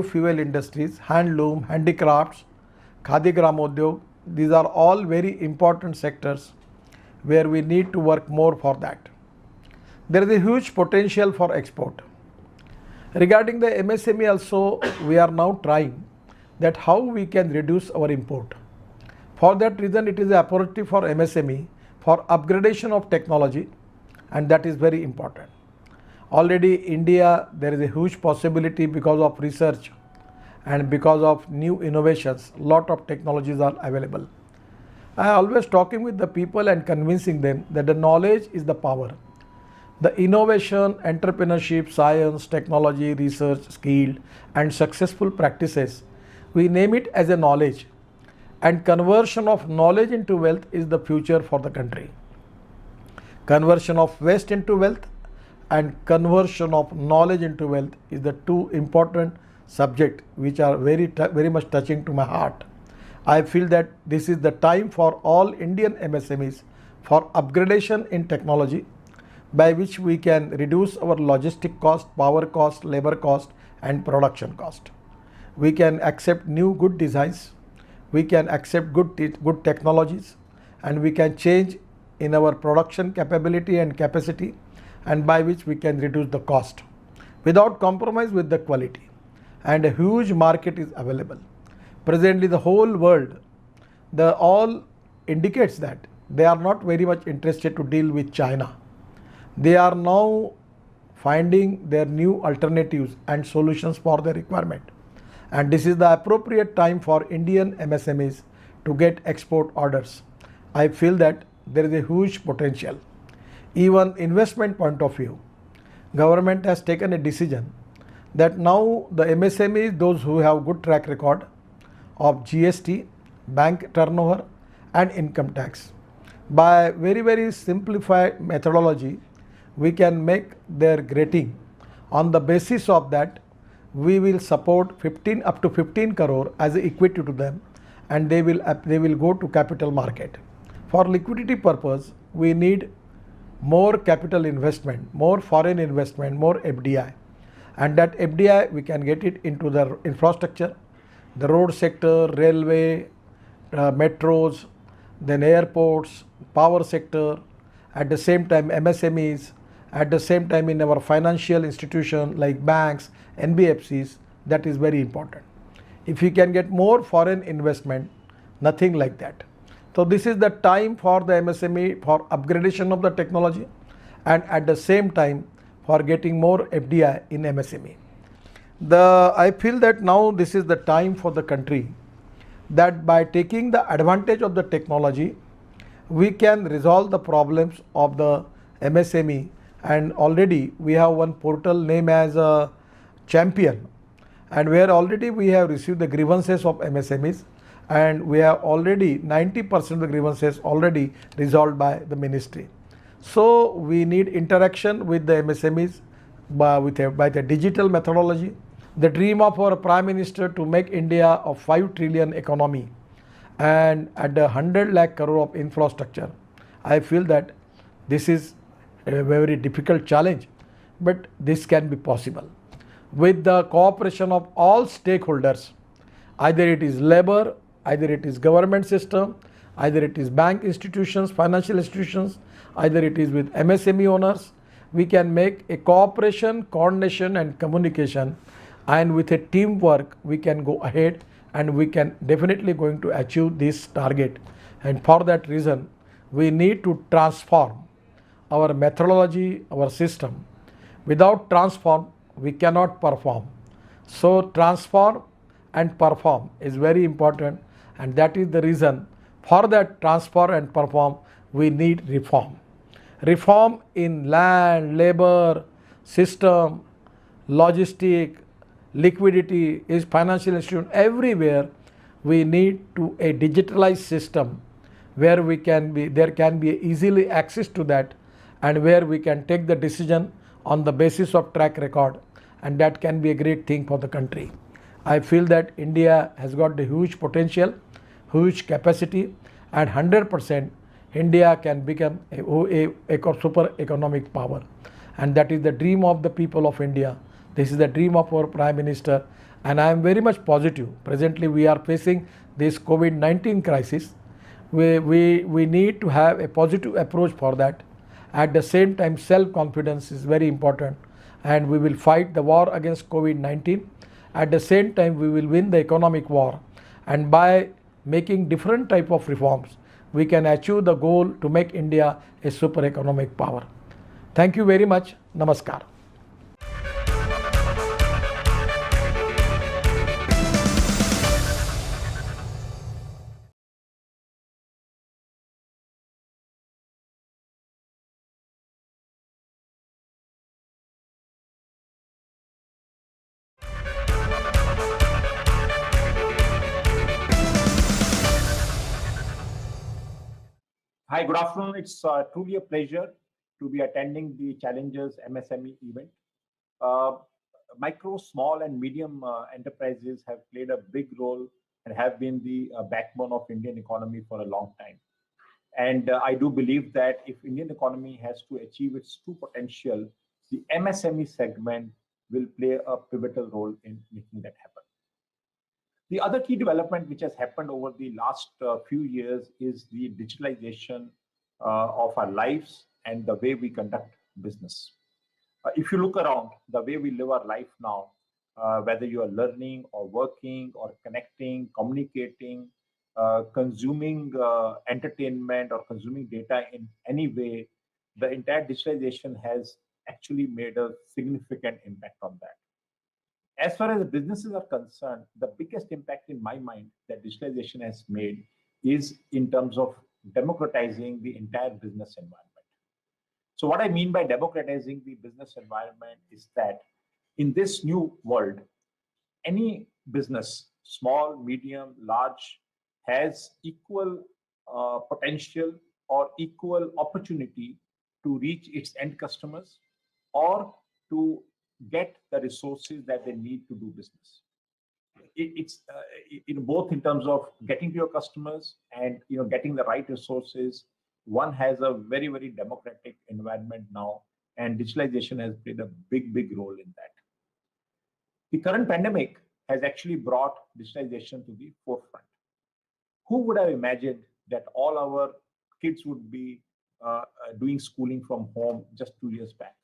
Fuel industries, handloom, handicrafts, khadi gramodyog, these are all very important sectors where we need to work more for that. There is a huge potential for export. Regarding the MSME also, we are now trying that how we can reduce our import. For that reason, it is a opportunity for MSME for upgradation of technology, and that is very important. Already India, there is a huge possibility because of research and because of new innovations, lot of technologies are available. I always talking with the people and convincing them that the knowledge is the power. The innovation, entrepreneurship, science, technology, research, skill and successful practices, we name it as a knowledge, and conversion of knowledge into wealth is the future for the country. Conversion of waste into wealth and conversion of knowledge into wealth is the two important subjects which are very much touching to my heart. I feel that this is the time for all Indian MSMEs for upgradation in technology, by which we can reduce our logistic cost, power cost, labor cost and production cost. We can accept new good designs, we can accept good technologies, and we can change in our production capability and capacity, and by which we can reduce the cost without compromise with the quality. And a huge market is available. Presently the whole world, all indicates that they are not very much interested to deal with China. They are now finding their new alternatives and solutions for their requirement. And this is the appropriate time for Indian MSMEs to get export orders. I feel that there is a huge potential. Even investment point of view, government has taken a decision that now the MSMEs, those who have good track record of GST, bank turnover and income tax, by very simplified methodology, we can make their grading. On the basis of that, we will support up to 15 crore as equity to them, and they will go to capital market. For liquidity purpose, we need more capital investment, more foreign investment, more FDI, and that FDI we can get it into the infrastructure, the road sector, railway, metros, then airports, power sector, at the same time MSMEs, at the same time in our financial institution like banks, NBFCs. That is very important. If we can get more foreign investment, nothing like that. So this is the time for the MSME for upgradation of the technology, and at the same time for getting more FDI in MSME. I feel that now this is the time for the country that by taking the advantage of the technology, we can resolve the problems of the MSME. And already we have one portal named as a Champion, and where already we have received the grievances of MSMEs, and we have already 90% of the grievances already resolved by the ministry. So we need interaction with the MSMEs by the digital methodology. The dream of our Prime Minister to make India a 5 trillion economy and at the 100 lakh crore of infrastructure, I feel that this is a very difficult challenge, but this can be possible with the cooperation of all stakeholders. Either it is labor, either it is government system, either it is bank institutions, financial institutions, either it is with MSME owners. We can make a cooperation, coordination and communication, and with a teamwork we can go ahead, and we can definitely going to achieve this target. And for that reason, we need to transform our methodology, our system. Without transform, we cannot perform. So transform and perform is very important, and that is the reason for that transform and perform we need reform. Reform in land, labor, system, logistic, liquidity, is financial institution, everywhere we need to a digitalized system where there can be easily access to that, and where we can take the decision on the basis of track record, and that can be a great thing for the country. I feel that India has got the huge potential, huge capacity, and 100% India can become a super economic power, and that is the dream of the people of India. This is the dream of our Prime Minister, and I am very much positive. Presently, we are facing this COVID-19 crisis. We need to have a positive approach for that. At the same time, self-confidence is very important, and we will fight the war against COVID-19. At the same time, we will win the economic war, and by making different type of reforms, we can achieve the goal to make India a super economic power. Thank you very much. Namaskar. Hi, good afternoon. It's truly a pleasure to be attending the Challengers MSME event. Uh, Micro, small, and medium enterprises have played a big role and have been the backbone of Indian economy for a long time. And I do believe that if Indian economy has to achieve its true potential, the MSME segment will play a pivotal role in making that happen. The other key development which has happened over the last few years is the digitalization of our lives and the way we conduct business. If you look around the way we live our life now, whether you are learning or working or connecting, communicating, consuming entertainment or consuming data in any way, the entire digitalization has actually made a significant impact on that. As far as the businesses are concerned, the biggest impact in my mind that digitalization has made is in terms of democratizing the entire business environment. So, what I mean by democratizing the business environment is that in this new world, any business, small, medium, large, has equal potential or equal opportunity to reach its end customers or to get the resources that they need to do business. It's in both in terms of getting to your customers and getting the right resources. One has a very democratic environment now, and digitalization has played a big role in that. The current pandemic has actually brought digitalization to the forefront. Who would have imagined that all our kids would be doing schooling from home just 2 years back?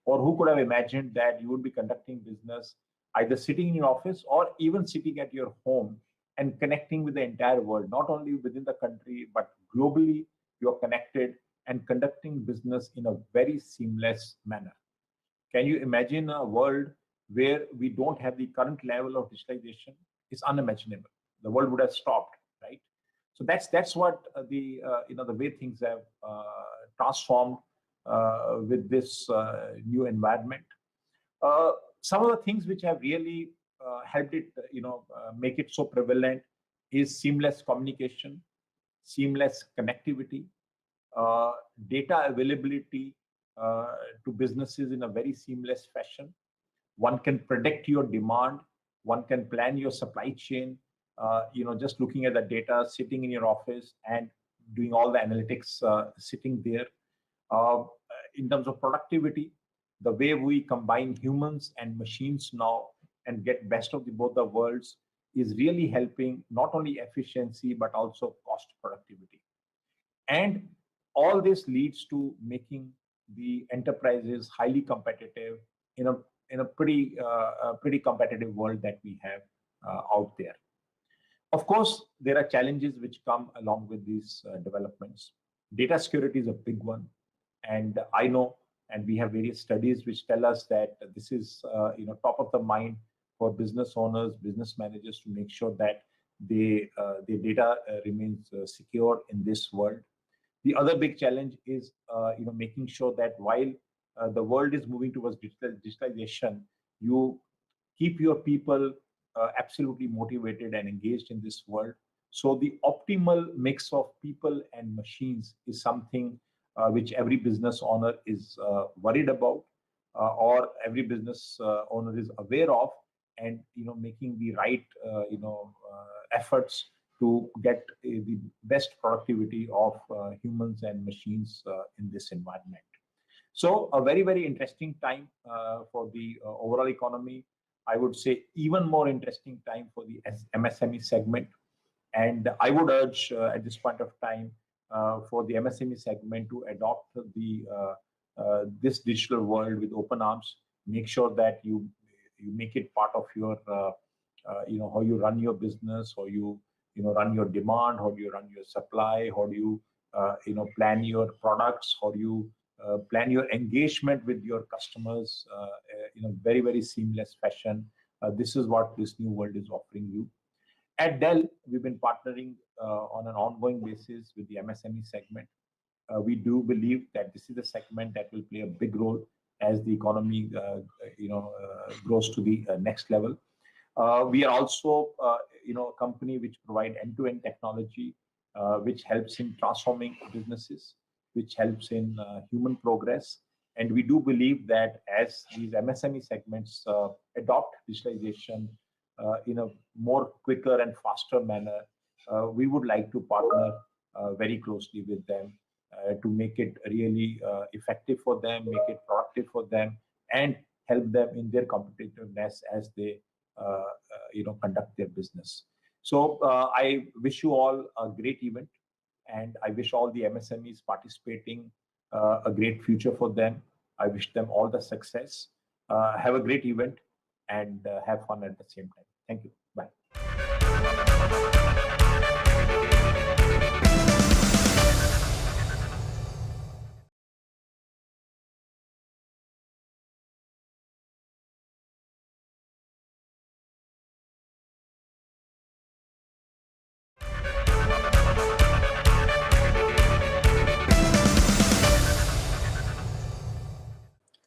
Or who could have imagined that you would be conducting business either sitting in your office or even sitting at your home and connecting with the entire world, not only within the country, but globally, you're connected and conducting business in a very seamless manner. Can you imagine a world where we don't have the current level of digitalization? It's unimaginable. The world would have stopped, right? So that's what the way things have transformed with this new environment. Some of the things which have really helped it, make it so prevalent is seamless communication, seamless connectivity, uh, data availability to businesses in a very seamless fashion. One can predict your demand. One can plan your supply chain. Just looking at the data, sitting in your office and doing all the analytics, sitting there. Uh, in terms of productivity, the way we combine humans and machines now and get best of both the worlds is really helping not only efficiency but also cost productivity. And all this leads to making the enterprises highly competitive in a pretty competitive world that we have out there. Of course, there are challenges which come along with these developments. Data security is a big one, and I know, and we have various studies which tell us that this is top of the mind for business owners, business managers to make sure that their data remains secure in this world. The other big challenge is making sure that while the world is moving towards digitalization, you keep your people absolutely motivated and engaged in this world. So the optimal mix of people and machines is something which every business owner is worried about, or every business owner is aware of, and making the right efforts to get the best productivity of humans and machines in this environment. So a very interesting time for the overall economy. I would say, even more interesting time for the MSME segment. And I would urge at this point of time for the MSME segment to adopt this digital world with open arms. Make sure that you make it part of your how you run your business, how you run your demand, how do you run your supply, how do you plan your products, how do you plan your engagement with your customers in a very, very seamless fashion. This is what this new world is offering you. At Dell, we've been partnering on an ongoing basis with the MSME segment. We do believe that this is a segment that will play a big role as the economy grows to the next level. We are also a company which provide end-to-end technology, which helps in transforming businesses, which helps in human progress. And we do believe that as these MSME segments adopt digitalization in a more quicker and faster manner, we would like to partner very closely with them to make it really effective for them, make it productive for them, and help them in their competitiveness as they conduct their business. So I wish you all a great event, and I wish all the MSMEs participating a great future for them. I wish them all the success. Have a great event and have fun at the same time. Thank you. Bye.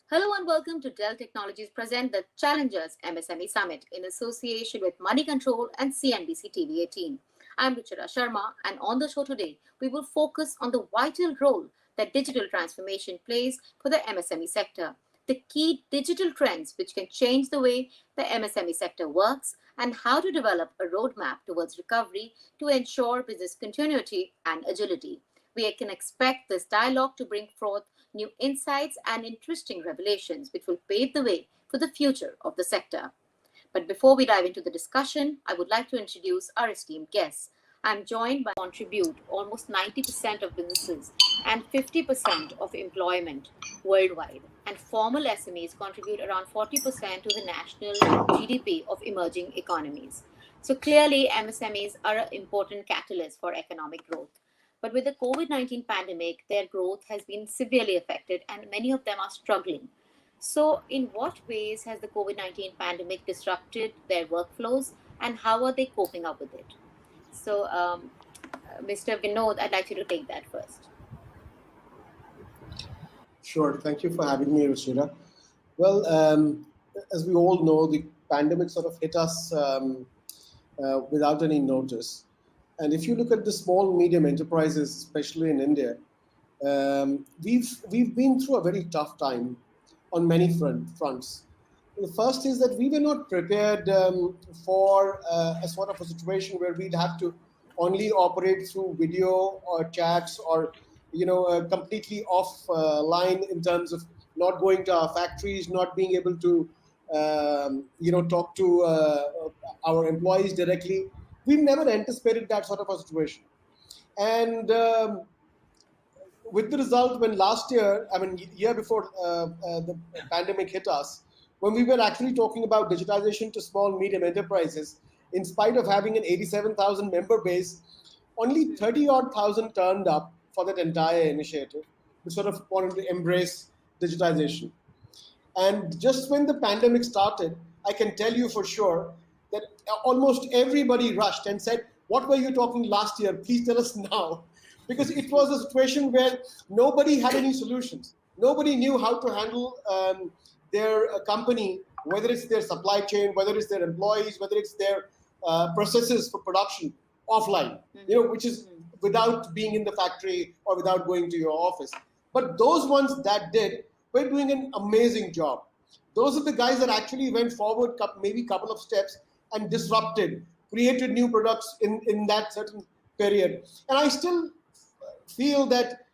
Hello and welcome to Dell Technologies present the Challengers MSME Summit in association with Moneycontrol and CNBC TV 18. I'm Ruchira Sharma, and on the show today, we will focus on the vital role that digital transformation plays for the MSME sector, the key digital trends which can change the way the MSME sector works, and how to develop a roadmap towards recovery to ensure business continuity and agility. We can expect this dialogue to bring forth new insights and interesting revelations which will pave the way for the future of the sector. But before we dive into the discussion, I would like to introduce our esteemed guests. I'm joined by contribute almost 90% of businesses and 50% of employment worldwide. And formal SMEs contribute around 40% to the national GDP of emerging economies. So clearly, MSMEs are an important catalyst for economic growth. But with the COVID-19 pandemic, their growth has been severely affected and many of them are struggling. So in what ways has the COVID-19 pandemic disrupted their workflows and how are they coping up with it? So Mr. Vinod, I'd like you to take that first. Sure. Thank you for having me, Ruchira. Well, as we all know, the pandemic sort of hit us without any notice. And if you look at the small, medium enterprises, especially in India, we've been through a very tough time on many fronts. The first is that we were not prepared for a sort of a situation where we'd have to only operate through video or chats or completely offline in terms of not going to our factories, not being able to talk to our employees directly. We've never anticipated that sort of a situation. And with the result, when last year, year before the pandemic hit us, when we were actually talking about digitization to small, medium enterprises, in spite of having an 87,000 member base, only 30-odd thousand turned up for that entire initiative. We sort of wanted to embrace digitization. And just when the pandemic started, I can tell you for sure that almost everybody rushed and said, what were you talking last year? Please tell us now. Because it was a situation where nobody had any solutions. Nobody knew how to handle their company, whether it's their supply chain, whether it's their employees, whether it's their processes for production offline, which is without being in the factory or without going to your office. But those ones that did were doing an amazing job. Those are the guys that actually went forward maybe a couple of steps and disrupted, created new products in that certain period. And I still feel that,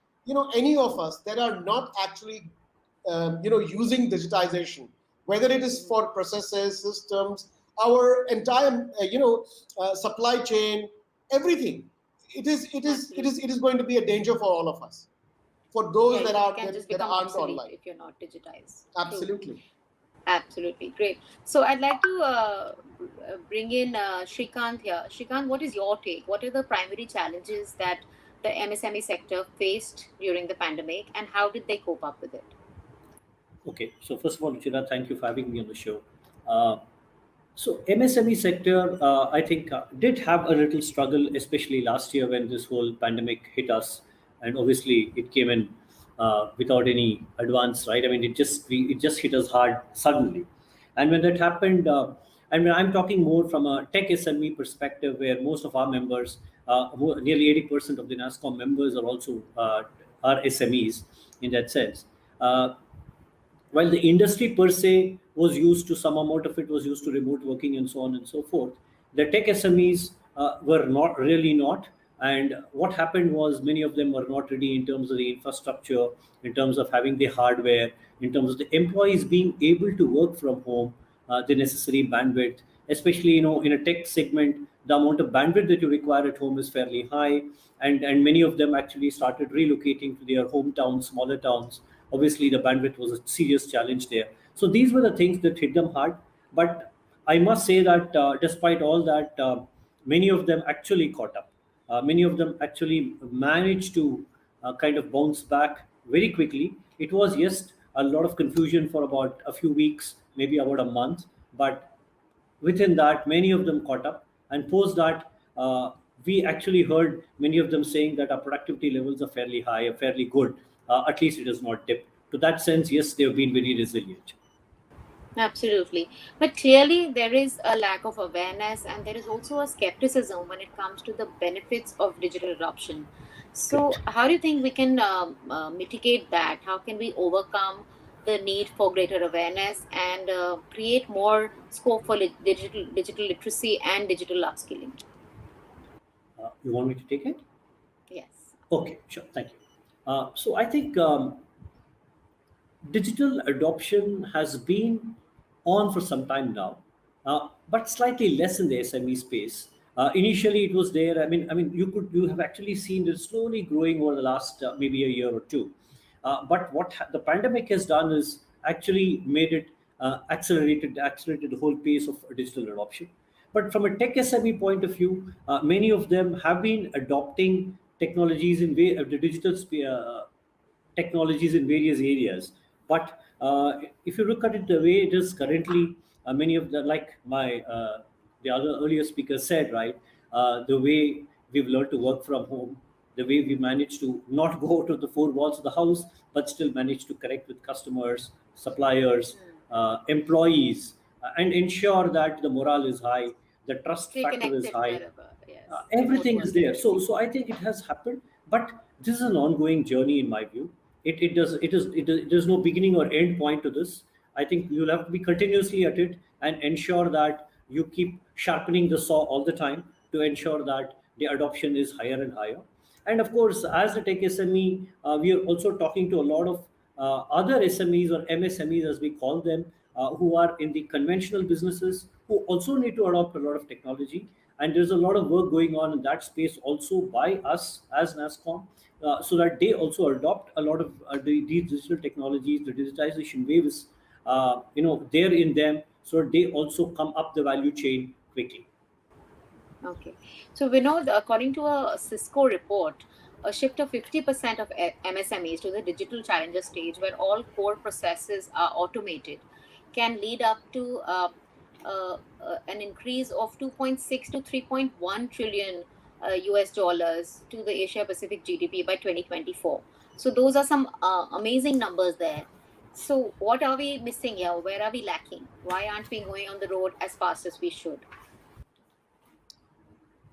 any of us that are not actually, using digitization, whether it is for processes, systems, our entire supply chain, everything. It is going to be a danger for all of us, for those Yeah, that you are can just that become aren't obsolete online. if you're not digitized. True. Absolutely. Absolutely great. So I'd like to bring in Shrikant here. Shrikant, what is your take? What are the primary challenges that the MSME sector faced during the pandemic, and how did they cope up with it? Okay, so first of all, Ruchira, thank you for having me on the show. Uh, so MSME sector, I think, did have a little struggle, especially last year when this whole pandemic hit us, and obviously it came in without any advance, right? I mean, it just hit us hard suddenly, and when that happened, and when I'm talking more from a tech SME perspective, where most of our members, nearly 80% of the NASCOM members are also are SMEs in that sense. While the industry per se was used to some amount of it was used to remote working and so on and so forth, the tech SMEs were not really not. And what happened was many of them were not ready in terms of the infrastructure, in terms of having the hardware, in terms of the employees being able to work from home, the necessary bandwidth, especially in a tech segment, the amount of bandwidth that you require at home is fairly high, and many of them actually started relocating to their hometowns, smaller towns. Obviously, the bandwidth was a serious challenge there. So these were the things that hit them hard. But I must say that despite all that, many of them actually caught up. Many of them actually managed to kind of bounce back very quickly. It was, yes, a lot of confusion for about a few weeks, maybe about a month, but within that, many of them caught up. And post that, we actually heard many of them saying that our productivity levels are fairly high, are fairly good. At least it has not dipped. To that sense, yes, they have been very resilient. Absolutely. But clearly, there is a lack of awareness, and there is also a skepticism when it comes to the benefits of digital adoption. So, Correct. how do you think we can mitigate that? How can we overcome the need for greater awareness and create more scope for digital literacy and digital upskilling? You want me to take it? Yes. Okay, sure. Thank you. So I think digital adoption has been on for some time now, but slightly less in the SME space. Initially, it was there. You have actually seen it slowly growing over the last maybe a year or two. But the pandemic has done is actually made it accelerated the whole pace of digital adoption. But from a tech SME point of view, many of them have been adopting technologies in the digital technologies in various areas. But if you look at it the way it is currently, many of the like my the other earlier speaker said, right, the way we've learned to work from home, the way we manage to not go to the four walls of the house, but still manage to connect with customers, suppliers, employees, and ensure that the morale is high, the trust Stay factor is connected high, wherever. Yes. Remote everything is working. there. So I think it has happened, but this is an ongoing journey in my view. There's no beginning or end point to this. I think you'll have to be continuously at it and ensure that you keep sharpening the saw all the time to ensure that the adoption is higher and higher. And of course, as the tech SME, we are also talking to a lot of other SMEs or MSMEs, as we call them, who are in the conventional businesses, who also need to adopt a lot of technology. And there's a lot of work going on in that space also by us as NASCOM, so that they also adopt a lot of these digital technologies. The digitization wave is, there in them, so they also come up the value chain quickly. Okay. So we know, according to a Cisco report, a shift of 50% of MSMEs to the digital challenger stage, where all core processes are automated, can lead up to an increase of 2.6 to 3.1 trillion US dollars to the Asia Pacific GDP by 2024. So those are some amazing numbers there. So what are we missing here? Where are we lacking? Why aren't we going on the road as fast as we should?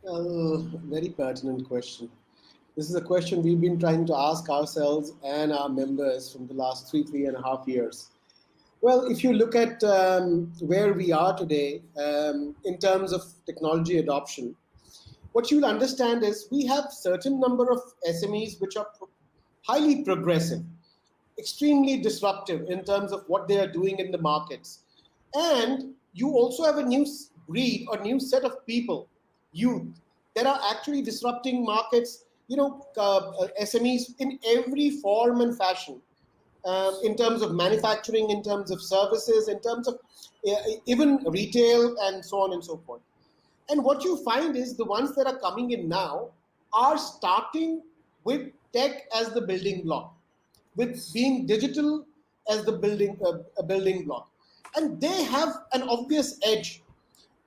Very pertinent question. This is a question we've been trying to ask ourselves and our members from the last 3.5 years. Well, if you look at where we are today in terms of technology adoption, what you'll understand is we have certain number of SMEs which are highly progressive, extremely disruptive in terms of what they are doing in the markets. And you also have a new breed or new set of people, youth, that are actually disrupting markets, SMEs in every form and fashion, in terms of manufacturing, in terms of services, in terms of even retail, and so on and so forth. And what you find is the ones that are coming in now are starting with tech as the building block, with being digital as the building block. And they have an obvious edge,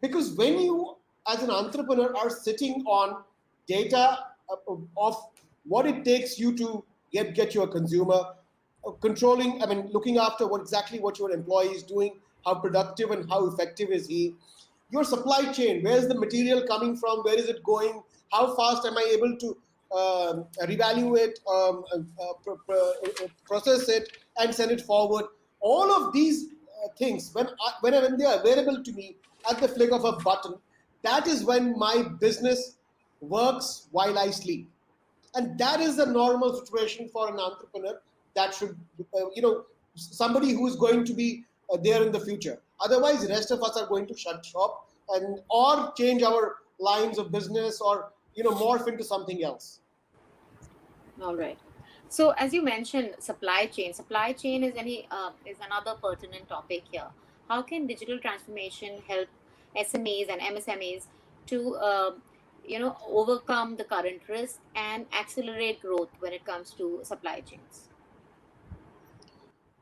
because when you, as an entrepreneur, are sitting on data of what it takes you to get your consumer, controlling, I mean, looking after exactly what your employee is doing, how productive and how effective is he, your supply chain, where is the material coming from, where is it going, how fast am I able to revalue it, process it, and send it forward. All of these things, when they are available to me at the flick of a button, that is when my business works while I sleep. And that is the normal situation for an entrepreneur. That should, somebody who is going to be there in the future. Otherwise, the rest of us are going to shut shop and or change our lines of business, or morph into something else. All right. So as you mentioned, supply chain is another pertinent topic here. How can digital transformation help SMEs and MSMEs to overcome the current risk and accelerate growth when it comes to supply chains?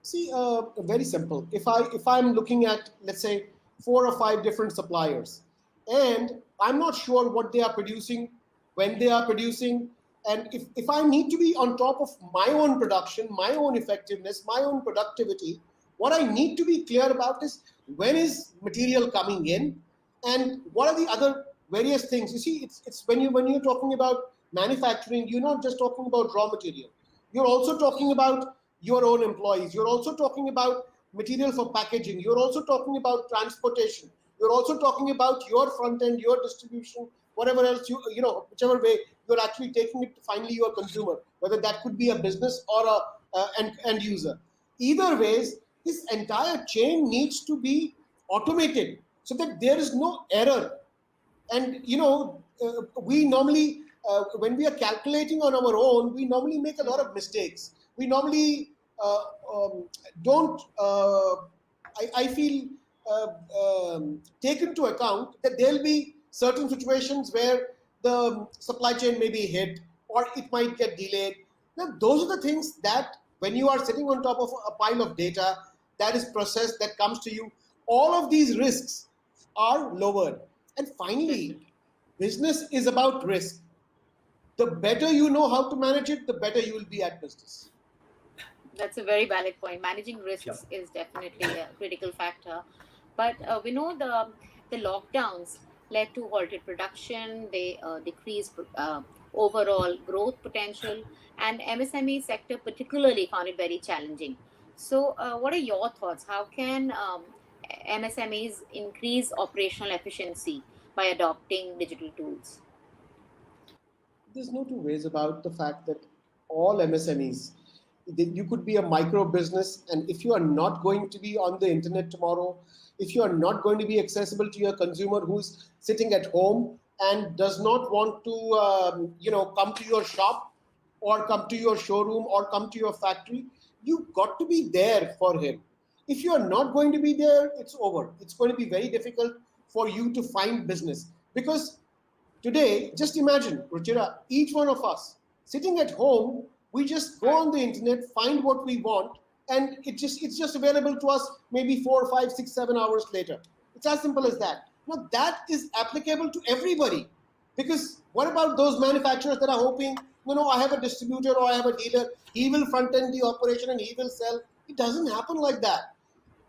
See, very simple. If I'm looking at, let's say, 4 or 5 different suppliers, and I'm not sure what they are producing, when they are producing, and if I need to be on top of my own production, my own effectiveness, my own productivity, what I need to be clear about is when is material coming in, and what are the other various things. You see, it's when you're talking about manufacturing, you're not just talking about raw material. You're also talking about your own employees. You're also talking about material for packaging. You're also talking about transportation. You're also talking about your front end, your distribution, whatever else whichever way you're actually taking it to finally your consumer, whether that could be a business or a end user. Either ways, this entire chain needs to be automated so that there is no error. And we normally, when we are calculating on our own, we normally make a lot of mistakes. We normally uh, don't I feel take into account that there'll be certain situations where the supply chain may be hit, or it might get delayed. Now those are the things that, when you are sitting on top of a pile of data that is processed, that comes to you, all of these risks are lowered. And finally, Definitely. business is about risk. The better you know how to manage it, the better you will be at business. That's a very valid point. Managing Sure. risks is definitely a critical factor. But we know the lockdowns led to halted production, they decreased overall growth potential, and MSME sector particularly found it very challenging. So, what are your thoughts? How can MSMEs increase operational efficiency by adopting digital tools? There's no two ways about the fact that all MSMEs, you could be a micro business, and if you are not going to be on the internet tomorrow, if you are not going to be accessible to your consumer who's sitting at home and does not want to, come to your shop, or come to your showroom, or come to your factory, you've got to be there for him. If you are not going to be there, it's over. It's going to be very difficult for you to find business, because today, just imagine, Ruchira, each one of us sitting at home, we just go Right. on the internet, find what we want, and it's just available to us maybe 4, 5, 6, 7 hours later. It's as simple as that. Now that is applicable to everybody, because what about those manufacturers that are hoping, I have a distributor or I have a dealer, he will front end the operation and he will sell? It doesn't happen like that.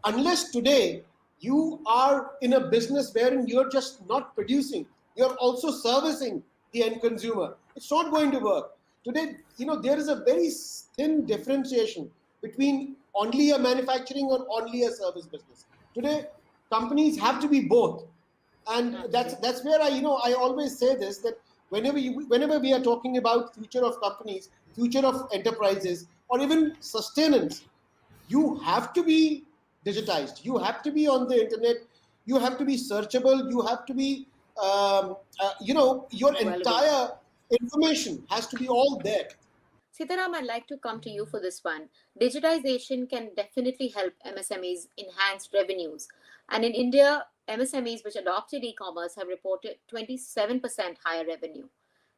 Unless today you are in a business wherein you're just not producing, you're also servicing the end consumer, it's not going to work. Today, there is a very thin differentiation between only a manufacturing or only a service business. Today, companies have to be both. And Absolutely. that's where I always say this, that whenever we are talking about future of companies, future of enterprises, or even sustenance, you have to be digitized. You have to be on the internet. You have to be searchable. You have to be, your Relevant. entire information has to be all there. Sitaram, I'd like to come to you for this one. Digitization can definitely help MSMEs enhance revenues. And in India, MSMEs which adopted e commerce have reported 27% higher revenue.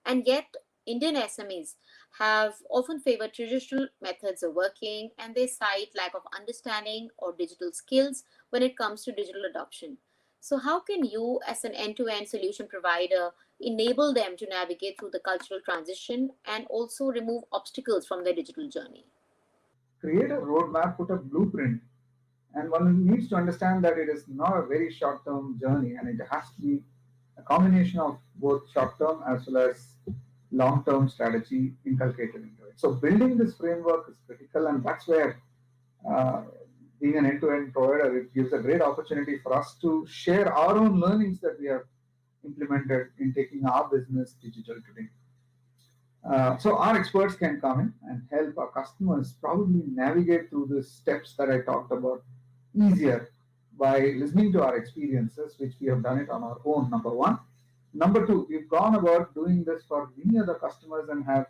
And yet, Indian SMEs have often favored traditional methods of working and they cite lack of understanding or digital skills when it comes to digital adoption. So, how can you, as an end to end solution provider, enable them to navigate through the cultural transition and also remove obstacles from their digital journey? Create a roadmap, put a blueprint, and one needs to understand that it is not a very short-term journey, and it has to be a combination of both short-term as well as long-term strategy inculcated into it. So building this framework is critical, and that's where uh, being an end-to-end provider, it gives a great opportunity for us to share our own learnings that we have implemented in taking our business digital today. So our experts can come in and help our customers probably navigate through the steps that I talked about easier by listening to our experiences, which we have done it on our own, number one. Number two, we've gone about doing this for many other customers and have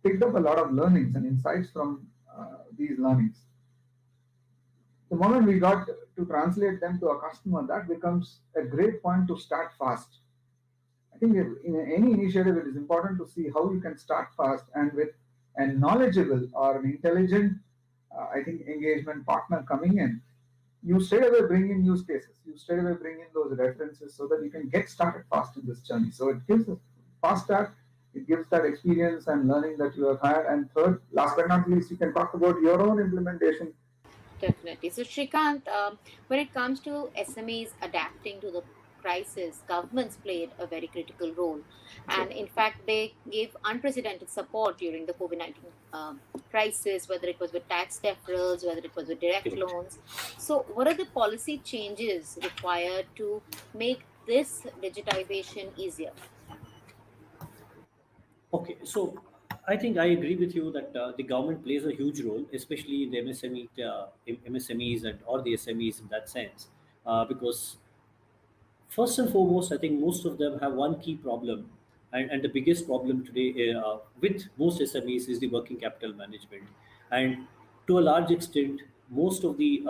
picked up a lot of learnings and insights from these learnings. The moment we got to translate them to a customer, that becomes a great point to start fast. I think in any initiative, it is important to see how you can start fast and with a knowledgeable or an intelligent, I think, engagement partner coming in. You straight away bring in use cases. You straight away bring in those references so that you can get started fast in this journey. So it gives a fast start. It gives that experience and learning that you have had. And third, last but not least, you can talk about your own implementation. Definitely. So, Shrikant, when it comes to SMEs adapting to the crisis, governments played a very critical role. Sure. And in fact, they gave unprecedented support during the COVID 19 crisis, whether it was with tax deferrals, whether it was with direct Correct. loans. So, what are the policy changes required to make this digitization easier? Okay, so I think I agree with you that the government plays a huge role, especially in the MSMEs and or the SMEs in that sense, because first and foremost, I think most of them have one key problem, and the biggest problem today with most SMEs is the working capital management, and to a large extent, most of the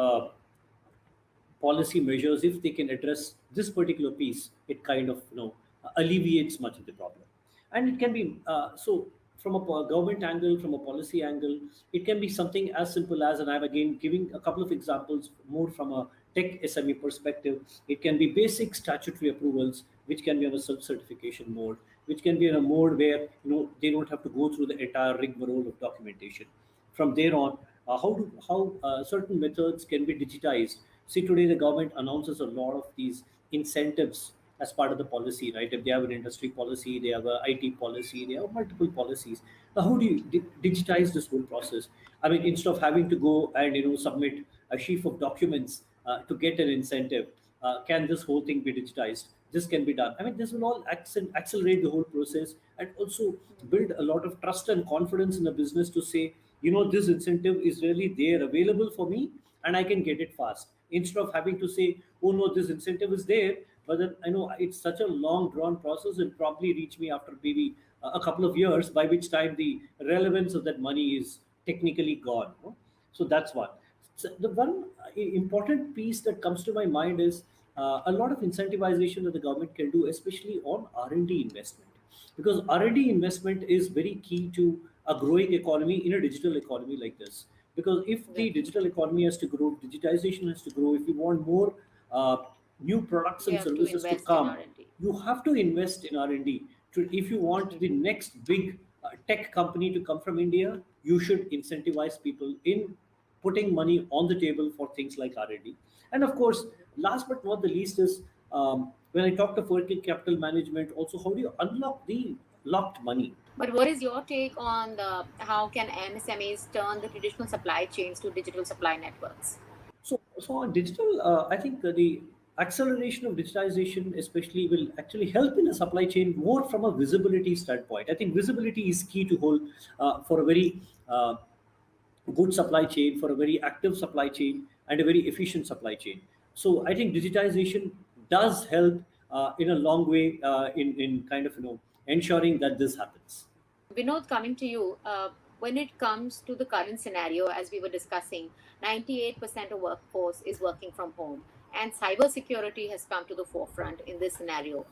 policy measures, if they can address this particular piece, it kind of alleviates much of the problem. And it can be so from a government angle, from a policy angle, it can be something as simple as, and I'm again giving a couple of examples more from a tech SME perspective. It can be basic statutory approvals, which can be on a self-certification mode, which can be in a mode where they don't have to go through the entire rigmarole of documentation. From there on, how certain methods can be digitized. See, today the government announces a lot of these incentives as part of the policy, right? If they have an industry policy, they have a IT policy, they have multiple policies. Now, how do you digitize this whole process? I mean, instead of having to go and submit a sheaf of documents to get an incentive, can this whole thing be digitized? This can be done. I mean, this will all accelerate the whole process and also build a lot of trust and confidence in the business to say, this incentive is really there available for me and I can get it fast. Instead of having to say, oh no, this incentive is there, but then I know it's such a long drawn process and probably reach me after maybe a couple of years, by which time the relevance of that money is technically gone. So that's one. So the one important piece that comes to my mind is a lot of incentivization that the government can do, especially on R&D investment, because R&D investment is very key to a growing economy in a digital economy like this. Because if the digital Definitely. economy has to grow, digitization has to grow, if you want more new products We and have to services to invest in come, R&D. you have to invest in R&D. If you want the Definitely. next big tech company to come from India, you should incentivize people in putting money on the table for things like R&D. And of course, last but not the least is when I talk of working capital management, also how do you unlock the locked money? But what is your take on the how can MSMEs turn the traditional supply chains to digital supply networks? So on digital, I think the acceleration of digitization, especially, will actually help in the supply chain more from a visibility standpoint. I think visibility is key to hold for a very good supply chain, for a very active supply chain. and a very efficient supply chain. So I think digitization does help in a long way in kind of ensuring that this happens. Vinod, coming to you, when it comes to the current scenario, as we were discussing, 98% of workforce is working from home, and cybersecurity has come to the forefront in this scenario.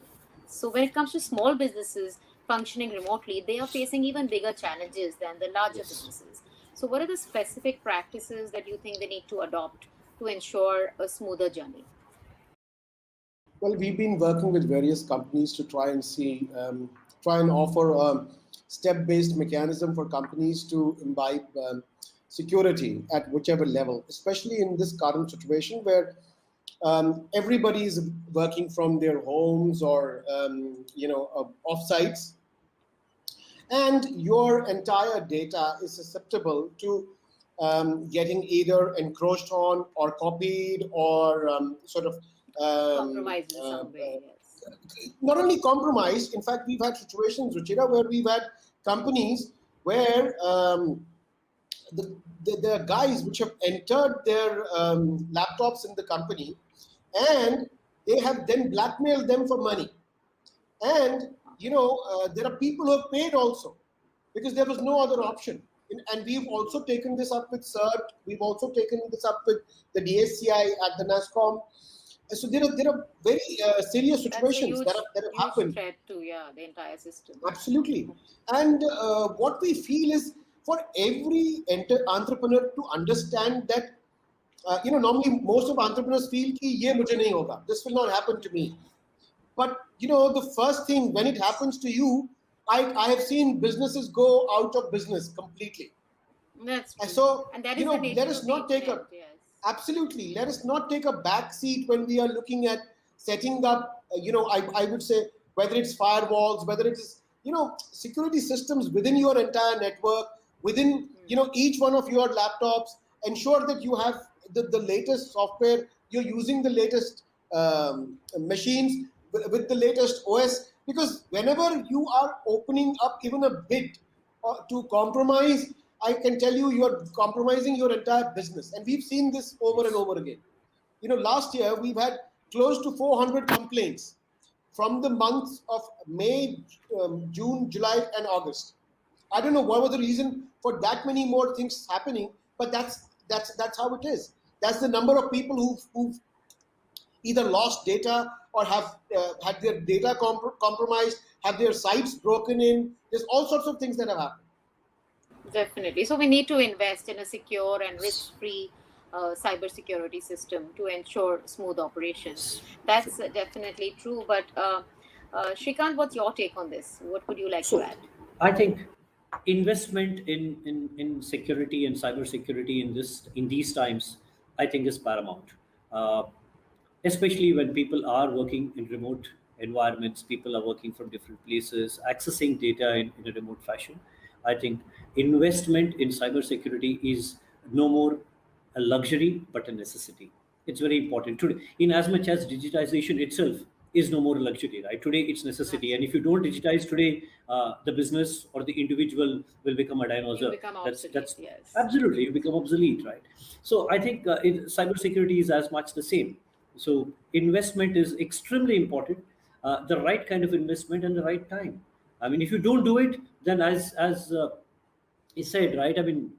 So, when it comes to small businesses functioning remotely, they are facing even bigger challenges than the larger Yes. businesses. So, what are the specific practices that you think they need to adopt to ensure a smoother journey? Well, we've been working with various companies to try and try and offer a step-based mechanism for companies to imbibe security at whichever level, especially in this current situation where everybody is working from their homes or off sites, and your entire data is susceptible to getting either encroached on or copied or Compromised in some way, yes. not only compromised. In fact, we've had situations, Ruchira, where we've had companies where the guys which have entered their laptops in the company, and they have then blackmailed them for money. And there are people who have paid also because there was no other option. And we've also taken this up with CERT. We've also taken this up with the DSCI at the NASCOM. So there are very serious That's a situations huge, that have huge happened. threat to, yeah, the entire system. Absolutely. And what we feel is for every entrepreneur to understand that, normally most of entrepreneurs feel ki ye mujhe nahi hoga. This will not happen to me. But the first thing when it happens to you, I have seen businesses go out of business completely. That's And true. so, And that is the nature let us of the not take event, a yes. absolutely let us not take a back seat when we are looking at setting up. I would say whether it's firewalls, whether it's security systems within your entire network, within each one of your laptops. Ensure that you have the latest software. You're using the latest machines with the latest OS, because whenever you are opening up even a bit to compromise, I can tell you are compromising your entire business. And we've seen this over and over again. Last year we've had close to 400 complaints from the months of May, June, July, and August. I don't know what was the reason for that many more things happening, but that's how it is. That's the number of people who've either lost data or have had their data compromised, have their sites broken in. There's all sorts of things that have happened. Definitely. So we need to invest in a secure and risk-free cybersecurity system to ensure smooth operations. That's definitely true. But Shrikant, what's your take on this? What would you like to So add? I think investment in security and cyber security in these times, I think, is paramount. Uh, Especially when people are working in remote environments, people are working from different places, accessing data in a remote fashion. I think investment in cybersecurity is no more a luxury but a necessity. It's very important today. In as much as digitization itself is no more a luxury, right? Today it's necessity, and if you Absolutely. don't digitize today, the business or the individual will become a You dinosaur. become obsolete, That's yes. absolutely, you become obsolete, right? So I think cybersecurity is as much the same. So investment is extremely important, the right kind of investment and the right time. I mean, if you don't do it, then as is said, right? I mean,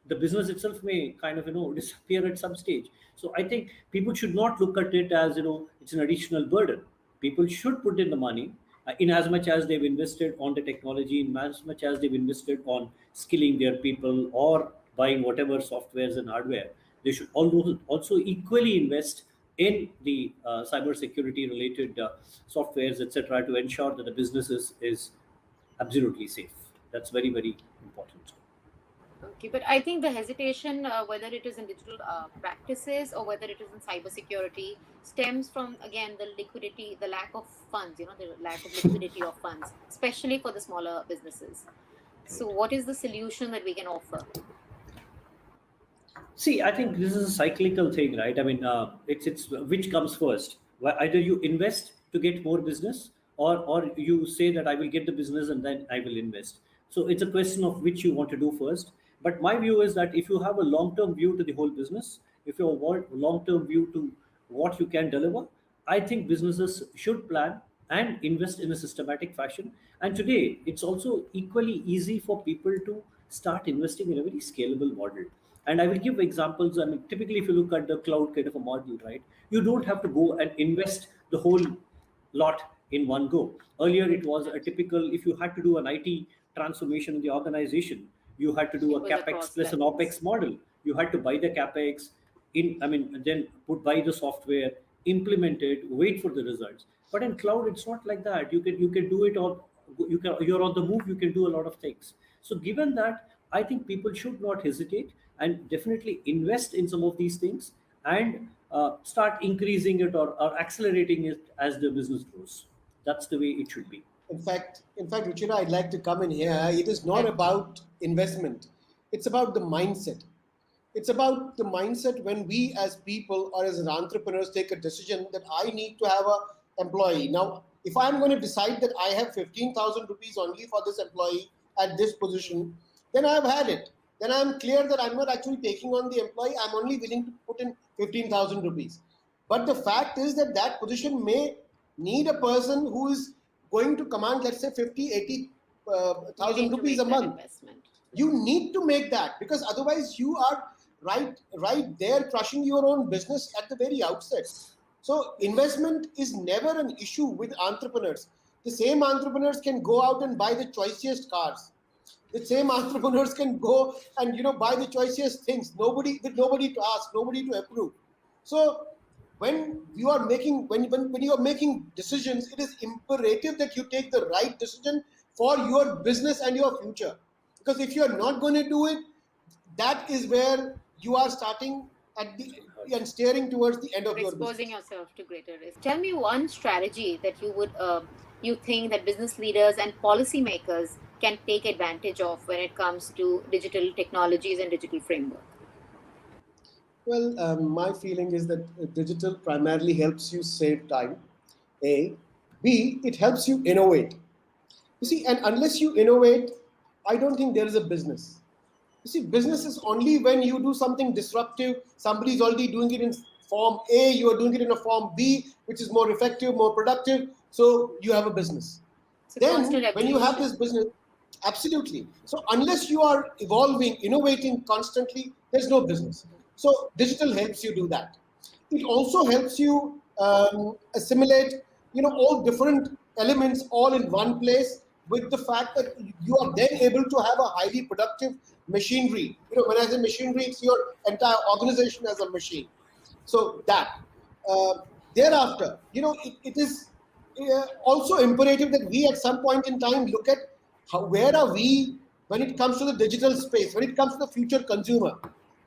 the business itself may kind of disappear at some stage. So I think people should not look at it as it's an additional burden. People should put in the money in as much as they've invested on the technology, in as much as they've invested on skilling their people or buying whatever softwares and hardware. They should also equally invest in the cyber security related softwares, etc., to ensure that the business is absolutely safe. That's very, very important. Okay, but I think the hesitation, whether it is in digital practices or whether it is in cybersecurity, stems from again the liquidity, the lack of funds. The lack of liquidity of funds, especially for the smaller businesses. So, what is the solution that we can offer? See, I think this is a cyclical thing, right? I mean, it's which comes first. Either you invest to get more business, or you say that I will get the business and then I will invest. So it's a question of which you want to do first. But my view is that if you have a long-term view to the whole business, if you want long-term view to what you can deliver, I think businesses should plan and invest in a systematic fashion. And today, it's also equally easy for people to start investing in a very scalable model. And I will give examples. I mean, typically, if you look at the cloud kind of a model, right, you don't have to go and invest the whole lot in one go. Earlier, it was a typical, if you had to do an IT transformation in the organization, you had to do It a was capex across plus an levels. opex model. You had to buy the capex in, I mean, then buy the software, implement it, wait for the results. But in cloud, it's not like that. You can do it all. You're on the move. You can do a lot of things. So given that, I think people should not hesitate and definitely invest in some of these things and start increasing it, or accelerating it as the business grows. That's the way it should be. In fact, Ruchira, I'd like to come in here. It is not Yes. about investment. It's about the mindset. It's about the mindset when we as people or as entrepreneurs take a decision that I need to have a employee. Now, if I'm going to decide that I have 15,000 rupees only for this employee at this position, then I've had it. Then I'm clear that I'm not actually taking on the employee. I'm only willing to put in 15,000 rupees. But the fact is that that position may need a person who is going to command, let's say, 50, 80 You thousand need to rupees a make that month. investment. You need to make that, because otherwise you are right there crushing your own business at the very outset. So investment is never an issue with entrepreneurs. The same entrepreneurs can go out and buy the choicest cars. The same entrepreneurs can go and buy the choicest things, nobody with nobody to ask, nobody to approve. So when you are making decisions, it is imperative that you take the right decision for your business and your future. Because if you are not going to do it, that is where you are starting at the and steering towards the end You're of your exposing business. yourself to greater risk. Tell me one strategy that you think that business leaders and policymakers can take advantage of when it comes to digital technologies and digital framework. Well, my feeling is that digital primarily helps you save time. A, B, it helps you innovate. You see, and unless you innovate, I don't think there is a business. You see, business is only when you do something disruptive. Somebody is already doing it in form A, you are doing it in a form B, which is more effective, more productive. So you have a business. It's a constant Then, when you have evolution. this business, absolutely. So, unless you are evolving, innovating constantly, there's no business. So, digital helps you do that. It also helps you assimilate, all different elements all in one place, with the fact that you are then able to have a highly productive machinery. When I say machinery, it's your entire organization as a machine. So that uh, thereafter, it is also imperative that we at some point in time look at where are we when it comes to the digital space, when it comes to the future consumer.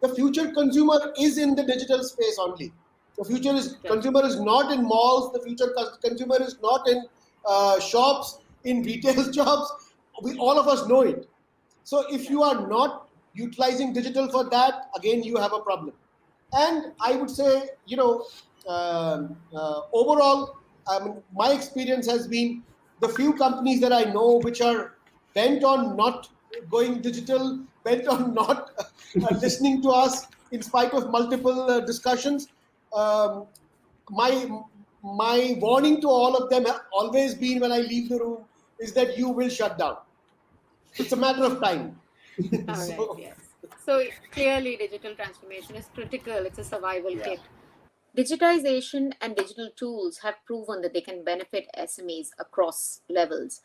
The future consumer is in the digital space only. The future is Correct. consumer is not in malls. The future consumer is not in shops, in retail shops. We all of us know it. So if you are not utilizing digital for that, again you have a problem. And I would say, overall, my experience has been the few companies that I know which are bent on not going digital, bent on not listening to us in spite of multiple discussions. Um, my my warning to all of them have always been when I leave the room is that you will shut down. It's a matter of time. All right, So yes. So clearly, digital transformation is critical. It's a survival yeah. kit. Digitization and digital tools have proven that they can benefit SMEs across levels,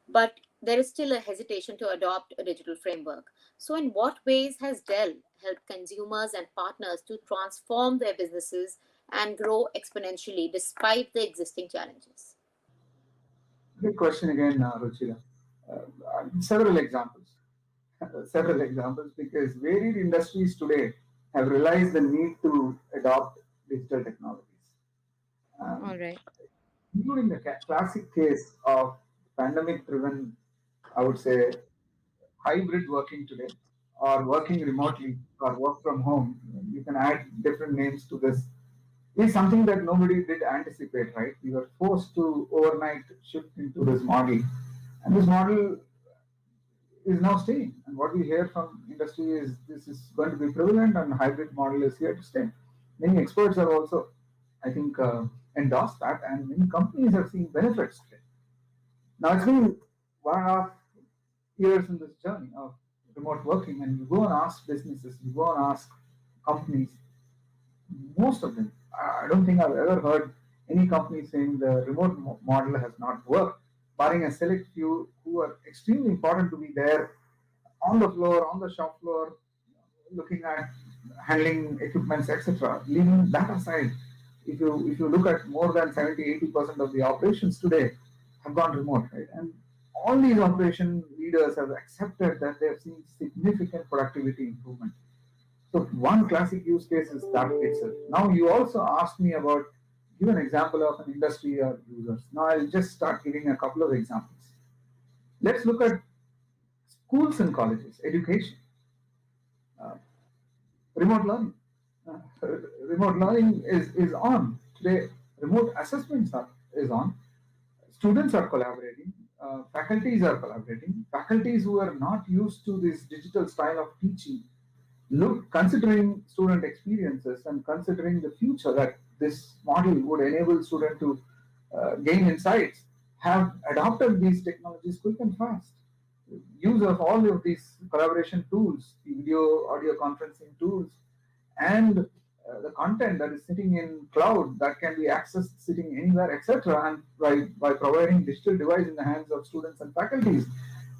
but there is still a hesitation to adopt a digital framework. So, in what ways has Dell helped consumers and partners to transform their businesses and grow exponentially despite the existing challenges? Good question again, Ruchira. Several examples. Several examples, because varied industries today have realized the need to adopt digital technologies. All Um, right. Including the classic case of pandemic driven, I would say, hybrid working today, or working remotely, or work from home. You can add different names to this. Is something that nobody did anticipate, right? We were forced to overnight shift into this model. And this model is now staying. And what we hear from industry is this is going to be prevalent and hybrid model is here to stay. Many experts have also, I think, endorsed that, and many companies have seen benefits today. Now it's been 1.5 years in this journey of remote working, and you go and ask businesses, you go and ask companies, most of them, I don't think I've ever heard any company saying the remote model has not worked, barring a select few who are extremely important to be there on the floor, on the shop floor, looking at handling equipments, etc. Leaving that aside, if you look at more than 70-80% of the operations today have gone remote, right? And all these operation leaders have accepted that they have seen significant productivity improvement. So one classic use case is that itself. Now you also asked me about give an example of an industry or users. Now I'll just start giving a couple of examples. Let's look at schools and colleges, education, uh, remote learning. Remote learning is on today. Remote assessments is on. Students are collaborating. Faculties are collaborating. Faculties who are not used to this digital style of teaching, look, considering student experiences and considering the future that this model would enable student to gain insights, have adopted these technologies quick and fast. Use of all of these collaboration tools, the video, audio conferencing tools, and the content that is sitting in cloud that can be accessed sitting anywhere, etc. And by providing digital device in the hands of students and faculties,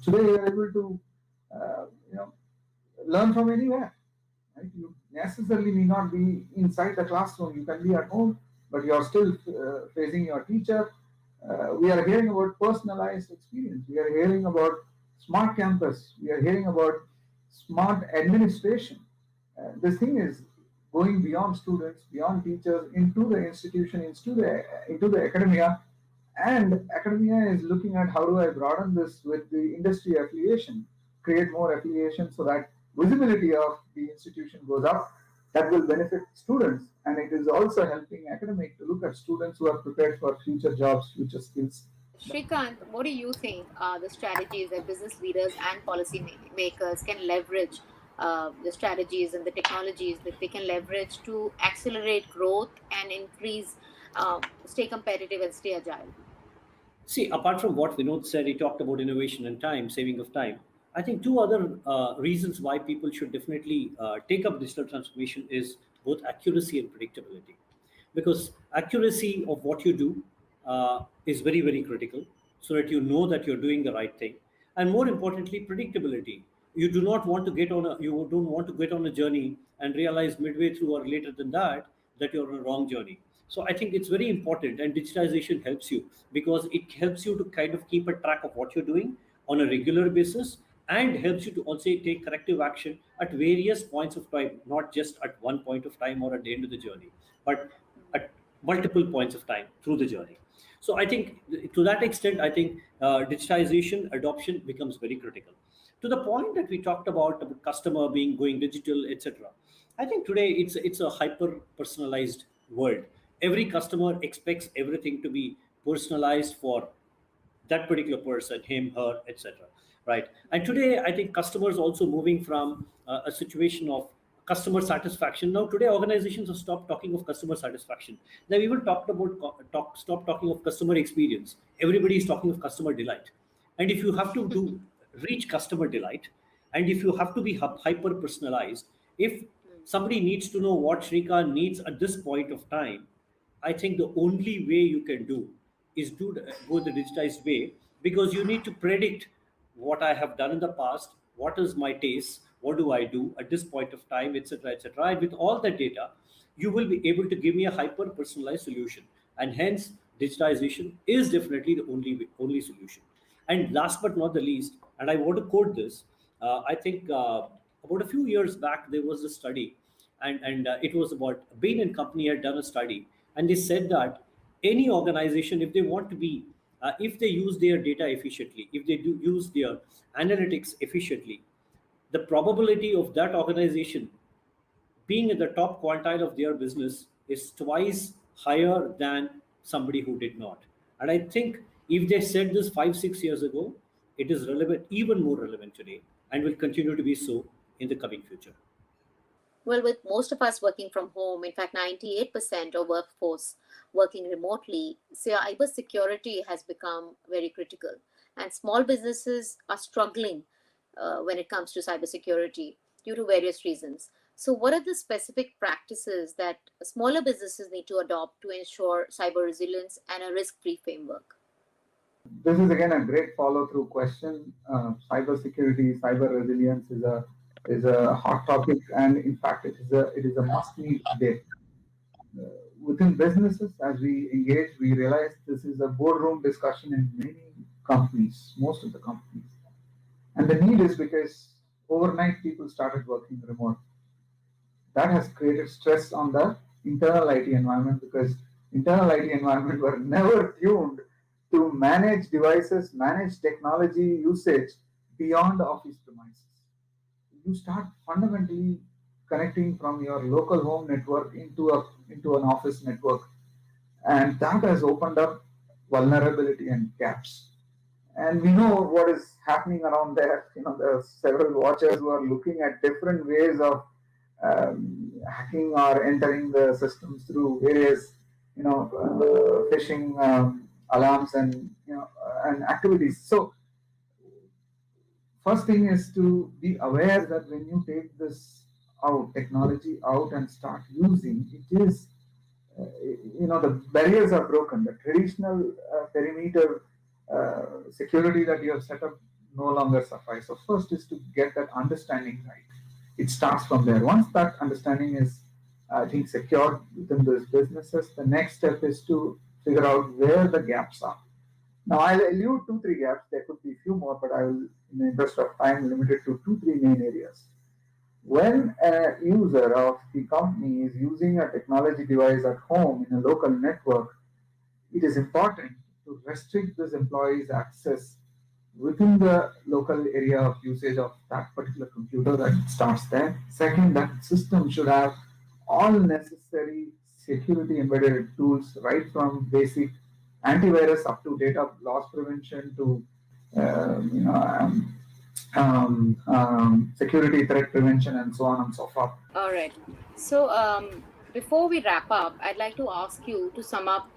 today you are able to learn from anywhere. Right? You necessarily need not be inside the classroom. You can be at home, but you are still facing your teacher. We are hearing about personalized experience. We are hearing about smart campus. We are hearing about smart administration. This thing is going beyond students, beyond teachers, into the institution, into the academia. And academia is looking at how do I broaden this with the industry affiliation, create more affiliation so that visibility of the institution goes up. That will benefit students, and it is also helping academic to look at students who are prepared for future jobs, future skills. Shrikant, what do you think are the strategies that business leaders and policy makers can leverage, the strategies and the technologies that they can leverage to accelerate growth and increase, stay competitive and stay agile? See, apart from what Vinod said, he talked about innovation and time, saving of time. I think two other reasons why people should definitely take up digital transformation is both accuracy and predictability. Because accuracy of what you do is very, very critical so that you know that you're doing the right thing. And more importantly, predictability. You don't want to get on a journey and realize midway through or later than that you're on a wrong journey. So I think it's very important, and digitization helps you because it helps you to kind of keep a track of what you're doing on a regular basis and helps you to also take corrective action at various points of time, not just at one point of time or at the end of the journey, but at multiple points of time through the journey. So I think to that extent, I think digitization adoption becomes very critical. To the point that we talked about customer being going digital, etc. I think today it's a hyper personalized world. Every customer expects everything to be personalized for that particular person, him, her, etc. Right? And today, I think customers also moving from a situation of customer satisfaction. Now, today, organizations have stopped talking of customer satisfaction. They've even talked about stop talking of customer experience. Everybody is talking of customer delight. And if you have to do reach customer delight, and if you have to be hyper personalized, if somebody needs to know what Shrika needs at this point of time, I think the only way you can do is go the digitized way because you need to predict what I have done in the past, what is my taste, what do I do at this point of time, etc., etc. And with all that data, you will be able to give me a hyper personalized solution. And hence, digitization is definitely the only solution. And last but not the least, and I want to quote this, I think about a few years back there was a study, and it was about Bain and Company had done a study, and they said that any organization, if they want to be, if they use their data efficiently, if they do use their analytics efficiently, the probability of that organization being in the top quintile of their business is twice higher than somebody who did not. And I think if they said this 5, 6 years ago, it is relevant, even more relevant today, and will continue to be so in the coming future. Well, with most of us working from home, in fact, 98% of workforce working remotely, cybersecurity has become very critical. And small businesses are struggling when it comes to cybersecurity due to various reasons. So, what are the specific practices that smaller businesses need to adopt to ensure cyber resilience and a risk free framework? This is again a great follow-through question. Cybersecurity, cyber resilience is a hot topic, and in fact, it is a must-need today. Within businesses, as we engage, we realize this is a boardroom discussion in many companies, most of the companies, and the need is because overnight people started working remote. That has created stress on the internal IT environment because internal IT environment were never tuned to manage devices, manage technology usage beyond the office premises. You start fundamentally connecting from your local home network into an office network, and that has opened up vulnerability and gaps. And we know what is happening around there. There are several watchers who are looking at different ways of hacking or entering the systems through various, phishing alarms and activities. So first thing is to be aware that when you take this technology out and start using, it is, the barriers are broken. The traditional perimeter security that you have set up no longer suffice. So first is to get that understanding right. It starts from there. Once that understanding is, I think, secured within those businesses, the next step is to figure out where the gaps are. Now, I'll allude 2, 3 gaps. There could be a few more, but I will, in the interest of time, limit it to 2, 3 main areas. When a user of the company is using a technology device at home in a local network, it is important to restrict this employee's access within the local area of usage of that particular computer. That starts there. Second, that system should have all necessary security embedded tools, right from basic antivirus up to data loss prevention to security threat prevention and so on and so forth. All right. So, before we wrap up, I'd like to ask you to sum up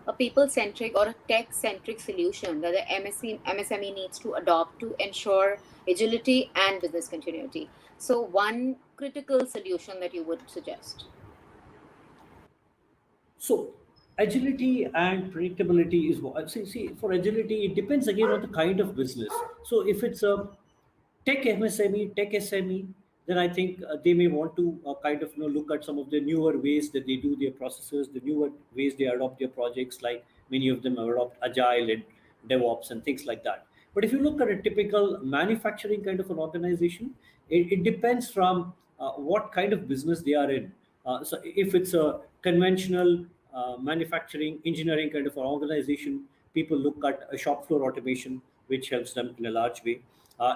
a people-centric or a tech-centric solution that the MSME needs to adopt to ensure agility and business continuity. So, one critical solution that you would suggest. So agility and predictability is what, see, for agility, it depends again on the kind of business. So if it's a tech MSME, tech SME, then I think they may want to kind of look at some of the newer ways that they do their processes, the newer ways they adopt their projects. Like many of them adopt agile and DevOps and things like that. But if you look at a typical manufacturing kind of an organization, it depends from what kind of business they are in. So if it's a conventional manufacturing engineering kind of an organization, people look at a shop floor automation, which helps them in a large way.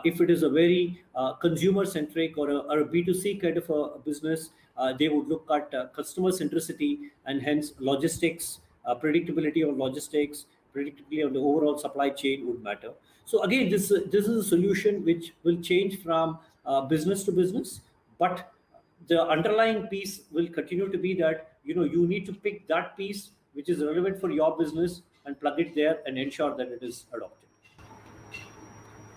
If it is a very consumer centric or a B2C kind of a business, they would look at customer centricity and hence logistics, predictability of logistics, predictability of the overall supply chain would matter. So again, this is a solution which will change from business to business, but the underlying piece will continue to be that you need to pick that piece which is relevant for your business and plug it there and ensure that it is adopted.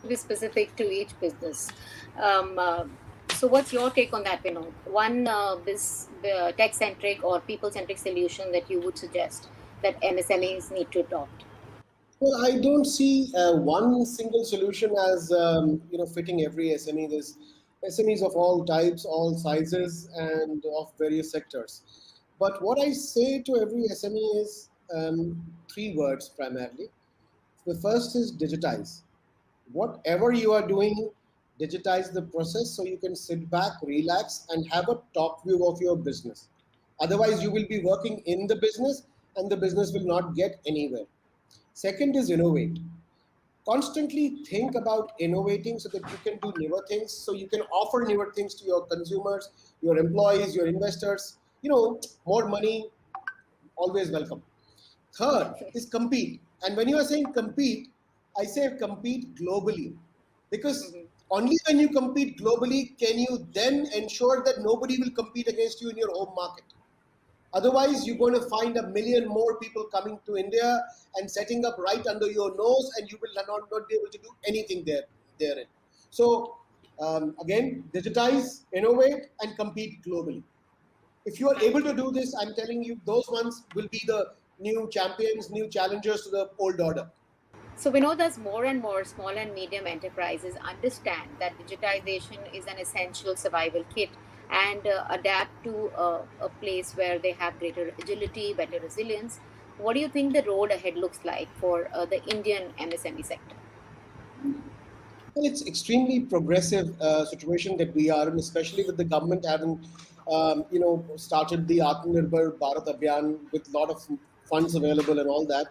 Be specific to each business. So, what's your take on that, Vinod? One tech-centric or people-centric solution that you would suggest that MSMEs need to adopt? Well, I don't see one single solution as fitting every SME. There's SMEs of all types, all sizes, and of various sectors. But what I say to every SME is 3 words primarily. The first is digitize. Whatever you are doing, digitize the process so you can sit back, relax, and have a top view of your business. Otherwise, you will be working in the business and the business will not get anywhere. Second is innovate. Constantly think about innovating so that you can do newer things, so you can offer newer things to your consumers, your employees, your investors. More money, always welcome. Third is compete. And when you are saying compete, I say compete globally, because Mhm. only when you compete globally can you then ensure that nobody will compete against you in your home market. Otherwise, you're going to find a million more people coming to India and setting up right under your nose, and you will not be able to do anything therein. So, again, digitize, innovate, and compete globally. If you are able to do this, I'm telling you, those ones will be the new champions, new challengers to the old order. So we know that more and more small and medium enterprises understand that digitization is an essential survival kit and adapt to a place where they have greater agility, better resilience. What do you think the road ahead looks like for the Indian MSME sector? Well, it's extremely progressive situation that we are in, especially with the government having, started the Atmanirbhar Bharat Abhiyan with a lot of funds available and all that.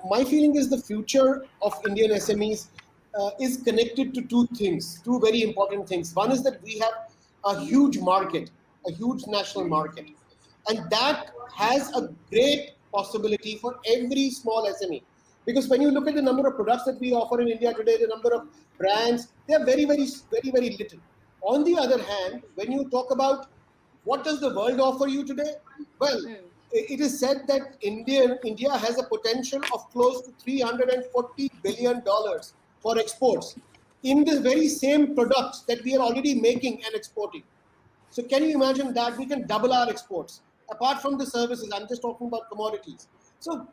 My feeling is the future of Indian SMEs is connected to two things, two very important things. One is that we have a huge market, a huge national market, and that has a great possibility for every small SME. Because when you look at the number of products that we offer in India today, the number of brands, they are very, very, very, very little. On the other hand, when you talk about what does the world offer you today, well, Mm. it is said that India has a potential of close to $340 billion for exports in the very same products that we are already making and exporting. So can you imagine that we can double our exports? Apart from the services, I'm just talking about commodities. So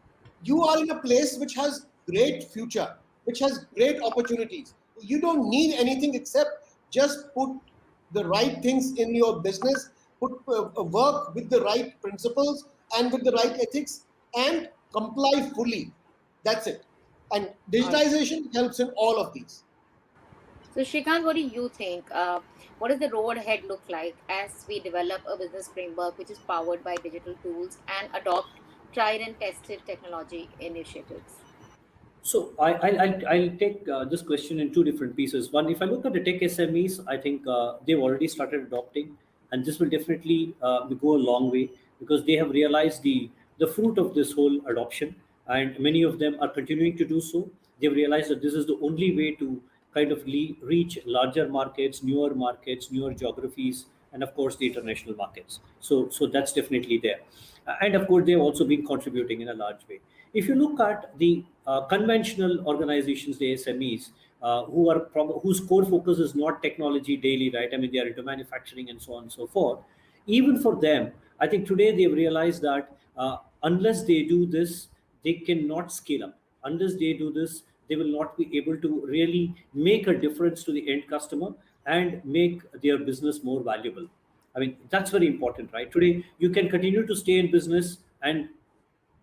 you are in a place which has great future, which has great opportunities. You don't need anything except just put the right things in your business, put work with the right principles and with the right ethics, and comply fully. That's it. And All right. digitization helps in all of these. So, Shrikant, what do you think? What does the road ahead look like as we develop a business framework which is powered by digital tools and adopt tried and tested technology initiatives? So I'll take this question in two different pieces. One, if I look at the tech SMEs, I think they've already started adopting, and this will definitely go a long way because they have realized the fruit of this whole adoption, and many of them are continuing to do so. They've realized that this is the only way to kind of reach larger markets, newer geographies, and of course the international markets. So that's definitely there, and of course they've also been contributing in a large way. If you look at the conventional organizations, the SMEs, whose core focus is not technology daily, right? I mean, they are into manufacturing and so on and so forth. Even for them, I think today they've realized that unless they do this, they cannot scale up. Unless they do this, they will not be able to really make a difference to the end customer and make their business more valuable. I mean, that's very important, right? Today, you can continue to stay in business and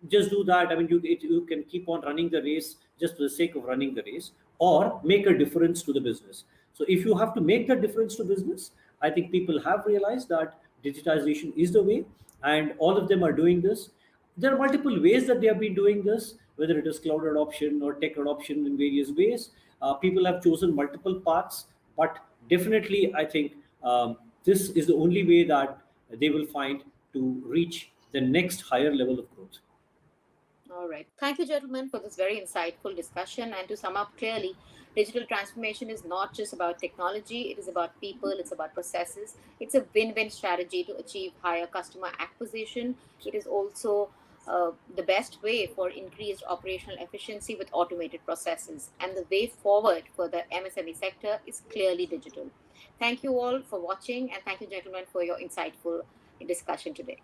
just do that. I mean, you can keep on running the race just for the sake of running the race, or make a difference to the business. So if you have to make that difference to business, I think people have realized that digitization is the way, and all of them are doing this. There are multiple ways that they have been doing this, whether it is cloud adoption or tech adoption in various ways. People have chosen multiple paths, but definitely I think this is the only way that they will find to reach the next higher level of growth. All right. Thank you, gentlemen, for this very insightful discussion. And to sum up clearly, digital transformation is not just about technology, it is about people, it's about processes. It's a win win strategy to achieve higher customer acquisition. It is also the best way for increased operational efficiency with automated processes. And the way forward for the MSME sector is clearly digital. Thank you all for watching, and thank you, gentlemen, for your insightful discussion today.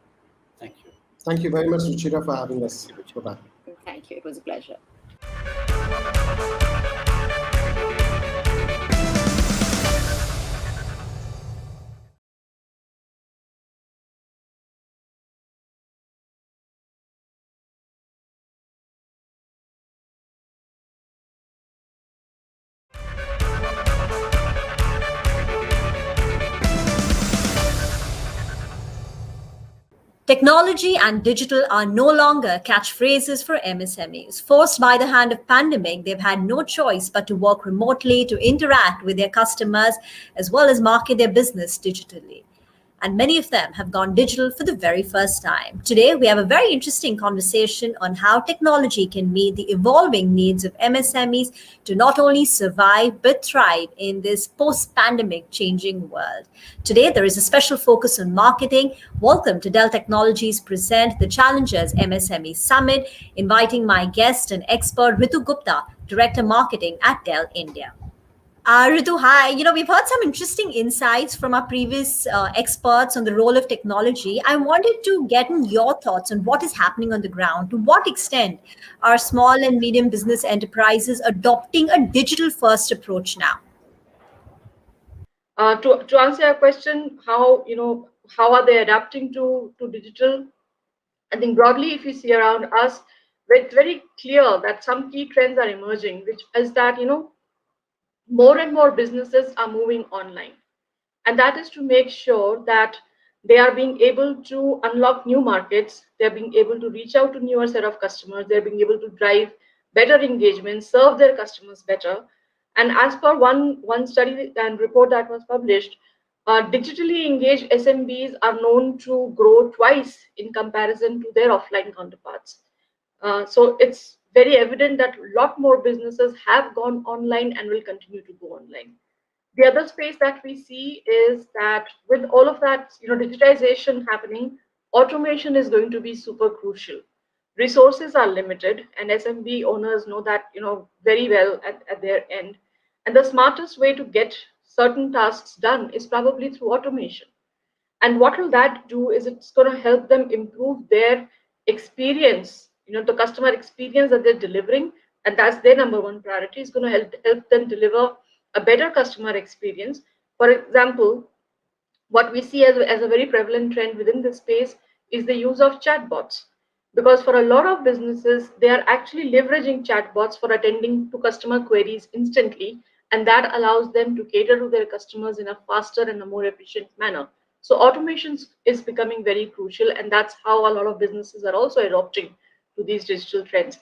Thank you. Thank you very much, Ruchira, for having us. Thank you, Ruchira. Bye-bye. Thank you. It was a pleasure. Technology and digital are no longer catchphrases for MSMEs. Forced by the hand of pandemic, they've had no choice but to work remotely to interact with their customers as well as market their business digitally. and many of them have gone digital for the very first time. Today, we have a very interesting conversation on how technology can meet the evolving needs of MSMEs to not only survive but thrive in this post pandemic changing world. Today, there is a special focus on marketing. Welcome to Dell Technologies present the Challengers MSME Summit, inviting my guest and expert Ritu Gupta, Director Marketing at Dell India. Ritu, hi. We've heard some interesting insights from our previous experts on the role of technology. I wanted to get in your thoughts on what is happening on the ground. To what extent are small and medium business enterprises adopting a digital first approach now? To answer your question, how are they adapting to digital? I think broadly, if you see around us, it's very clear that some key trends are emerging, which is that more and more businesses are moving online, and that is to make sure that they are being able to unlock new markets, they're being able to reach out to newer set of customers, they're being able to drive better engagement, serve their customers better. And as per one study and report that was published, digitally engaged SMBs are known to grow twice in comparison to their offline counterparts. So it's very evident that a lot more businesses have gone online and will continue to go online. The other space that we see is that with all of that, digitization happening, automation is going to be super crucial. Resources are limited, and SMB owners know that, very well at their end. And the smartest way to get certain tasks done is probably through automation. And what will that do is it's going to help them improve their experience, the customer experience that they're delivering, and that's their number one priority, is going to help them deliver a better customer experience. For example, what we see as a very prevalent trend within this space is the use of chatbots, because for a lot of businesses they are actually leveraging chatbots for attending to customer queries instantly, and that allows them to cater to their customers in a faster and a more efficient manner. So automation is becoming very crucial, and that's how a lot of businesses are also adopting to these digital trends.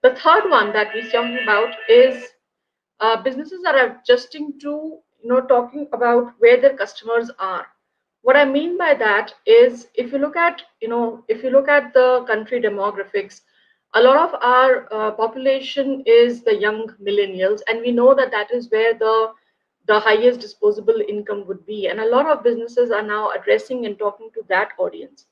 The third one that we're talking about is businesses are adjusting to, talking about where their customers are. What I mean by that is, if you look at the country demographics, a lot of our population is the young millennials, and we know that that is where the highest disposable income would be. And a lot of businesses are now addressing and talking to that audience.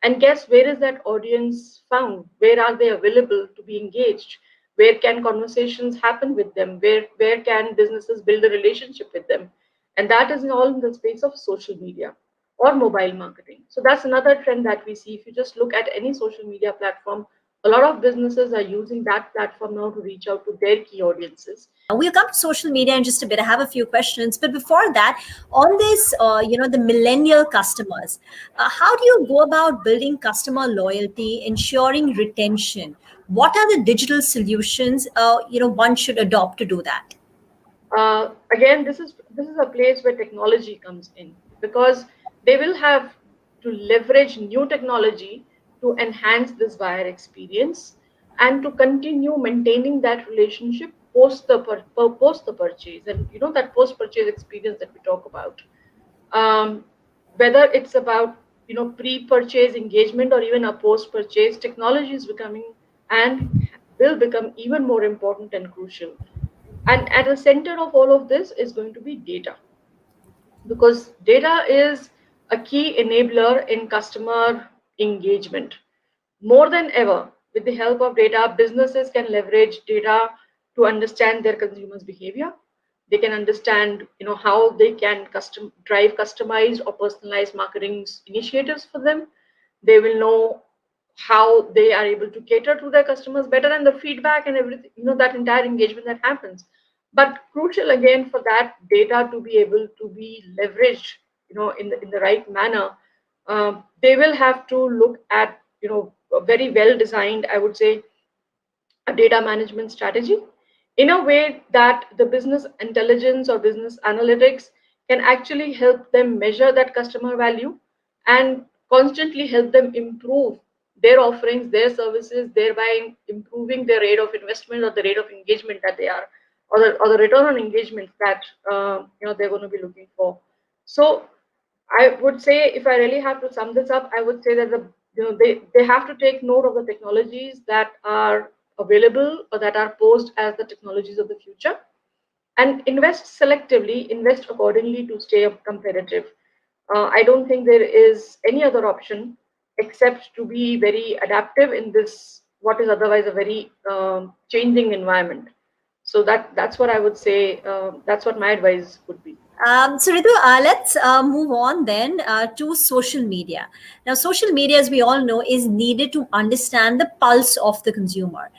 And guess where is that audience found? Where are they available to be engaged? Where can conversations happen with them? Where can businesses build a relationship with them? And that is all in the space of social media or mobile marketing. So that's another trend that we see. If you just look at any social media platform, a lot of businesses are using that platform now to reach out to their key audiences. We'll come to social media in just a bit. I have a few questions, but before that, on this, the millennial customers, how do you go about building customer loyalty, ensuring retention? What are the digital solutions, one should adopt to do that? Again, this is a place where technology comes in, because they will have to leverage new technology to enhance this buyer experience and to continue maintaining that relationship post the purchase, and that post purchase experience that we talk about. um, Whether it's about pre-purchase engagement or even a post-purchase, technology is becoming and will become even more important and crucial. And at the center of all of this is going to be data, because data is a key enabler in customer engagement. More than ever, with the help of data, businesses can leverage data to understand their consumers' behavior. They can understand, how they can drive customized or personalized marketing initiatives for them. They will know how they are able to cater to their customers better, and the feedback and everything, that entire engagement that happens. But crucial again for that data to be able to be leveraged, in the right manner, they will have to look at, a very well designed, I would say, a data management strategy in a way that the business intelligence or business analytics can actually help them measure that customer value and constantly help them improve their offerings, their services, thereby improving their rate of investment or the rate of engagement that they are, or the return on engagement that they're going to be looking for. So I would say, if I really have to sum this up, I would say that they have to take note of the technologies that are available or that are posed as the technologies of the future, and invest selectively, invest accordingly to stay up competitive. I don't think there is any other option except to be very adaptive in this what is otherwise a very changing environment. So that's what I would say. That's what my advice would be. So Ritu, let's move on then to social media. Now, social media, as we all know, is needed to understand the pulse of the consumer.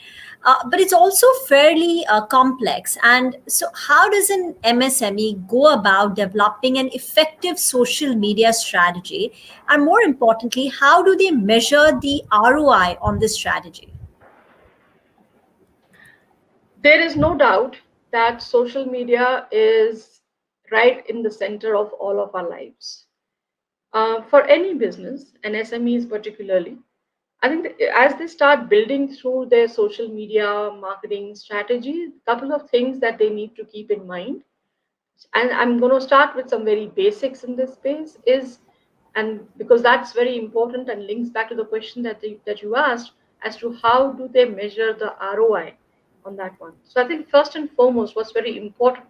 But it's also fairly complex. And so, how does an MSME go about developing an effective social media strategy? And more importantly, how do they measure the ROI on this strategy? There is no doubt that social media is right in the center of all of our lives. For any business, and SMEs particularly, I think that as they start building through their social media marketing strategy, a couple of things that they need to keep in mind, and I'm going to start with some very basics in this space is, and because that's very important and links back to the question that you asked as to how do they measure the ROI on that one. So I think first and foremost, what's very important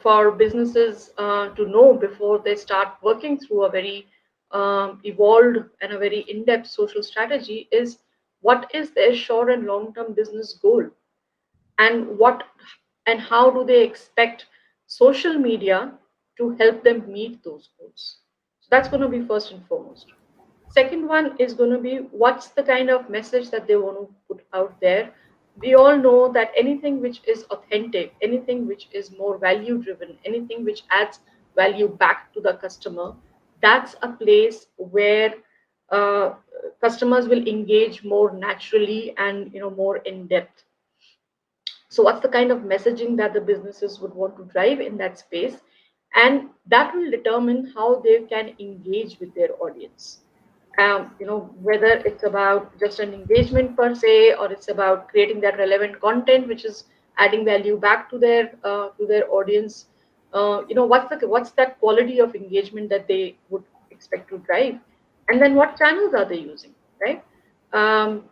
for businesses to know before they start working through a very evolved and a very in-depth social strategy is what is their short and long-term business goal, and what and how do they expect social media to help them meet those goals. So that's going to be first and foremost. Second one is going to be what's the kind of message that they want to put out there. We all know that anything which is authentic, anything which is more value driven, anything which adds value back to the customer, that's a place where uh, customers will engage more naturally and more in depth. So what's the kind of messaging that the businesses would want to drive in that space, and that will determine how they can engage with their audience. Whether it's about just an engagement per se, or it's about creating that relevant content which is adding value back to their audience. What's that quality of engagement that they would expect to drive, and then what channels are they using, right? um,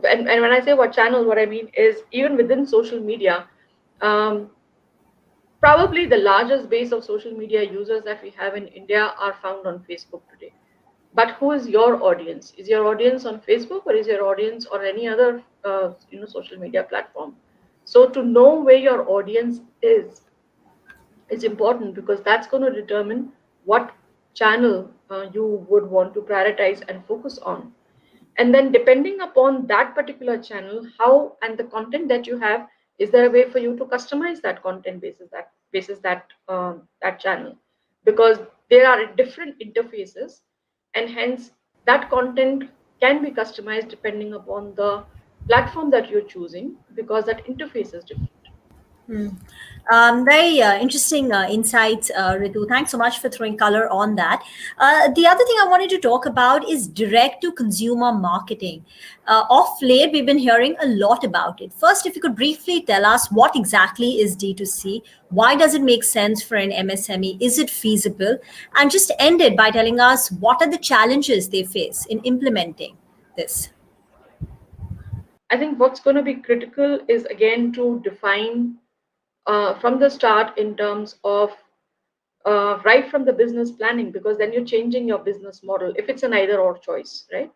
and when I say what channels, what I mean is even within social media, um, probably the largest base of social media users that we have in India are found on Facebook today. But who is your audience? Is your audience on Facebook, or is your audience on any other social media platform? So to know where your audience is important, because that's going to determine what channel you would want to prioritize and focus on. And then depending upon that particular channel, how and the content that you have, is there a way for you to customize that content basis that channel? Because there are different interfaces, and hence that content can be customized depending upon the platform that you're choosing, because that interface is different. Hmm. Very interesting insights, Ritu. Thanks so much for throwing color on that. The other thing I wanted to talk about is direct to consumer marketing. Of late, we've been hearing a lot about it. First, if you could briefly tell us what exactly is D2C, why does it make sense for an MSME, is it feasible? And just end it by telling us what are the challenges they face in implementing this. I think what's going to be critical is again to define from the start in terms of right from the business planning, because then you're changing your business model if it's an either or choice, right?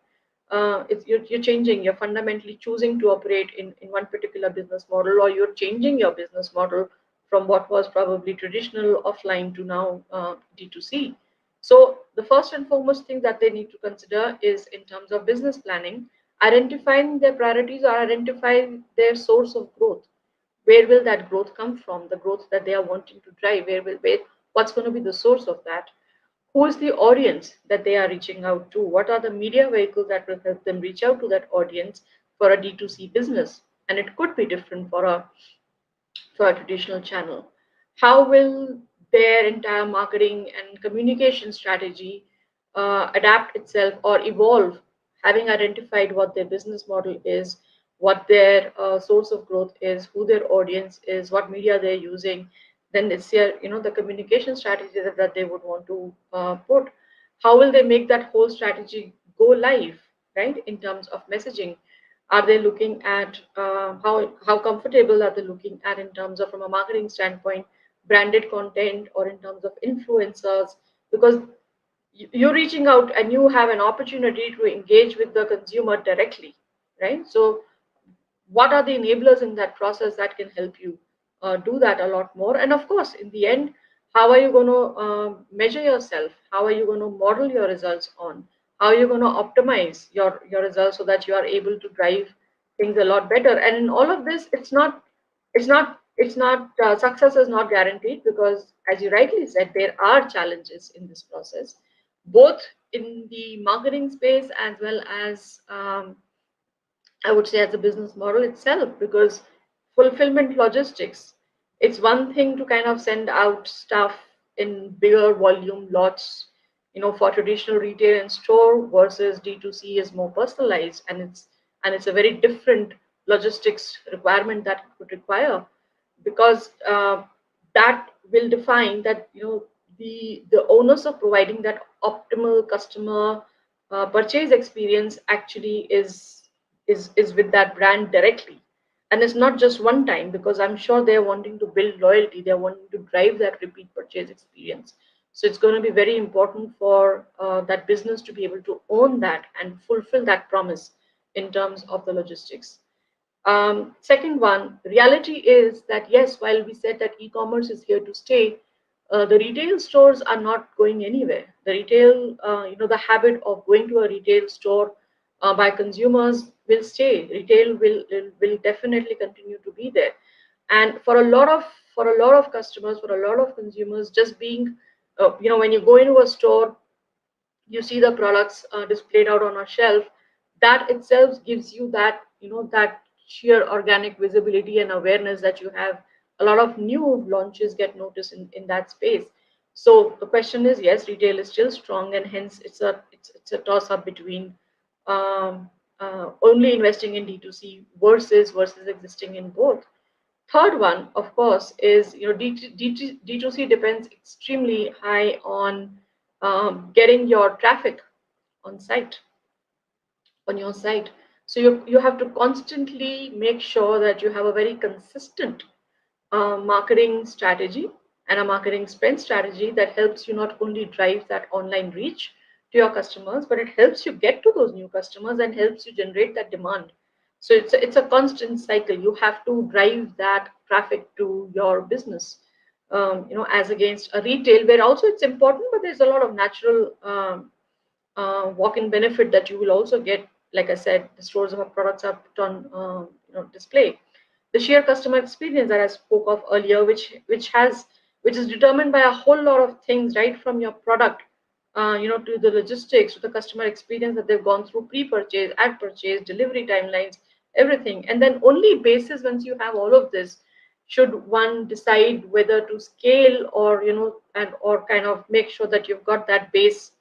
You're changing, you're fundamentally choosing to operate in one particular business model, or you're changing your business model from what was probably traditional offline to now D2C. So the first and foremost thing that they need to consider is in terms of business planning, identifying their priorities or identifying their source of growth. Where will that growth come from? The growth that they are wanting to drive, what's going to be the source of that? Who is the audience that they are reaching out to? What are the media vehicles that will help them reach out to that audience for a D2C business? And it could be different for a traditional channel. How will their entire marketing and communication strategy adapt itself or evolve, having identified what their business model is, what their source of growth is, who their audience is, what media they're using? Then it's their, the communication strategy that they would want to put. How will they make that whole strategy go live, right? In terms of messaging, are they looking at how comfortable are they looking at in terms of, from a marketing standpoint, branded content, or in terms of influencers? Because you're reaching out and you have an opportunity to engage with the consumer directly, right? So what are the enablers in that process that can help you do that a lot more? And of course, in the end, how are you going to measure yourself? How are you going to model your results on? How are you going to optimize your results so that you are able to drive things a lot better? And in all of this, it's not success is not guaranteed, because as you rightly said, there are challenges in this process, both in the marketing space as well as I would say as a business model itself, because fulfillment logistics, it's one thing to kind of send out stuff in bigger volume lots, for traditional retail and store, versus D2C is more personalized, and it's a very different logistics requirement that it would require, because that will define that, the onus of providing that optimal customer purchase experience actually is with that brand directly. And it's not just one time, because I'm sure they're wanting to build loyalty, they're wanting to drive that repeat purchase experience. So it's going to be very important for that business to be able to own that and fulfill that promise in terms of the logistics. Second one, reality is that yes, while we said that e-commerce is here to stay, the retail stores are not going anywhere. The retail, the habit of going to a retail store by consumers will stay. Retail will definitely continue to be there. And for a lot of customers, for a lot of consumers, just being, when you go into a store, you see the products displayed out on a shelf, that itself gives you that, that sheer organic visibility and awareness that you have. A lot of new launches get noticed in that space. So the question is, yes, retail is still strong, and hence it's a toss up between only investing in D2C versus existing in both. Third one, of course, is, D2C depends extremely high on getting your traffic on site, on your site. So you have to constantly make sure that you have a very consistent marketing strategy and a marketing spend strategy that helps you not only drive that online reach to your customers, but it helps you get to those new customers and helps you generate that demand. So it's a constant cycle. You have to drive that traffic to your business, as against a retail where also it's important, but there's a lot of natural walk-in benefit that you will also get. Like I said, the stores of our products are put on display. The sheer customer experience that I spoke of earlier, which is determined by a whole lot of things, right from your product, to the logistics, to the customer experience that they've gone through pre-purchase, at purchase, delivery timelines, everything. And then only basis, once you have all of this, should one decide whether to scale, or or kind of make sure that you've got that base,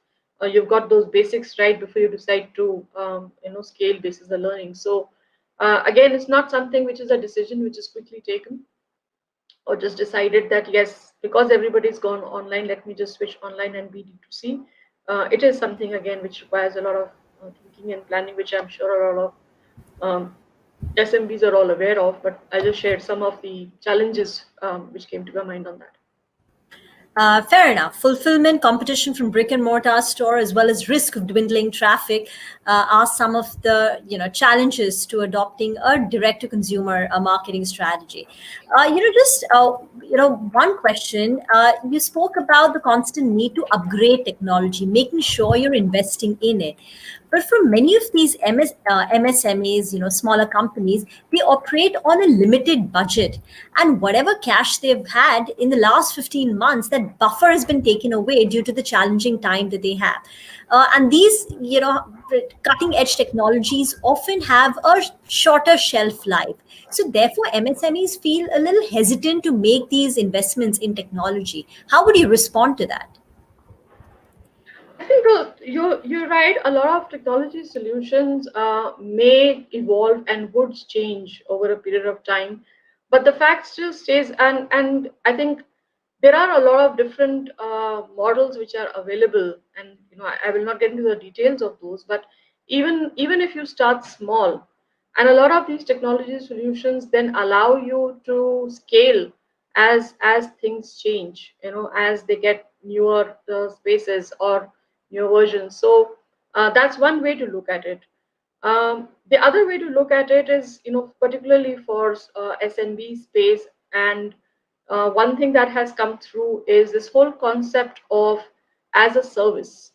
you've got those basics right before you decide to scale basis the learning. So again, it's not something which is a decision which is quickly taken, or just decided that yes, because everybody's gone online, let me just switch online and be D2C. It is something again which requires a lot of thinking and planning, which I'm sure a lot of SMBs are all aware of. But I just shared some of the challenges which came to my mind on that. Fair enough. Fulfillment, competition from brick and mortar store, as well as risk of dwindling traffic, are some of the challenges to adopting a direct-to-consumer marketing strategy. One question. You spoke about the constant need to upgrade technology, making sure you're investing in it. But for many of these MSMEs, smaller companies, they operate on a limited budget. And whatever cash they've had in the last 15 months, that buffer has been taken away due to the challenging time that they have. And these, cutting edge technologies often have a shorter shelf life. So therefore, MSMEs feel a little hesitant to make these investments in technology. How would you respond to that? I think you're right. A lot of technology solutions may evolve and would change over a period of time, but the fact still stays. And I think there are a lot of different models which are available, and I will not get into the details of those, but even if you start small, and a lot of these technology solutions then allow you to scale as things change, as they get newer spaces or newer versions. So that's one way to look at it. The other way to look at it is, particularly for SMB space, and one thing that has come through is this whole concept of as a service,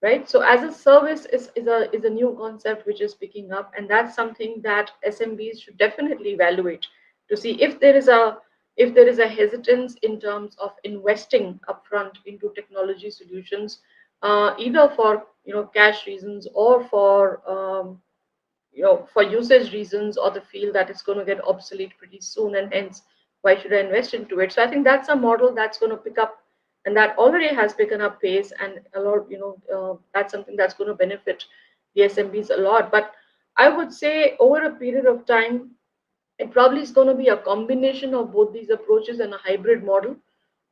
right? So as a service is a new concept which is picking up, and that's something that SMBs should definitely evaluate to see if there is a hesitance in terms of investing upfront into technology solutions, either for cash reasons or for usage reasons, or the feel that it's going to get obsolete pretty soon, and hence why should I invest into it? So I think that's a model that's going to pick up, and that already has taken up pace, and a lot, that's something that's going to benefit the SMBs a lot. But I would say over a period of time, it probably is going to be a combination of both these approaches, and a hybrid model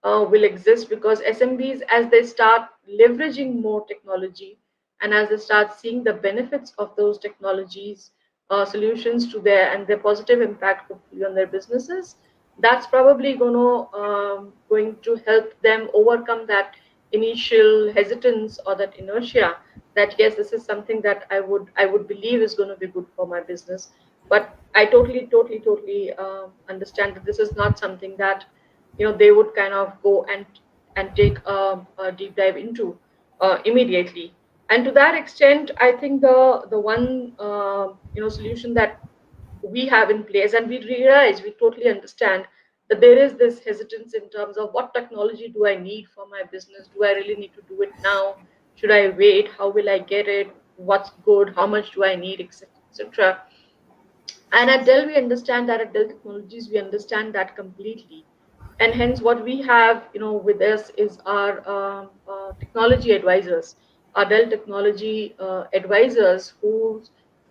will exist, because SMBs, as they start leveraging more technology, and as they start seeing the benefits of those technologies, solutions to their positive impact hopefully on their businesses, that's probably going to help them overcome that initial hesitance or that inertia, that yes, this is something that I would believe is going to be good for my business. But I totally understand that this is not something that they would kind of go and take a deep dive into immediately. And to that extent, I think the one solution that we have in place, and we totally understand that there is this hesitance in terms of what technology do I need for my business? Do I really need to do it now? Should I wait? How will I get it? What's good? How much do I need, etc., etc. And at Dell, we understand that. At Dell Technologies, we understand that completely. And hence, what we have, with us is our technology advisors, our Dell technology advisors, who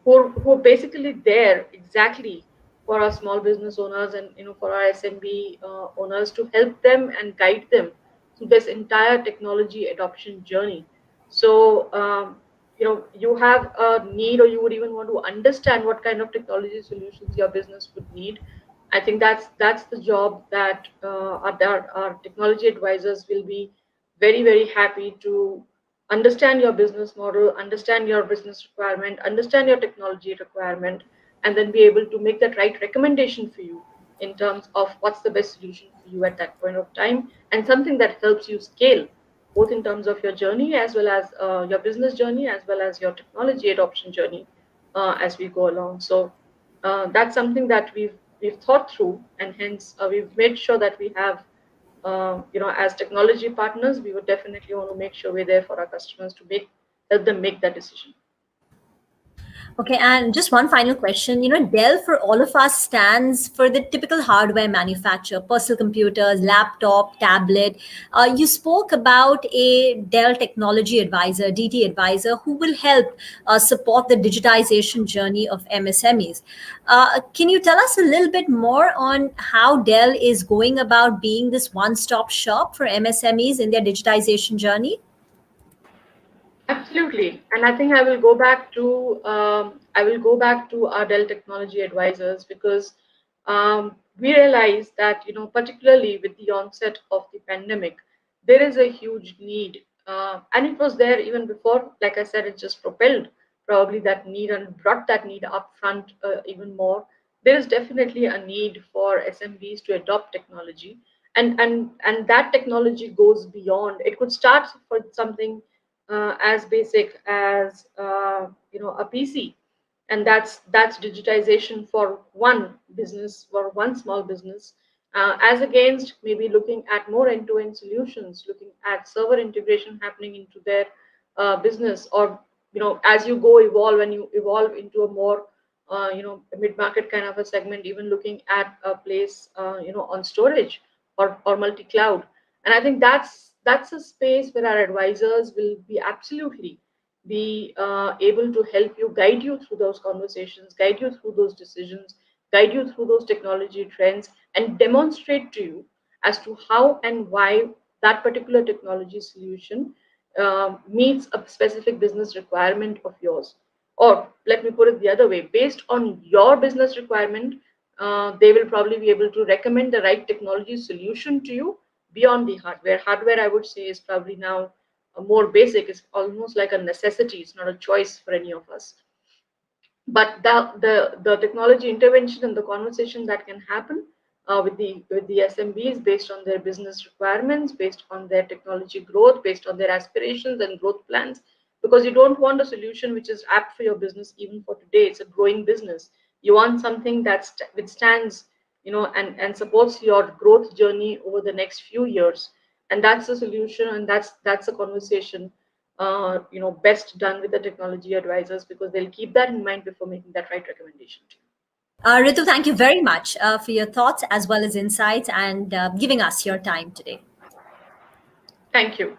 are basically there exactly for our small business owners, and for our SMB owners, to help them and guide them through this entire technology adoption journey. So you have a need, or you would even want to understand what kind of technology solutions your business would need. I think that's the job that our technology advisors will be very, very happy to understand your business model, understand your business requirement, understand your technology requirement, and then be able to make that right recommendation for you in terms of what's the best solution for you at that point of time, and something that helps you scale both in terms of your journey, as well as your business journey, as well as your technology adoption journey as we go along. So that's something that we've thought through, and hence we've made sure that we have, as technology partners, we would definitely want to make sure we're there for our customers to help them make that decision. Okay, and just one final question. Dell for all of us stands for the typical hardware manufacturer, personal computers, laptop, tablet. You spoke about a Dell technology advisor, DT advisor, who will help support the digitization journey of MSMEs. Can you tell us a little bit more on how Dell is going about being this one-stop shop for MSMEs in their digitization journey? Absolutely, and I think I will go back to our Dell technology advisors, because we realized that particularly with the onset of the pandemic, there is a huge need, and it was there even before. Like I said, it just propelled probably that need and brought that need up front even more. There is definitely a need for SMBs to adopt technology, and that technology goes beyond. It could start for something as basic as a PC, and that's digitization for one business, for one small business, as against maybe looking at more end-to-end solutions, looking at server integration happening into their business, or as you go evolve, and you evolve into a more mid-market kind of a segment, even looking at a place on storage or multi-cloud. And I think that's a space where our advisors will be absolutely be able to help you, guide you through those conversations, guide you through those decisions, guide you through those technology trends, and demonstrate to you as to how and why that particular technology solution meets a specific business requirement of yours. Or let me put it the other way, based on your business requirement, they will probably be able to recommend the right technology solution to you beyond the hardware. Hardware, I would say, is probably now more basic. It's almost like a necessity. It's not a choice for any of us. But the technology intervention and the conversation that can happen with the SMBs based on their business requirements, based on their technology growth, based on their aspirations and growth plans, because you don't want a solution which is apt for your business even for today. It's a growing business. You want something that withstands, and supports your growth journey over the next few years. And that's the solution, and that's a conversation best done with the technology advisors, because they'll keep that in mind before making that right recommendation to you. Ritu, thank you very much for your thoughts as well as insights and giving us your time today. Thank you.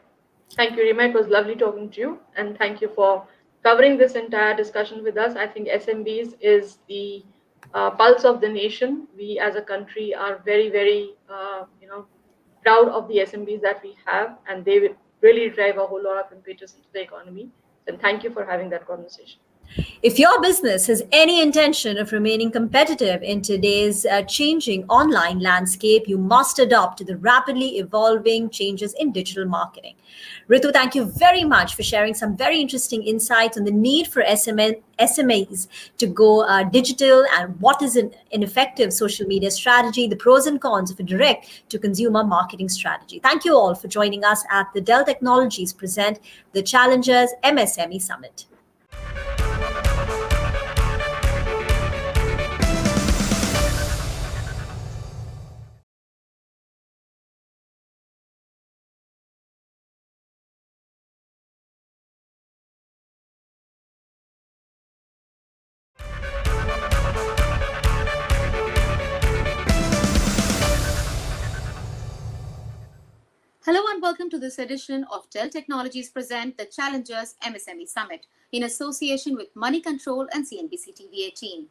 Thank you, Rima. It was lovely talking to you. And thank you for covering this entire discussion with us. I think SMBs is the pulse of the nation. We as a country are very, very, proud of the SMBs that we have, and they will really drive a whole lot of impetus into the economy. And thank you for having that conversation. If your business has any intention of remaining competitive in today's changing online landscape, you must adopt the rapidly evolving changes in digital marketing. Ritu, thank you very much for sharing some very interesting insights on the need for SMEs to go digital and what is an effective social media strategy, the pros and cons of a direct to consumer marketing strategy. Thank you all for joining us at the Dell Technologies Present the Challengers MSME Summit. Hello and welcome to this edition of Dell Technologies Present the Challengers MSME Summit in association with Moneycontrol and CNBC TV 18.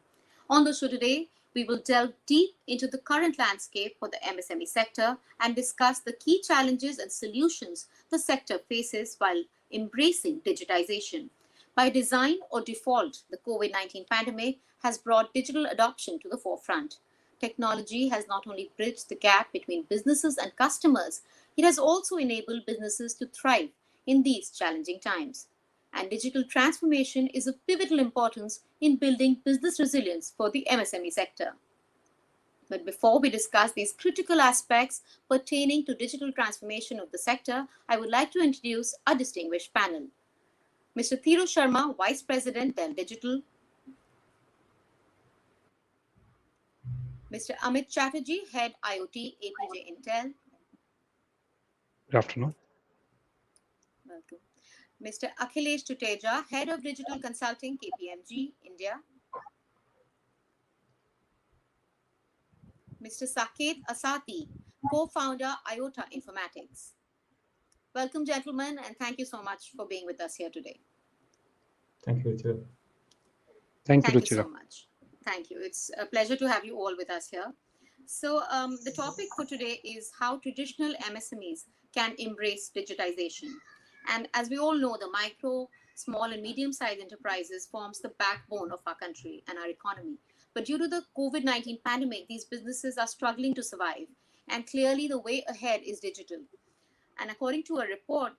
On the show today, we will delve deep into the current landscape for the MSME sector and discuss the key challenges and solutions the sector faces while embracing digitization. By design or default, the COVID-19 pandemic has brought digital adoption to the forefront. Technology has not only bridged the gap between businesses and customers, it has also enabled businesses to thrive in these challenging times. And digital transformation is of pivotal importance in building business resilience for the MSME sector. But before we discuss these critical aspects pertaining to digital transformation of the sector, I would like to introduce our distinguished panel. Mr. Thiru Sharma, Vice President, Dell Digital. Mr. Amit Chatterjee, Head IoT, APJ Intel. Good afternoon. Welcome. Mr. Akhilesh Tuteja, Head of Digital Consulting, KPMG, India. Mr. Saket Asati, Co-founder, IoT Informatics. Welcome, gentlemen, and thank you so much for being with us here today. Thank you, Ruchira. Thank you so much. Thank you. It's a pleasure to have you all with us here. So the topic for today is how traditional MSMEs can embrace digitization. And as we all know, the micro, small and medium-sized enterprises forms the backbone of our country and our economy. But due to the COVID-19 pandemic, these businesses are struggling to survive. And clearly the way ahead is digital. And according to a report,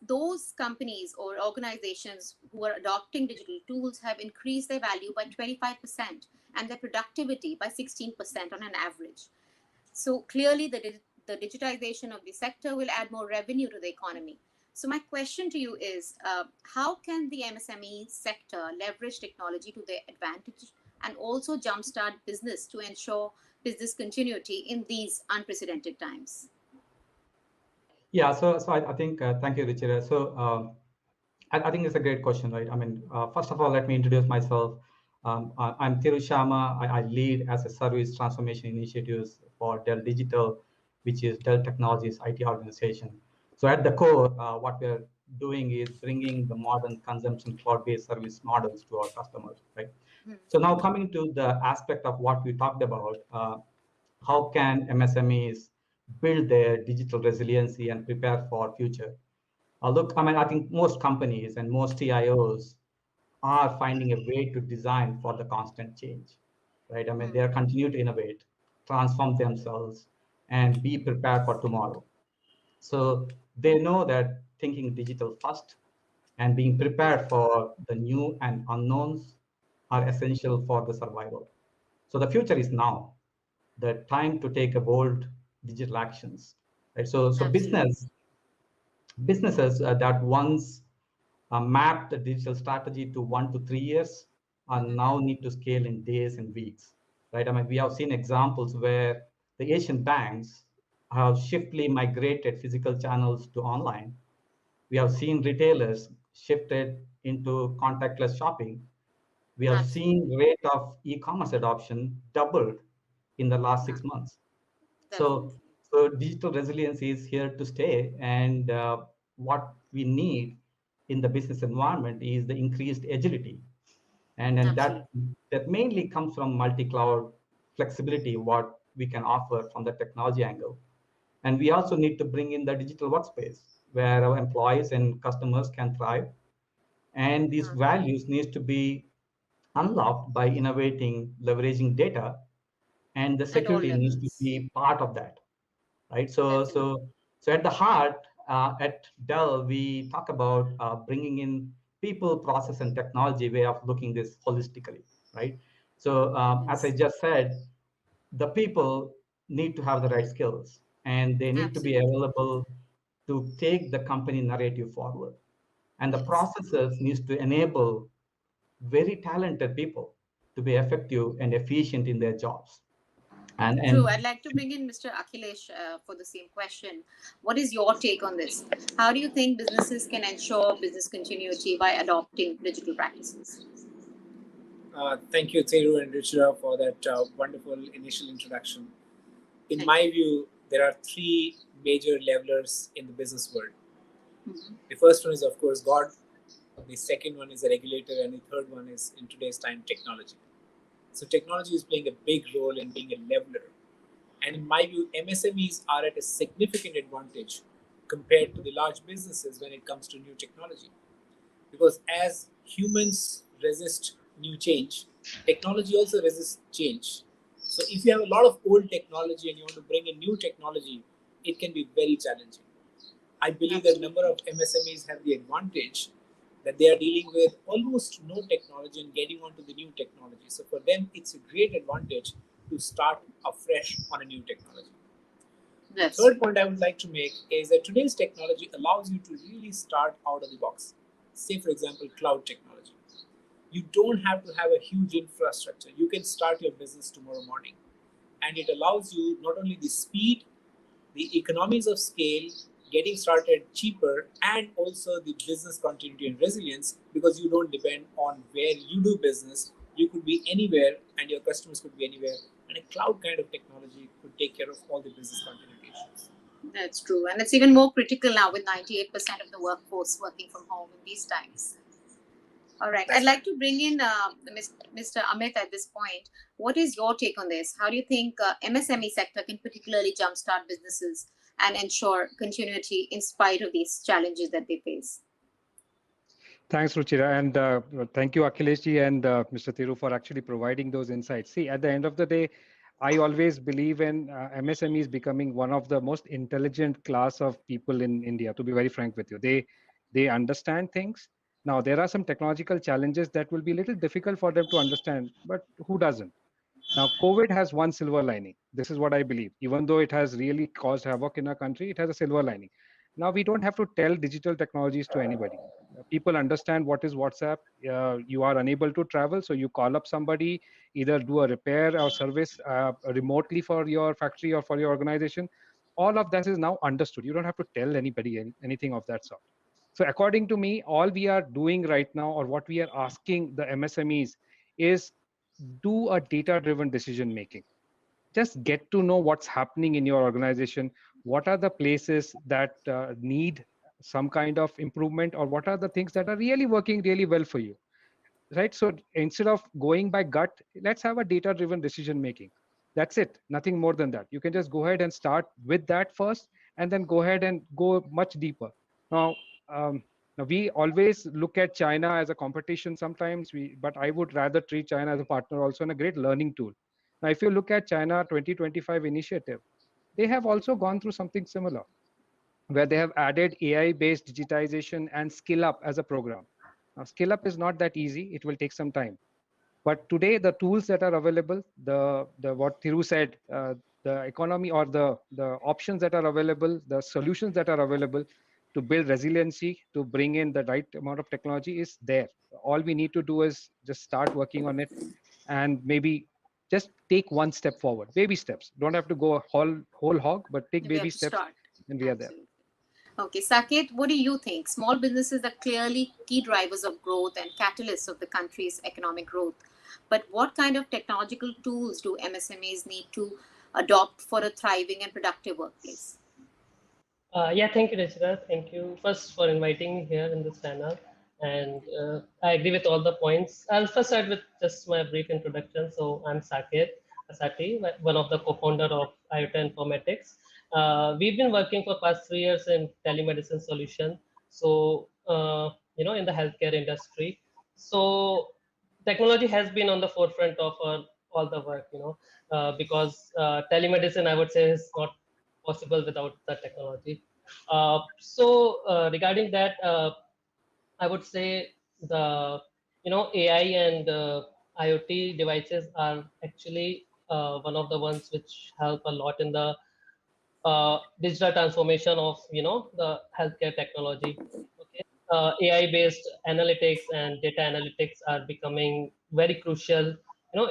those companies or organizations who are adopting digital tools have increased their value by 25% and their productivity by 16% on an average. So clearly the digitization of the sector will add more revenue to the economy. So my question to you is, how can the MSME sector leverage technology to their advantage and also jumpstart business to ensure business continuity in these unprecedented times? Yeah, so I think, thank you, Ruchira. So I think it's a great question, right? I mean, first of all, let me introduce myself. I'm Thiru Sharma. I lead as a service transformation initiatives for Dell Digital, which is Dell Technologies IT organization. So at the core, what we're doing is bringing the modern consumption cloud-based service models to our customers, right? So now coming to the aspect of what we talked about, how can MSMEs build their digital resiliency and prepare for future. Look, I mean, I think most companies and most CIOs are finding a way to design for the constant change, right? I mean, they are continue to innovate, transform themselves, and be prepared for tomorrow. So they know that thinking digital first and being prepared for the new and unknowns are essential for the survival. So the future is now, the time to take a bold digital actions, right? So Absolutely. businesses that once mapped the digital strategy to 1 to 3 years now need to scale in days and weeks, right? I mean, we have seen examples where the Asian banks have shiftly migrated physical channels to online. We have seen retailers shifted into contactless shopping. We have seen Absolutely. rate of e-commerce adoption doubled in the last Uh, 6 months. So, Definitely. so digital resilience is here to stay, and what we need in the business environment is the increased agility, and Absolutely. that mainly comes from multi-cloud flexibility, what we can offer from the technology angle. And we also need to bring in the digital workspace where our employees and customers can thrive. And these values needs to be unlocked by innovating, leveraging data, and the At all security needs to levels. be part of that, right? So, Definitely. so, so at the heart, at Dell, we talk about bringing in people, process, and technology way of looking this holistically, right? So, as I Yes. just said, the people need to have the right skills, and they need to be Absolutely. available to take the company narrative forward. And the Yes. processes needs to enable very talented people to be effective and efficient in their jobs. And True. and I'd like to bring in Mr. Akhilesh for the same question. What is your take on this? How do you think businesses can ensure business continuity by adopting digital practices? Thank you, Theru and Ruchira, for that wonderful initial introduction. In Thank my view, there are three major levelers in the business world. you. Mhm. The first one is, of course, God. The second one is a regulator, and the third one is, in today's time, technology. So technology is playing a big role in being a leveler. And in my view, MSMEs are at a significant advantage compared to the large businesses when it comes to new technology. Because as humans resist new change, technology also resists change. So if you have a lot of old technology and you want to bring in new technology, it can be very challenging. I believe that a number Absolutely. of MSMEs have the advantage that they are dealing with almost no technology and getting onto the new technology. So for them, it's a great advantage to start afresh on a new technology. The That's third true. point I would like to make is that today's technology allows you to really start out of the box. Say, for example, cloud technology. You don't have to have a huge infrastructure. You can start your business tomorrow morning. And it allows you not only the speed, the economies of scale, getting started cheaper, and also the business continuity and resilience because you don't depend on where you do business. You could be anywhere and your customers could be anywhere. And a cloud kind of technology could take care of all the business continuity issues. That's true. And it's even more critical now with 98% of the workforce working from home in these times. All right. I'd That's right. like to bring in Mr. Amit at this point. What is your take on this? How do you think MSME sector can particularly jumpstart businesses and ensure continuity in spite of these challenges that they face? Thanks, Ruchira, and thank you, Akhilesh and Mr. Thiru, for actually providing those insights. See, at the end of the day, I always believe in MSMEs becoming one of the most intelligent class of people in India. To be very frank with you, they understand things. Now, there are some technological challenges that will be a little difficult for them to understand, but who doesn't? Now, COVID has one silver lining. This is what I believe. Even though it has really caused havoc in our country, it has a silver lining. Now, we don't have to tell digital technologies to anybody. People understand what is WhatsApp. You are unable to travel, so you call up somebody, either do a repair or service remotely for your factory or for your organization. All of that is now understood. You don't have to tell anybody anything of that sort. So, according to me, all we are doing right now, or what we are asking the MSMEs, is do a data driven decision making. Just get to know what's happening in your organization. What are the places that need some kind of improvement, or what are the things that are really working really well for you, right? So instead of going by gut, let's have a data driven decision making. That's it, nothing more than that. You can just go ahead and start with that first, and then go ahead and go much deeper. Now, now we always look at China as a competition sometimes, but I would rather treat China as a partner also, and a great learning tool. Now, if you look at China 2025 initiative, they have also gone through something similar, where they have added AI-based digitization and skill up as a program. Now, skill up is not that easy. It will take some time. But today, the tools that are available, the what Thiru said, the economy or the options that are available, the solutions that are available to build resiliency, to bring in the right amount of technology is there. All we need to do is just start working on it, and maybe just take one step forward. Baby steps. Don't have to go whole hog, but take We baby have to steps, start. and we are there. Absolutely. Okay, Saket, what do you think? Small businesses are clearly key drivers of growth and catalysts of the country's economic growth. But what kind of technological tools do MSMEs need to adopt for a thriving and productive workplace? Yeah, thank you, Rachel. Thank you first for inviting me here in this panel. And I agree with all the points. I'll first start with just my brief introduction. So I'm Saket Asati, one of the co-founder of IoT and Informatics. We've been working for past 3 years in telemedicine solution. So, in the healthcare industry. So technology has been on the forefront of all the work, because telemedicine, I would say, is not possible without the technology. Regarding that, I would say the AI and IoT devices are actually one of the ones which help a lot in the digital transformation of the healthcare technology. Okay, AI based analytics and data analytics are becoming very crucial,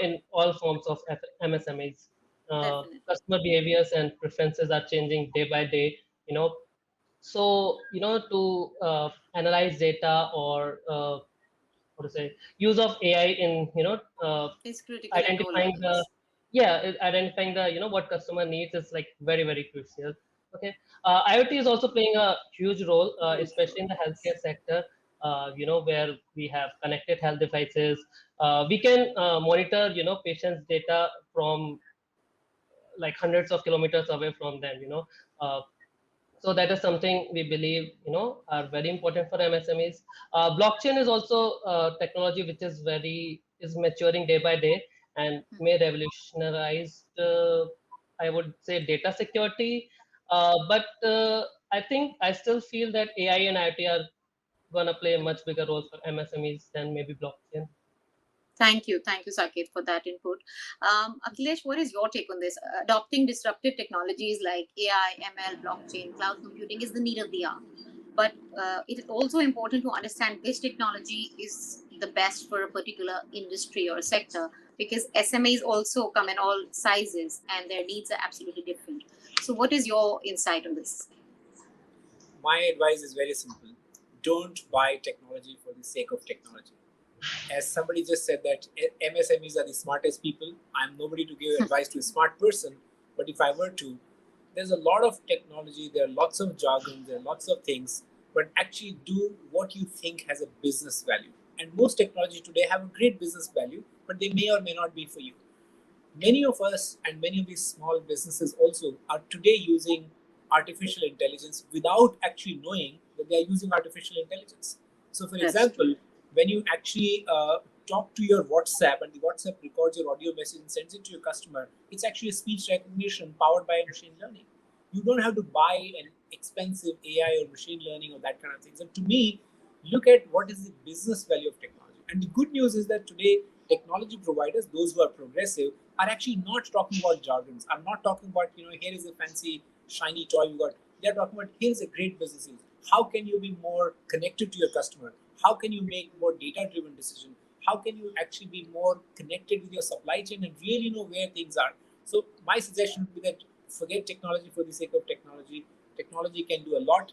in all forms of MSMEs. Definitely. Customer behaviors and preferences are changing day by day. So to analyze data or what to say, use of AI in It's critical at all identifying the levels. identifying the what customer needs is like very very crucial. Okay, IoT is also playing a huge role, Huge especially role, in the yes. healthcare sector. Where we have connected health devices, we can monitor patients data from like hundreds of kilometers away from them. Uh, so that is something we believe are very important for MSMEs. Blockchain is also technology which is maturing day by day and may revolutionize I would say data security. But I think I still feel that AI and IoT are going to play a much bigger role for MSMEs than maybe blockchain. Thank you, Saket, for that input. Akhilesh, what is your take on this? Adopting disruptive technologies like AI, ML, blockchain, cloud computing is the need of the hour. But it is also important to understand which technology is the best for a particular industry or sector, because SMEs also come in all sizes and their needs are absolutely different. So, what is your insight on this? My advice is very simple. Don't buy technology for the sake of technology. As somebody just said that MSMEs are the smartest people. I'm nobody to give advice to a smart person, but if I were to, there's a lot of technology, there are lots of jargon, there are lots of things, but actually do what you think has a business value. And most technology today have a great business value, but they may or may not be for you. Many of us and many of these small businesses also are today using artificial intelligence without actually knowing that they are using artificial intelligence. So, for That's true. example, when you actually talk to your WhatsApp and the WhatsApp records your audio message and sends it to your customer, it's actually a speech recognition powered by machine learning. You don't have to buy an expensive AI or machine learning or that kind of things. And to me, look at what is the business value of technology. And the good news is that today, technology providers, those who are progressive, are actually not talking about jargons. I'm not talking about, here is a fancy, shiny toy you got. They're talking about here's a great business. How can you be more connected to your customer? How can you make more data-driven decisions? How can you actually be more connected with your supply chain and really know where things are? So my suggestion would be that forget technology for the sake of technology. Technology can do a lot,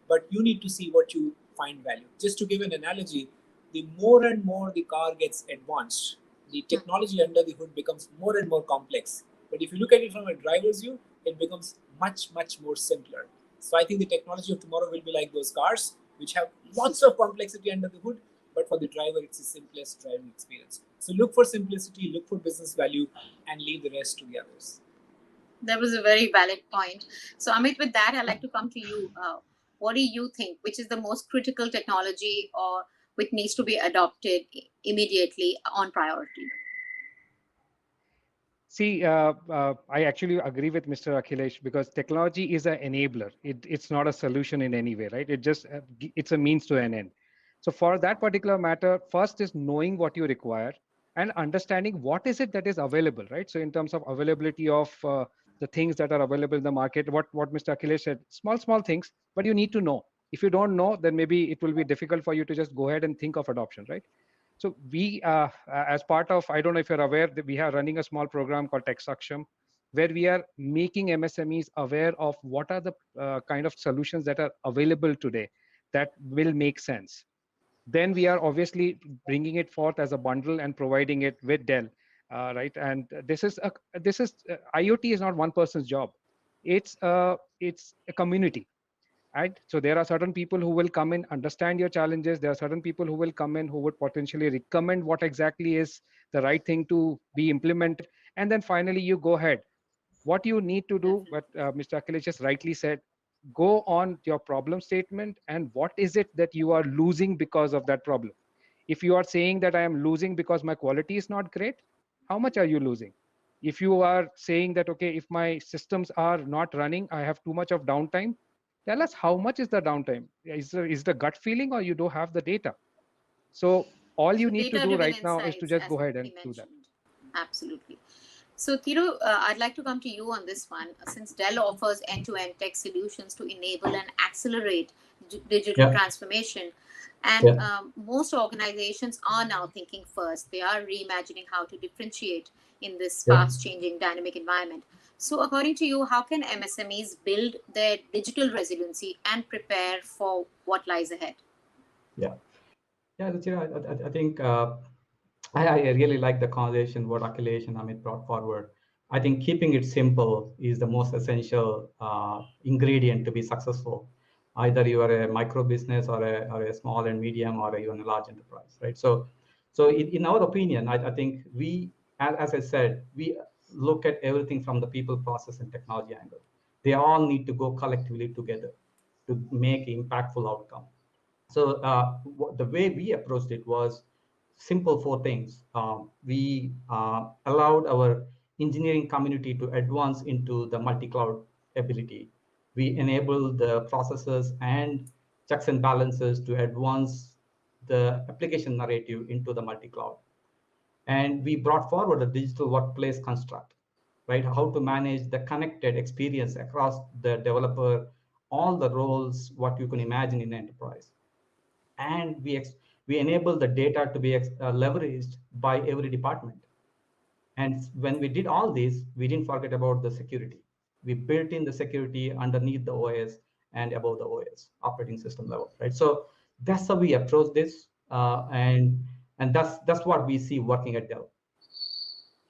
but you need to see what you find value. Just to give an analogy, the more and more the car gets advanced, the technology under the hood becomes more and more complex. But if you look at it from a driver's view, it becomes much, much more simpler. So I think the technology of tomorrow will be like those cars, which have lots of complexity under the hood, but for the driver, it's the simplest driving experience. So look for simplicity, look for business value, and leave the rest to the others. That was a very valid point. So, Amit, with that, I'd like to come to you. What do you think? Which is the most critical technology or which needs to be adopted immediately on priority? See, I actually agree with Mr. Akhilesh because technology is an enabler. It's not a solution in any way, right? It's a means to an end. So for that particular matter, first is knowing what you require and understanding what is it that is available, right? So in terms of availability of the things that are available in the market, what Mr. Akhilesh said, small things, but you need to know. If you don't know, then maybe it will be difficult for you to just go ahead and think of adoption, right? So we, as part of, I don't know if you're aware, that we are running a small program called Tech Saksham, where we are making MSMEs aware of what are the kind of solutions that are available today that will make sense. Then we are obviously bringing it forth as a bundle and providing it with Dell, right? And IoT is not one person's job. It's a community, right? So there are certain people who will come in, understand your challenges. There are certain people who will come in who would potentially recommend what exactly is the right thing to be implemented. And then finally you go ahead. What you need to do, what Mr. Akhilesh just rightly said, go on your problem statement and what is it that you are losing because of that problem. If you are saying that I am losing because my quality is not great, how much are you losing? If you are saying that, okay, if my systems are not running, I have too much of downtime, tell us how much is the downtime. Is the gut feeling or you don't have the data? So all you So, need to do data-driven right now is to insights, just as go ahead we and do that. mentioned. Absolutely. So, Thiru, I'd like to come to you on this one. Since Dell offers end-to-end tech solutions to enable and accelerate digital Yeah, transformation, and yeah. most organizations are now thinking first. They are reimagining how to differentiate in this Yeah. fast-changing, dynamic environment. So, according to you, how can MSMEs build their digital resiliency and prepare for what lies ahead? Yeah, yeah, Ruchira, I think I really like the conversation what Akhilesh and Amit brought forward. I think keeping it simple is the most essential ingredient to be successful. Either you are a micro business or a small and medium or even a large enterprise, right? So in our opinion, I think as I said, we look at everything from the people, process, and technology angle. They all need to go collectively together to make impactful outcome. So the way we approached it was simple four things. We allowed our engineering community to advance into the multi-cloud ability. We enabled the processes and checks and balances to advance the application narrative into the multi-cloud. And we brought forward a digital workplace construct, right? How to manage the connected experience across the developer, all the roles, what you can imagine in enterprise. And we enable the data to be leveraged by every department. And when we did all this, we didn't forget about the security. We built in the security underneath the OS and above the OS operating system level, right? So that's how we approach this, and that's what we see working at Dell.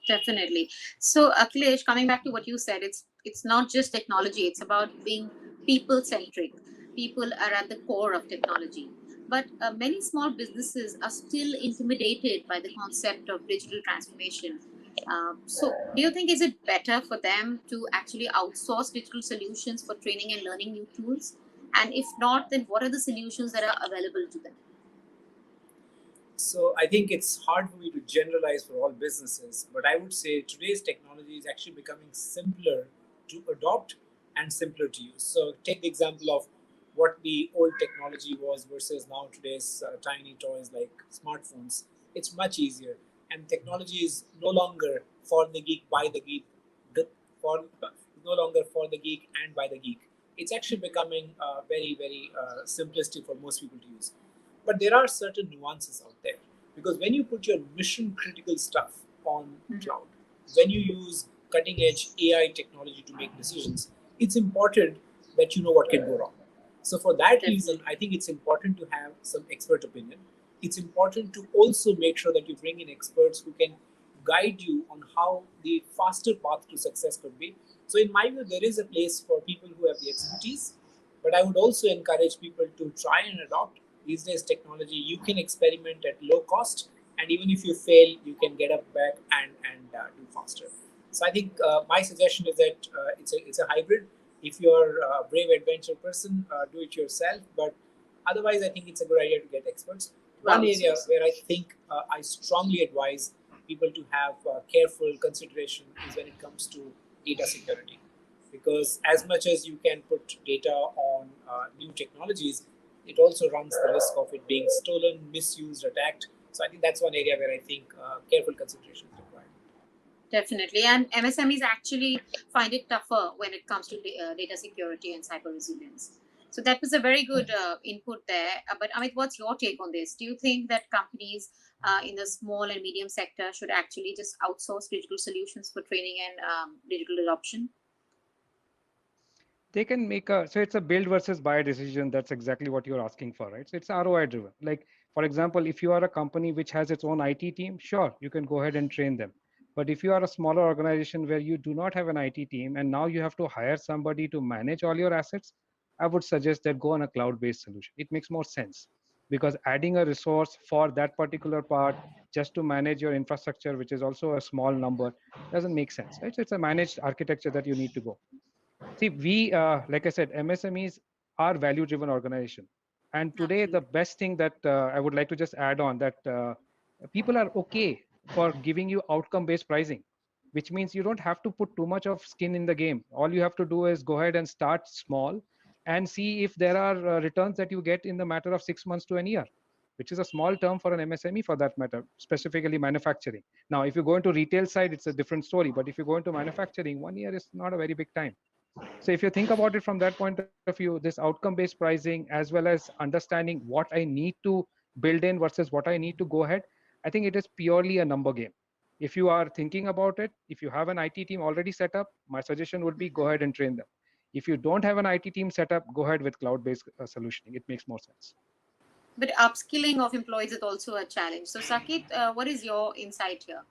Definitely. So, Akhilesh, coming back to what you said, it's not just technology; it's about being people-centric. People are at the core of technology, but many small businesses are still intimidated by the concept of digital transformation. So, do you think is it better for them to actually outsource digital solutions for training and learning new tools? And if not, then what are the solutions that are available to them? So I think it's hard for me to generalize for all businesses, but I would say today's technology is actually becoming simpler to adopt and simpler to use. So take the example of what the old technology was versus now today's tiny toys like smartphones. It's much easier, and technology is no longer for the geek, by the geek, for no longer for the geek and by the geek. It's actually becoming very simplistic for most people to use. But there are certain nuances out there because when you put your mission critical stuff on cloud, when you use cutting edge AI technology to make decisions, it's important that you know what can go wrong. So, for that reason, I think it's important to have some expert opinion. It's important to also make sure that you bring in experts who can guide you on how the faster path to success could be. So, in my view, there is a place for people who have the expertise, but I would also encourage people to try and adopt these days technology, you can experiment at low cost, and even if you fail, you can get up back and do faster. So I think my suggestion is that it's a hybrid. If you're a brave adventure person, do it yourself. But otherwise, I think it's a good idea to get experts. One area where I think I strongly advise people to have careful consideration is when it comes to data security, because as much as you can put data on new technologies, it also runs the risk of it being stolen, misused, attacked. So I think that's one area where I think careful consideration is required. Definitely. And MSMEs actually find it tougher when it comes to data security and cyber resilience. So that was a very good input there. But Amit, what's your take on this? Do you think that companies in the small and medium sector should actually just outsource digital solutions for training and digital adoption? They can make so it's a build versus buy decision. That's exactly what you're asking for, right? So it's ROI driven. Like, for example, if you are a company which has its own IT team, sure, you can go ahead and train them. But if you are a smaller organization where you do not have an IT team and now you have to hire somebody to manage all your assets, I would suggest that go on a cloud-based solution. It makes more sense, because adding a resource for that particular part just to manage your infrastructure, which is also a small number, doesn't make sense, right? So it's a managed architecture that you need to go. See, we, like I said, MSMEs are value-driven organization. And today, the best thing that I would like to just add on that people are okay for giving you outcome-based pricing, which means you don't have to put too much of skin in the game. All you have to do is go ahead and start small and see if there are returns that you get in the matter of 6 months to a year, which is a small term for an MSME for that matter, specifically manufacturing. Now, if you go into retail side, it's a different story. But if you go into manufacturing, 1 year is not a very big time. So if you think about it from that point of view, this outcome-based pricing, as well as understanding what I need to build in versus what I need to go ahead, I think it is purely a number game. If you are thinking about it, if you have an IT team already set up, my suggestion would be go ahead and train them. If you don't have an IT team set up, go ahead with cloud-based solutioning. It makes more sense. But upskilling of employees is also a challenge. So Sakit, what is your insight here?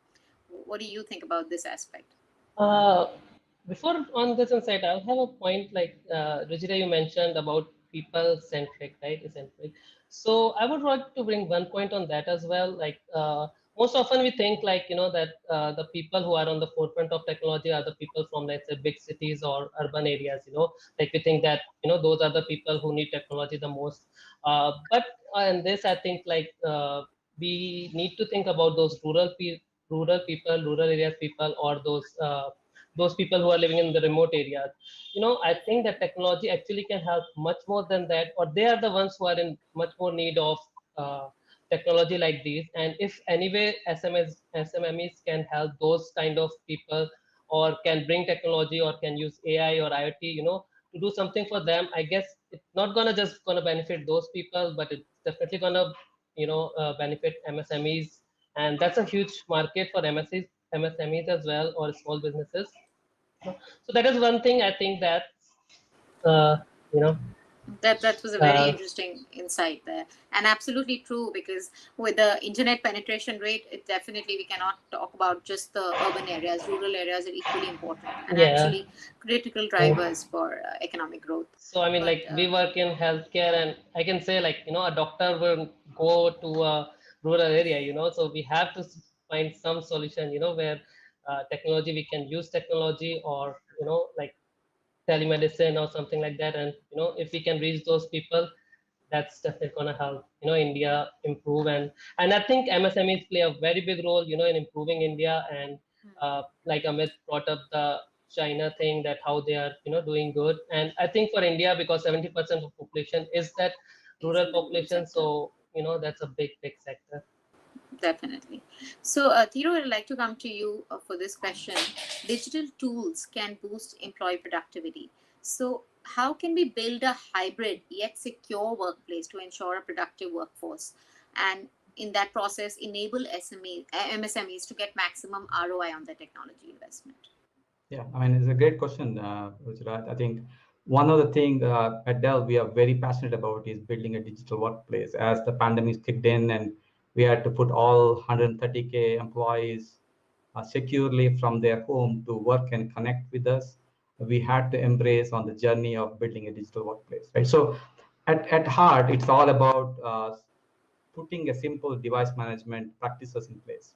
What do you think about this aspect? Uh, Before on this insight, I'll have a point like Ruchira, you mentioned about people centric, right? Centric. So I would like to bring one point on that as well. Like most often we think like that the people who are on the forefront of technology are the people from, let's say, big cities or urban areas. Like we think that those are the people who need technology the most. But in this, I think like we need to think about those rural people, rural areas people, or those people who are living in the remote areas. I think that technology actually can help much more than that, or they are the ones who are in much more need of technology like these. And if anyway SMEs can help those kind of people, or can bring technology, or can use AI or IoT, to do something for them, I guess it's not just gonna benefit those people, but it's definitely gonna benefit MSMEs, and that's a huge market for MSMEs as well, or small businesses. So that is one thing I think that uh, you know That was a very interesting insight there, and absolutely true, because with the internet penetration rate, it definitely, we cannot talk about just the urban areas. Rural areas are equally important and yeah. actually critical drivers for economic growth. So I mean, like we work in healthcare, and I can say like a doctor will go to a rural area, so we have to find some solution, where technology, we can use technology, or like telemedicine or something like that. And if we can reach those people, that's definitely going to help India improve. And I think MSMEs play a very big role in improving India. And like Amit brought up the China thing, that how they are doing good. And I think for India, because 70% of population is that rural population, so that's a big sector. Definitely. So, Thiru, I'd like to come to you for this question. Digital tools can boost employee productivity. So, how can we build a hybrid yet secure workplace to ensure a productive workforce? And in that process, enable MSMEs to get maximum ROI on their technology investment? Yeah, I mean, it's a great question, Ruchira. I think one of the things at Dell we are very passionate about is building a digital workplace. As the pandemic kicked in and we had to put all 130K employees securely from their home to work and connect with us, we had to embrace on the journey of building a digital workplace, right? So at heart, it's all about putting a simple device management practices in place.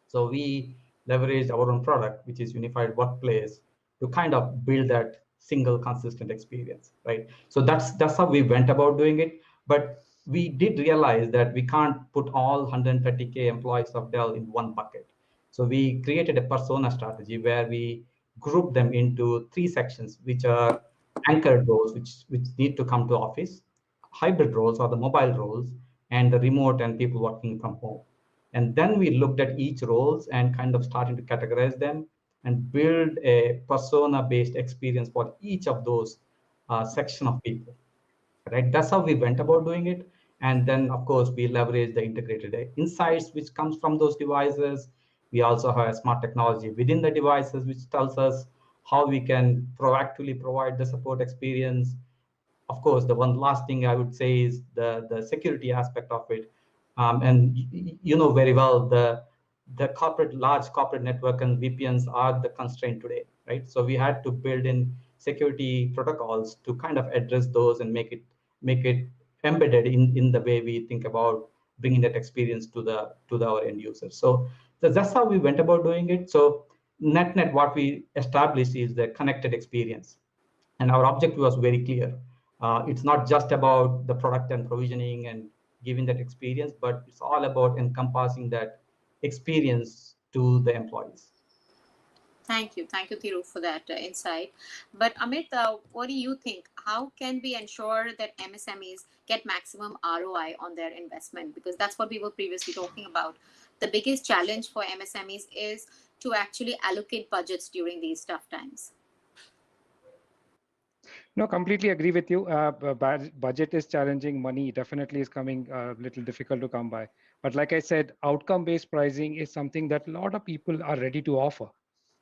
So we leveraged our own product, which is Unified Workplace, to kind of build that single consistent experience, right? So that's how we went about doing it. But we did realize that we can't put all 130K employees of Dell in one bucket. So we created a persona strategy where we grouped them into three sections, which are anchored roles, which need to come to office, hybrid roles or the mobile roles, and the remote and people working from home. And then we looked at each roles and kind of starting to categorize them and build a persona based experience for each of those section of people, right? That's how we went about doing it. And then of course we leverage the integrated insights which comes from those devices. We also have smart technology within the devices which tells us how we can proactively provide the support experience. Of course, the one last thing I would say is the security aspect of it. And you know very well the large corporate network and VPNs are the constraint today, right? So we had to build in security protocols to kind of address those and make it embedded in the way we think about bringing that experience to our end users. So that's how we went about doing it. So net what we established is the connected experience, and our objective was very clear. It's not just about the product and provisioning and giving that experience, but it's all about encompassing that experience to the employees. Thank you. Thank you, Thiru, for that insight. But Amit, what do you think? How can we ensure that MSMEs get maximum ROI on their investment? Because that's what we were previously talking about. The biggest challenge for MSMEs is to actually allocate budgets during these tough times. No, completely agree with you. Budget is challenging. Money definitely is coming a little difficult to come by. But like I said, outcome-based pricing is something that a lot of people are ready to offer,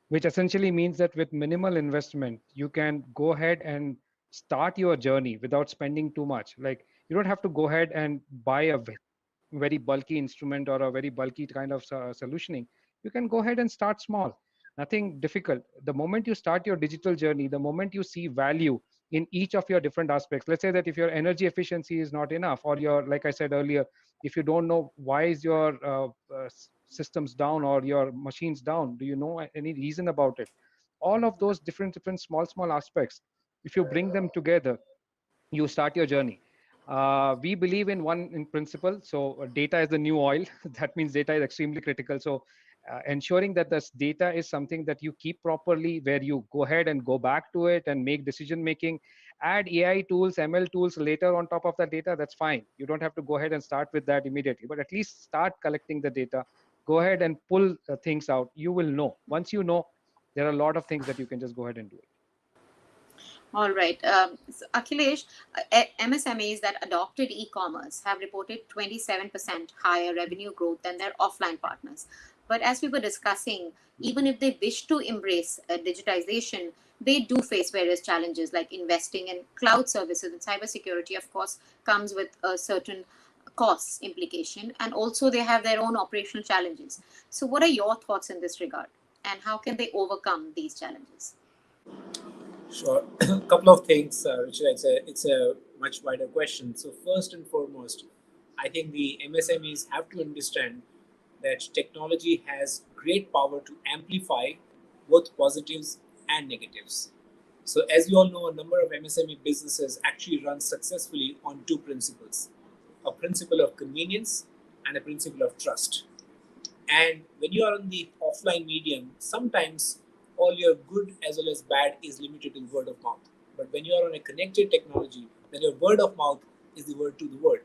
which essentially means that with minimal investment, you can go ahead and start your journey without spending too much. Like you don't have to go ahead and buy a very bulky instrument or a very bulky kind of solutioning. You can go ahead and start small. Nothing difficult. The moment you start your digital journey, the moment you see value in each of your different aspects, let's say that if your energy efficiency is not enough, or your, like I said earlier, if you don't know why is your systems down or your machines down, do you know any reason about it? All of those different small aspects, if you bring them together, you start your journey. We believe in one in principle. So data is the new oil. That means data is extremely critical. So ensuring that this data is something that you keep properly, where you go ahead and go back to it and make decision making, add AI tools, ML tools later on top of that data, that's fine. You don't have to go ahead and start with that immediately, but at least start collecting the data. Go ahead and pull things out. You will know. Once you know, there are a lot of things that you can just go ahead and do it. All right. So Akhilesh, MSMEs that adopted e-commerce have reported 27% higher revenue growth than their offline partners. But as we were discussing, even if they wish to embrace digitization, they do face various challenges like investing in cloud services, and cybersecurity, of course, comes with a certain costs implication. And also they have their own operational challenges. So what are your thoughts in this regard? And how can they overcome these challenges? Sure. A couple of things, Richard. It's a much wider question. So first and foremost, I think the MSMEs have to understand that technology has great power to amplify both positives and negatives. So as you all know, a number of MSME businesses actually run successfully on two principles: a principle of convenience and a principle of trust. And when you are on the offline medium, sometimes all your good as well as bad is limited to word of mouth. But when you are on a connected technology, then your word of mouth is the word to the word.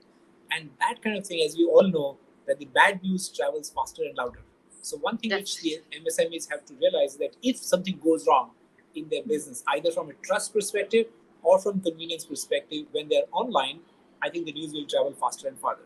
And that kind of thing, as we all know, that the bad news travels faster and louder. So one thing which the MSMEs have to realize is that if something goes wrong in their business, either from a trust perspective or from convenience perspective, when they're online, I think the news will travel faster and farther.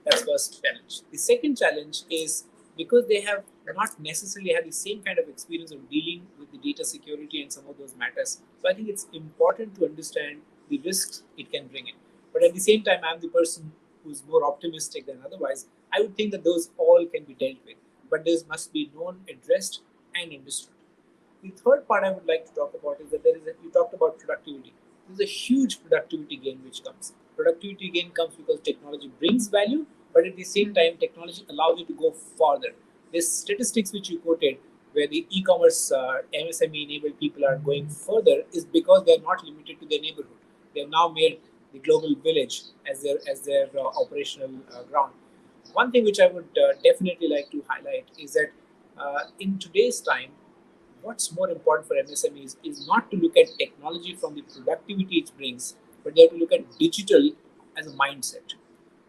That's first challenge. The second challenge is because they have not necessarily had the same kind of experience of dealing with the data security and some of those matters. So I think it's important to understand the risks it can bring in. But at the same time, I'm the person who's more optimistic than otherwise. I would think that those all can be dealt with, but those must be known, addressed, and understood. The third part I would like to talk about is that you talked about productivity. There's a huge productivity gain which comes. Productivity gain comes because technology brings value, but at the same time, technology allows you to go further. This statistics which you quoted, where the e-commerce MSME enabled people are going further, is because they are not limited to their neighborhood. They have now made the global village as their operational ground. One thing which I would definitely like to highlight is that in today's time, what's more important for MSMEs is not to look at technology from the productivity it brings, but they have to look at digital as a mindset.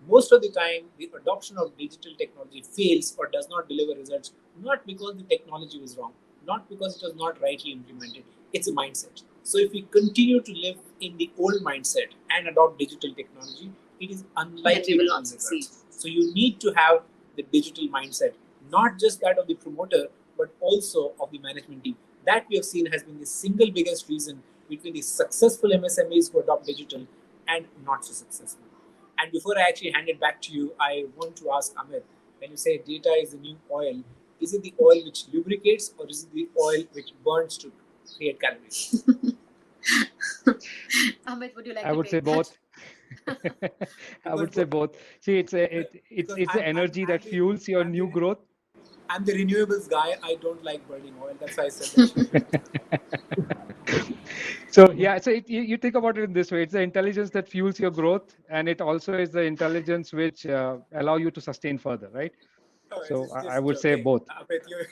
Most of the time, the adoption of digital technology fails or does not deliver results, not because the technology was wrong, not because it was not rightly implemented. It's a mindset. So, if we continue to live in the old mindset and adopt digital technology, it is unlikely we will to not bring succeed. results. So, you need to have the digital mindset, not just that of the promoter, but also of the management team. That we have seen has been the single biggest reason between the successful MSMEs who adopt digital and not so successful. And before I actually hand it back to you, I want to ask Amit, when you say data is the new oil, is it the oil which lubricates or is it the oil which burns to create calories? Amit, would you like I to would say take that? both. I would say both. See, it's Because the energy that fuels your new growth. I'm the renewables guy. I don't like burning oil. That's why I said that. So yeah, so you think about it in this way: it's the intelligence that fuels your growth, and it also is the intelligence which allow you to sustain further, right? Oh, So it's I just would say joking. both. But you're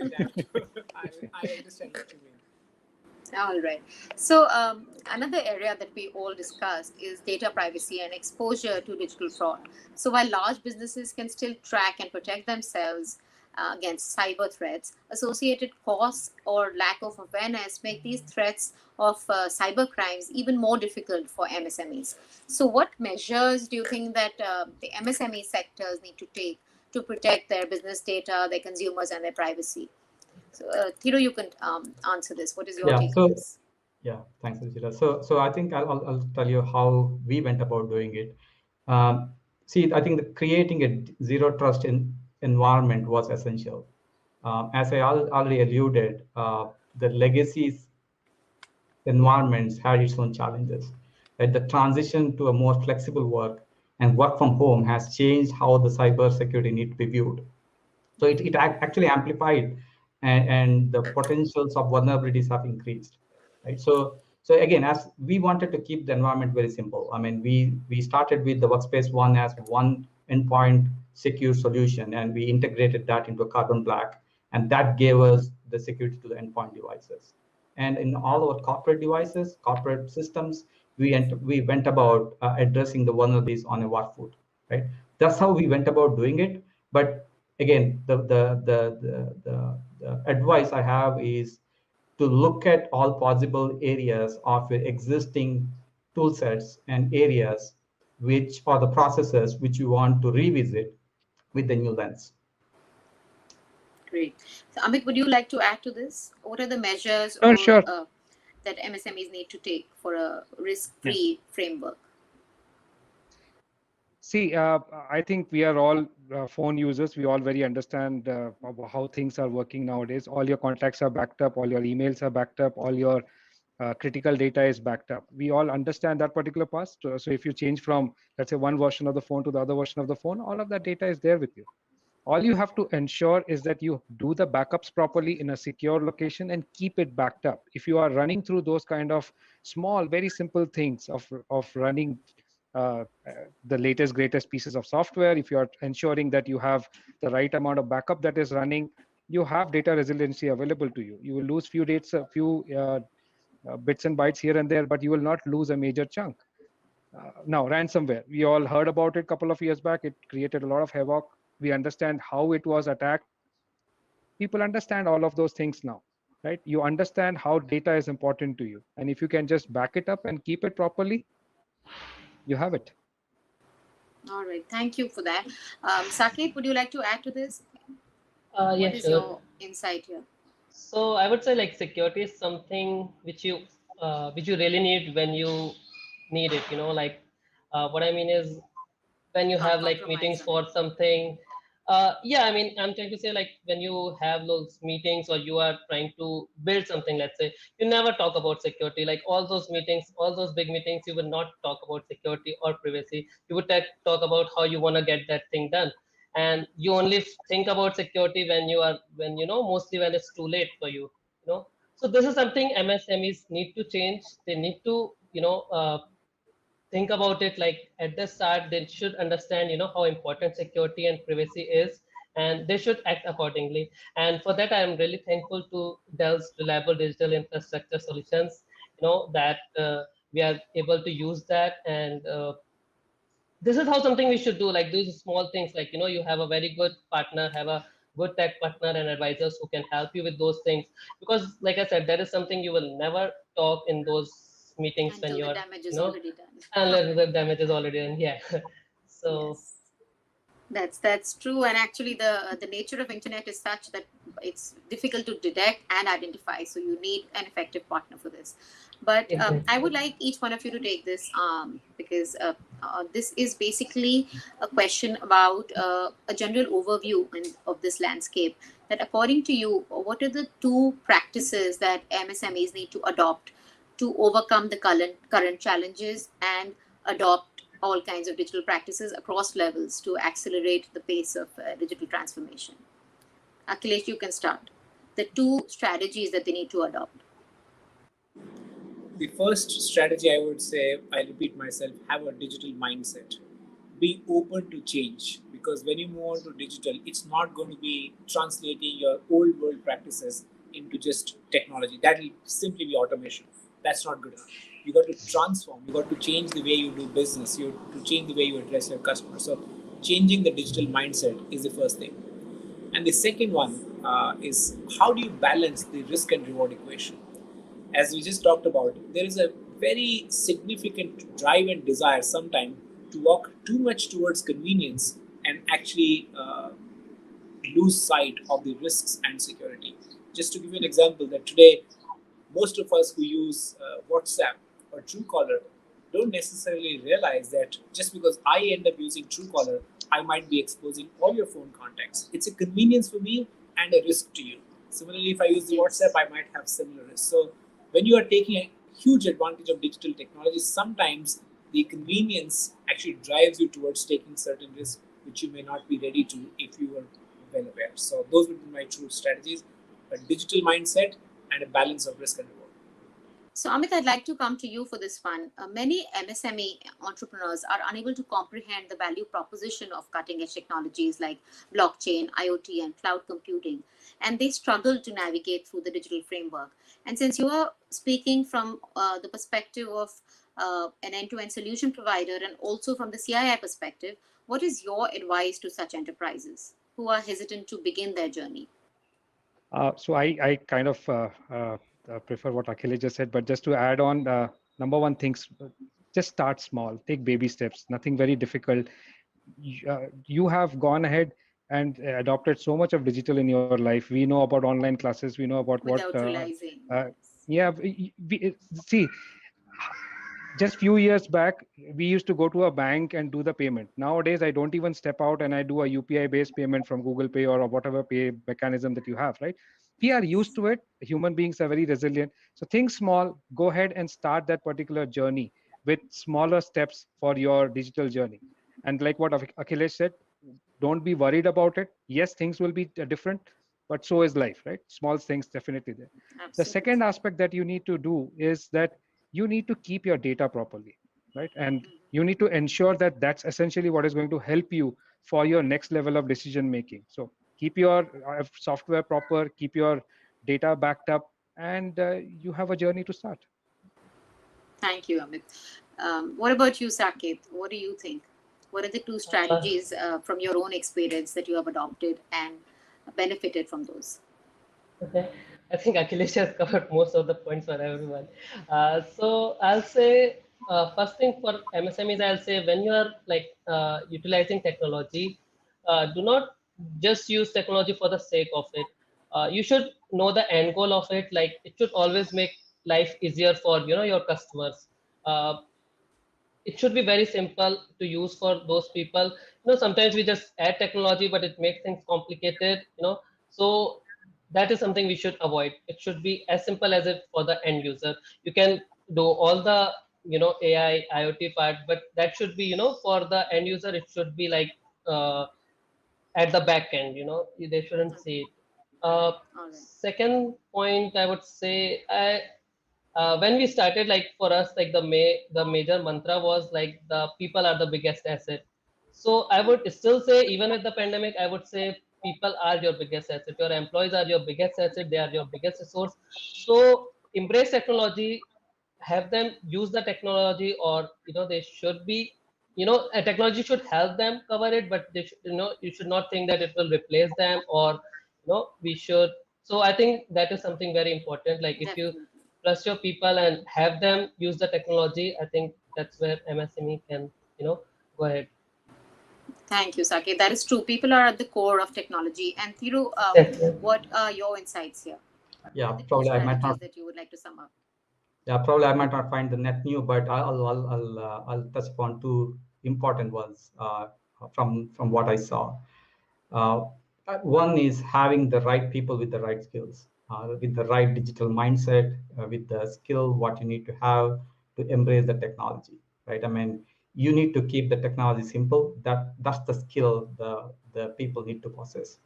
damn true. I understand what you mean. All right. So another area that we all discussed is data privacy and exposure to digital fraud. So while large businesses can still track and protect themselves against cyber threats, associated costs or lack of awareness make these threats of cyber crimes even more difficult for MSMEs. So what measures do you think that the MSME sectors need to take to protect their business data, their consumers, and their privacy? So, Thiru, you can answer this. What is your take on this? Yeah, thanks, Ruchira. So I think I'll tell you how we went about doing it. See, I think creating a zero trust environment was essential. As I already alluded, the legacies environments had its own challenges. Right? The transition to a more flexible work and work from home has changed how the cyber security need to be viewed. So it actually amplified, and the potentials of vulnerabilities have increased, right? So again, as we wanted to keep the environment very simple, I mean, we started with the workspace one as one endpoint secure solution, and we integrated that into Carbon Black, and that gave us the security to the endpoint devices. And in all our corporate devices, corporate systems, we went about addressing the vulnerabilities on a war foot, right? That's how we went about doing it. But again, the advice I have is to look at all possible areas of your existing tool sets and areas which are the processes which you want to revisit with the new lens. Great. So, Amit, would you like to add to this? What are the measures Sure. that MSMEs need to take for a Yeah. risk-free framework? See, I think we are all phone users. We all very understand how things are working nowadays. All your contacts are backed up. All your emails are backed up. All your critical data is backed up. We all understand that particular part. So if you change from, let's say, one version of the phone to the other version of the phone, all of that data is there with you. All you have to ensure is that you do the backups properly in a secure location and keep it backed up. If you are running through those kind of small, very simple things of running the latest, greatest pieces of software, if you are ensuring that you have the right amount of backup that is running, you have data resiliency available to you. You will lose few dates, a few bits and bytes here and there, but you will not lose a major chunk. Now, ransomware, we all heard about it a couple of years back. It created a lot of havoc. We understand how it was attacked. People understand all of those things now, right? You understand how data is important to you. And if you can just back it up and keep it properly, you have it. All right. Thank you for that. Saket, would you like to add to this? Yeah, What is sure. your insight here? So I would say like security is something which you really need when you need it. Like what I mean is when you Can't have like compromise meetings on for it. something, Yeah, I mean, I'm trying to say, like, when you have those meetings or you are trying to build something, let's say, you never talk about security. Like all those meetings, all those big meetings, you will not talk about security or privacy. You would talk about how you want to get that thing done. And you only think about security when you are, when, mostly when it's too late for you know. So this is something MSMEs need to change. They need to, think about it. Like at the start they should understand how important security and privacy is, and they should act accordingly. And for that I am really thankful to Dell's reliable digital infrastructure solutions, that we are able to use that. And this is how something we should do, like these small things, like you have a very good partner, have a good tech partner and advisors who can help you with those things. Because like I said, there is something you will never talk in those meetings when Until the you're, damage is already done. unless the damage is already done. Yeah. So Yes. That's true, and actually, the nature of internet is such that it's difficult to detect and identify. So you need an effective partner for this. But I would exactly. like each one of you to take this, because this is basically a question about a general overview of this landscape. That according to you, what are the two practices that MSMEs need to adopt to overcome the current challenges and adopt all kinds of digital practices across levels to accelerate the pace of digital transformation? Akhilesh, you can start. The two strategies that they need to adopt. The first strategy I would say, I repeat myself, have a digital mindset. Be open to change, because when you move on to digital, it's not going to be translating your old world practices into just technology. That will simply be automation. That's not good enough. You got to transform, you got to change the way you do business, you to change the way you address your customers. So changing the digital mindset is the first thing. And the second one is, how do you balance the risk and reward equation? As we just talked about, there is a very significant drive and desire sometimes to walk too much towards convenience and actually lose sight of the risks and security. Just to give you an example, that today most of us who use WhatsApp or Truecaller don't necessarily realize that just because I end up using Truecaller, I might be exposing all your phone contacts. It's a convenience for me and a risk to you. Similarly, if I use the WhatsApp, Yes. I might have similar risks. So when you are taking a huge advantage of digital technology, sometimes the convenience actually drives you towards taking certain risks which you may not be ready to if you were well aware. So those would be my two strategies: a digital mindset and a balance of risk and reward. So, Amit, I'd like to come to you for this one. Many MSME entrepreneurs are unable to comprehend the value proposition of cutting edge technologies like blockchain, IoT, and cloud computing, and they struggle to navigate through the digital framework. And since you are speaking from the perspective of an end to end solution provider and also from the CII perspective, what is your advice to such enterprises who are hesitant to begin their journey? So I kind of prefer what Akhilesh just said, but just to add on, number one things, just start small, take baby steps, nothing very difficult. You have gone ahead and adopted so much of digital in your life. We know about online classes, we know about what, Without realizing, uh, yes. yeah, see, just few years back we used to go to a bank and do the payment. Nowadays I don't even step out and I do a UPI based payment from Google Pay or whatever pay mechanism that you have, right? We are used to it. Human beings are very resilient. So think small, go ahead and start that particular journey with smaller steps for your digital journey. And like what Akhilesh said, don't be worried about it. Yes, things will be different, but so is life, right? Small things definitely there. The second Absolutely. aspect that you need to do is that you need to keep your data properly, right? And you need to ensure that that's essentially what is going to help you for your next level of decision making. So keep your software proper, keep your data backed up, and you have a journey to start. Thank you, Amit. What about you, Saket? What do you think? What are the two uh, strategies from your own experience that you have adopted and benefited from those? Okay, I think Akhilesh has covered most of the points for everyone. So I'll say, first thing for MSMEs, I'll say when you are like utilizing technology, do not just use technology for the sake of it. You should know the end goal of it. Like it should always make life easier for your customers. Uh, it should be very simple to use for those people. Sometimes we just add technology, but it makes things complicated. So that is something we should avoid. It should be as simple as it for the end user. You can do all the AI, IoT part, but that should be for the end user. It should be like at the back end. They shouldn't see it. All right. Second point, I would say, when we started, like for us, like the major mantra was like the people are the biggest asset. So I would still say, even with the pandemic, I would say people are your biggest asset. Your employees are your biggest asset. They are your biggest resource. So embrace technology, have them use the technology, or they should be, a technology should help them cover it, but they should, you should not think that it will replace them, or we should. So I think that is something very important. Like if you Definitely. trust your people and have them use the technology, I think that's where MSME can go ahead. Thank you, Saki. That is true. People are at the core of technology. And Thiru, Definitely. what are your insights here? Yeah, What are the key probably I might strategies not. that you would like to sum up? Yeah, probably I might not find the net new, but I'll touch upon two important ones from what I saw. Uh, One is having the right people with the right skills, with the right digital mindset, with the skill what you need to have to embrace the technology, right? I mean, you need to keep the technology simple. That's the skill the people need to possess.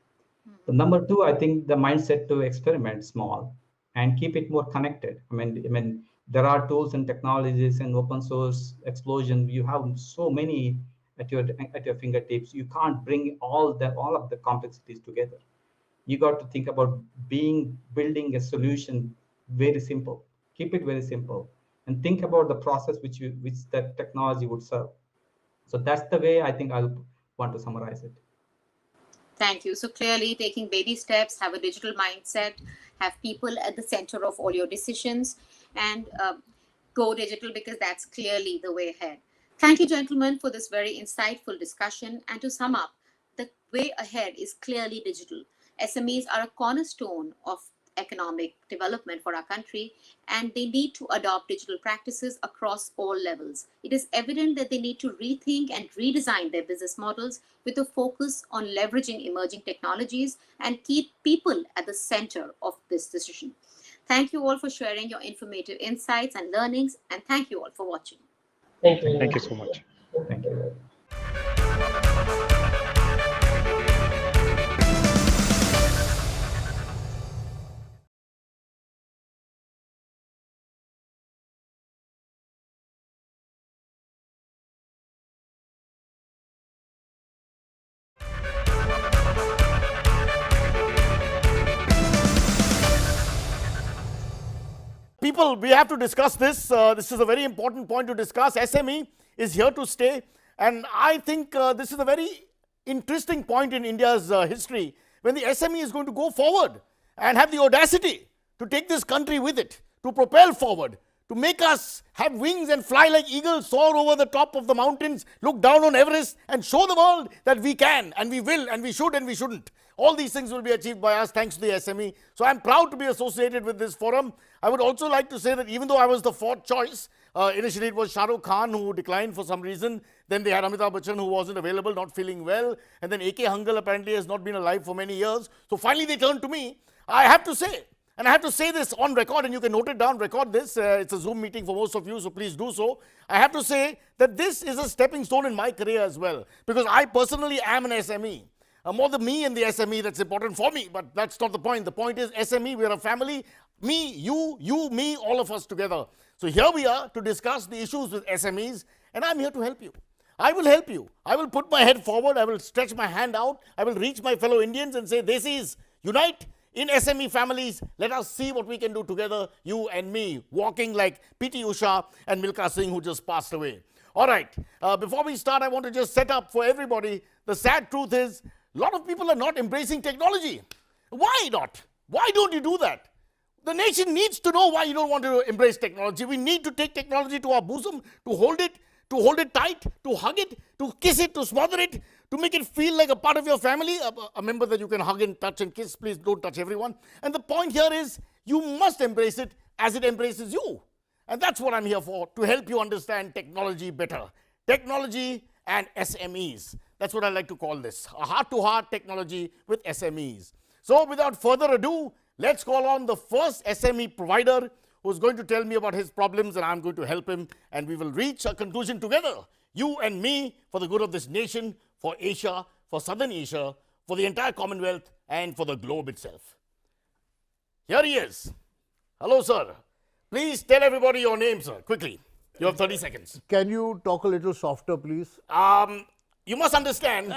The number two, I think the mindset to experiment small and keep it more connected. I mean, there are tools and technologies and open source explosion. You have so many at your fingertips. You can't bring all of the complexities together. You got to think about building a solution very simple. Keep it very simple, and think about the process which that technology would serve. So that's the way I think I'll want to summarize it. Thank you. So clearly taking baby steps, have a digital mindset, have people at the center of all your decisions, and go digital, because that's clearly the way ahead. Thank you, gentlemen, for this very insightful discussion. And to sum up, the way ahead is clearly digital. SMEs are a cornerstone of economic development for our country, and they need to adopt digital practices across all levels. It is evident that they need to rethink and redesign their business models with a focus on leveraging emerging technologies and keep people at the center of this decision. Thank you all for sharing your informative insights and learnings, and thank you all for watching. Thank you very Thank you much. so much. Thank you. People, we have to discuss this. This is a very important point to discuss. SME is here to stay. And I think this is a very interesting point in India's history, when the SME is going to go forward and have the audacity to take this country with it, to propel forward, to make us have wings and fly like eagles, soar over the top of the mountains, look down on Everest, and show the world that we can, and we will, and we should, and we shouldn't. All these things will be achieved by us thanks to the SME. So I'm proud to be associated with this forum. I would also like to say that even though I was the fourth choice, initially it was Shah Rukh Khan who declined for some reason. Then they had Amitabh Bachchan who wasn't available, not feeling well. And then A.K. Hangal apparently has not been alive for many years. So finally they turned to me. I have to say, and I have to say this on record, and you can note it down, record this. It's a Zoom meeting for most of you, so please do so. I have to say that this is a stepping stone in my career as well, because I personally am an SME. More than me and the SME that's important for me, but that's not the point. The point is SME, we're a family. Me, you, me, all of us together. So here we are to discuss the issues with SMEs, and I'm here to help you. I will help you. I will put my head forward. I will stretch my hand out. I will reach my fellow Indians and say, this is unite in SME families. Let us see what we can do together, you and me, walking like P.T. Usha and Milkha Singh, who just passed away. All right, before we start, I want to just set up for everybody. The sad truth is, a lot of people are not embracing technology. Why not? Why don't you do that? The nation needs to know why you don't want to embrace technology. We need to take technology to our bosom, to hold it tight, to hug it, to kiss it, to smother it, to make it feel like a part of your family, a member that you can hug and touch and kiss. Please don't touch everyone. And the point here is, you must embrace it as it embraces you. And that's what I'm here for, to help you understand technology better. Technology and SMEs. That's what I like to call this, a heart-to-heart technology with SMEs. So without further ado, let's call on the first SME provider who's going to tell me about his problems, and I'm going to help him, and we will reach a conclusion together, you and me, for the good of this nation, for Asia, for Southern Asia, for the entire Commonwealth, and for the globe itself. Here he is. Hello, sir. Please tell everybody your name, sir, quickly. You have 30 seconds. Can you talk a little softer, please? You must understand